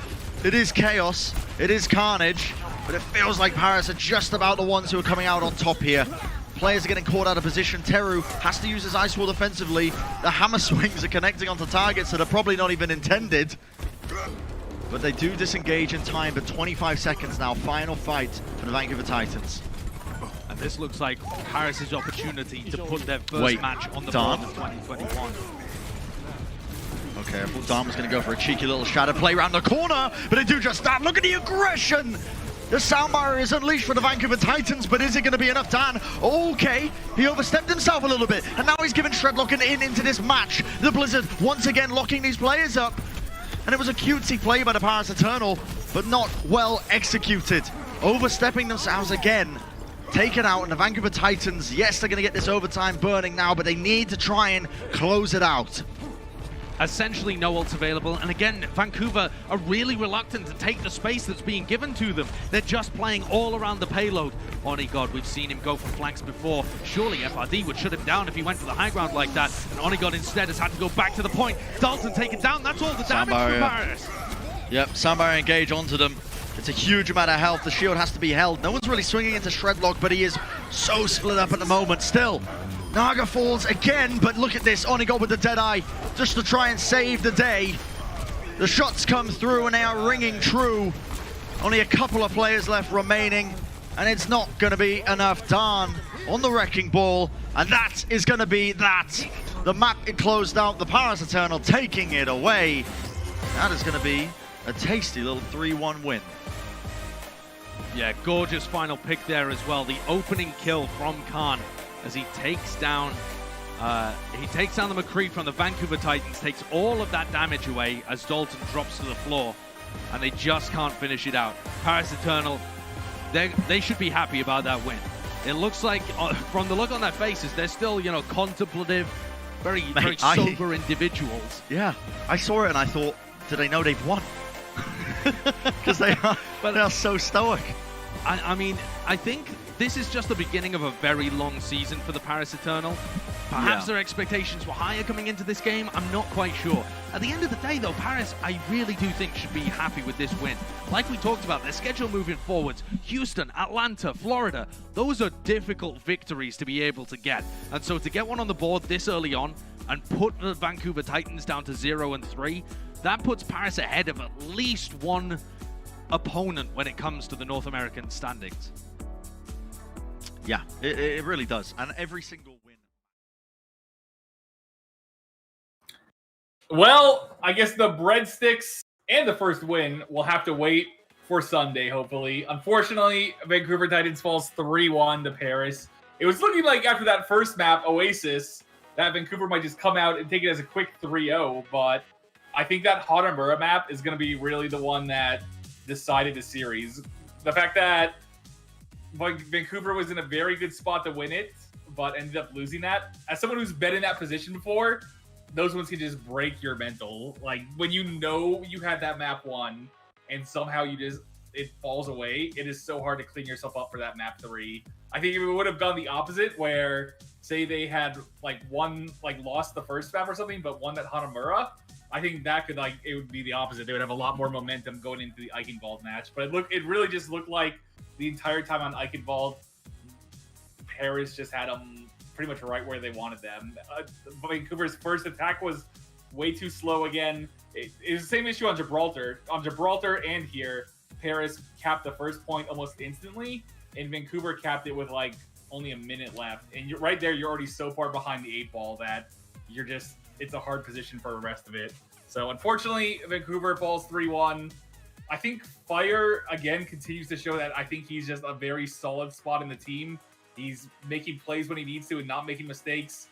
It is chaos, it is carnage, but it feels like Paris are just about the ones who are coming out on top here. Players are getting caught out of position. Teru has to use his Ice Wall defensively. The hammer swings are connecting onto targets that are probably not even intended. But they do disengage in time, but 25 seconds now. Final fight for the Vancouver Titans. And this looks like Paris' opportunity to put their first match on the board in 2021. Okay, I thought Dharm was going to go for a cheeky little shadow play around the corner, but they do just that. Look at the aggression! The sound barrier is unleashed for the Vancouver Titans, but is it going to be enough, Dan? Okay, he overstepped himself a little bit, and now he's given Shredlock an in into this match. The Blizzard once again locking these players up. And it was a cutesy play by the Paris Eternal, but not well executed. Overstepping themselves again. Taken out, and the Vancouver Titans, yes, they're going to get this overtime burning now, but they need to try and close it out. Essentially no ults available, and again, Vancouver are really reluctant to take the space that's being given to them. They're just playing all around the payload. Onigod, we've seen him go for flanks before. Surely FRD would shut him down if he went for the high ground like that, and Onigod instead has had to go back to the point. Dalton taken down, that's all the damage from Paris. Yep, Samurai engage onto them. It's a huge amount of health. The shield has to be held. No one's really swinging into Shredlock, but he is so split up at the moment. Still, Naga falls again, but look at this. Onigo with the Deadeye, just to try and save the day. The shots come through and they are ringing true. Only a couple of players left remaining, and it's not going to be enough. Darn on the Wrecking Ball, and that is going to be that. The map is closed out. The Paris Eternal taking it away. That is going to be a tasty little 3-1 win. Yeah, gorgeous final pick there as well. The opening kill from Khan as he takes down the McCree from the Vancouver Titans, takes all of that damage away as Dalton drops to the floor, and they just can't finish it out. Paris Eternal, they should be happy about that win. It looks like, from the look on their faces, they're still, you know, contemplative, very sober individuals. Yeah, I saw it and I thought, do they know they've won? Because they are so stoic. I mean, I think this is just the beginning of a very long season for the Paris Eternal. Perhaps their expectations were higher coming into this game. I'm not quite sure. At the end of the day, though, Paris, I really do think should be happy with this win. Like we talked about, their schedule moving forwards, Houston, Atlanta, Florida, those are difficult victories to be able to get. And so to get one on the board this early on and put the Vancouver Titans down to 0-3, that puts Paris ahead of at least one opponent when it comes to the North American standings. Yeah, it really does. And every single win. Well, I guess the breadsticks and the first win will have to wait for Sunday, hopefully. Unfortunately, Vancouver Titans falls 3-1 to Paris. It was looking like after that first map, Oasis, that Vancouver might just come out and take it as a quick 3-0, but I think that Hanamura map is going to be really the one that decided the series. The fact that Vancouver was in a very good spot to win it, but ended up losing that. As someone who's been in that position before, those ones can just break your mental. Like, when you know you had that map won, and somehow it falls away, it is so hard to clean yourself up for that map 3. I think if it would have gone the opposite, where, say they had, lost the first map or something, but won that Hanamura, I think that could, it would be the opposite. They would have a lot more momentum going into the Eichenwald match. But it really just looked like the entire time on Eichenwald, Paris just had them pretty much right where they wanted them. Vancouver's first attack was way too slow again. It was the same issue on Gibraltar. On Gibraltar and here, Paris capped the first point almost instantly, and Vancouver capped it with only a minute left. And right there, you're already so far behind the 8-ball that it's a hard position for the rest of it. So unfortunately, Vancouver falls 3-1. I think Fire, again, continues to show that I think he's just a very solid spot in the team. He's making plays when he needs to and not making mistakes.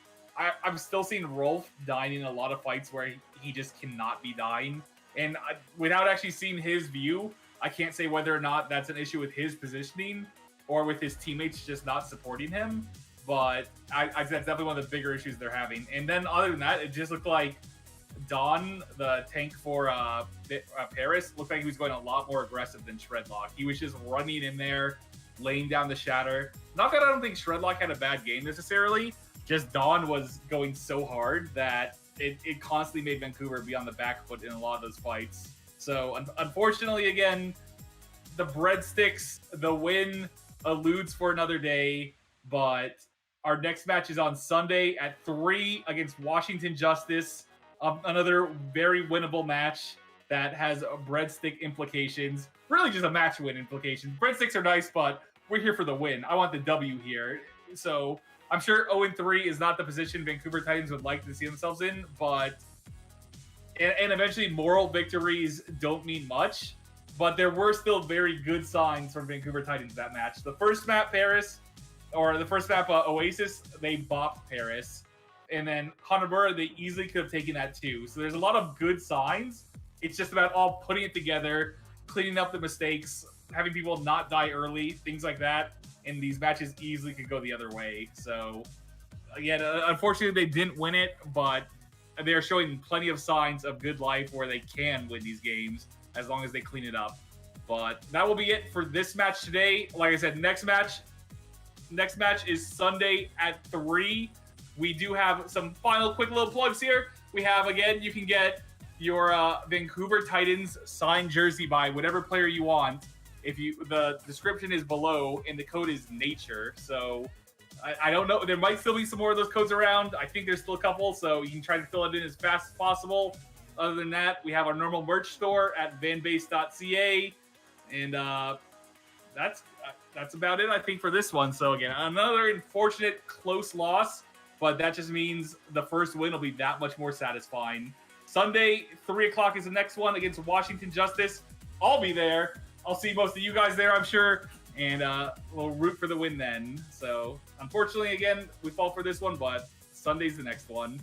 I'm still seeing Rolf dying in a lot of fights where he just cannot be dying. And without actually seeing his view, I can't say whether or not that's an issue with his positioning or with his teammates just not supporting him. But that's definitely one of the bigger issues they're having. And then other than that, it just looked like Don, the tank for Paris, looked like he was going a lot more aggressive than Shredlock. He was just running in there, laying down the shatter. Not that I don't think Shredlock had a bad game necessarily, just Don was going so hard that it constantly made Vancouver be on the back foot in a lot of those fights. So unfortunately, again, the breadsticks, the win eludes for another day, but our next match is on Sunday at 3 against Washington Justice. Another very winnable match that has breadstick implications. Really just a match win implication. Breadsticks are nice, but we're here for the win. I want the W here. So I'm sure 0-3 is not the position Vancouver Titans would like to see themselves in, but and eventually moral victories don't mean much, but there were still very good signs from Vancouver Titans that match. The first map, Oasis, they bopped Paris. And then Hanamura, they easily could have taken that too. So there's a lot of good signs. It's just about all putting it together, cleaning up the mistakes, having people not die early, things like that. And these matches easily could go the other way. So, again, unfortunately, they didn't win it, but they're showing plenty of signs of good life where they can win these games as long as they clean it up. But that will be it for this match today. Like I said, next match is Sunday at 3. We do have some final quick little plugs here. We have, again, you can get your Vancouver Titans signed jersey by whatever player you want. The description is below and the code is nature. So I don't know. There might still be some more of those codes around. I think there's still a couple, so you can try to fill it in as fast as possible. Other than that, we have our normal merch store at vanbase.ca, and that's about it, I think, for this one. So again, another unfortunate close loss, but that just means the first win will be that much more satisfying. Sunday, 3 o'clock is the next one against Washington Justice. I'll be there. I'll see most of you guys there, I'm sure, and we'll root for the win then. So unfortunately, again, we fall for this one, but Sunday's the next one.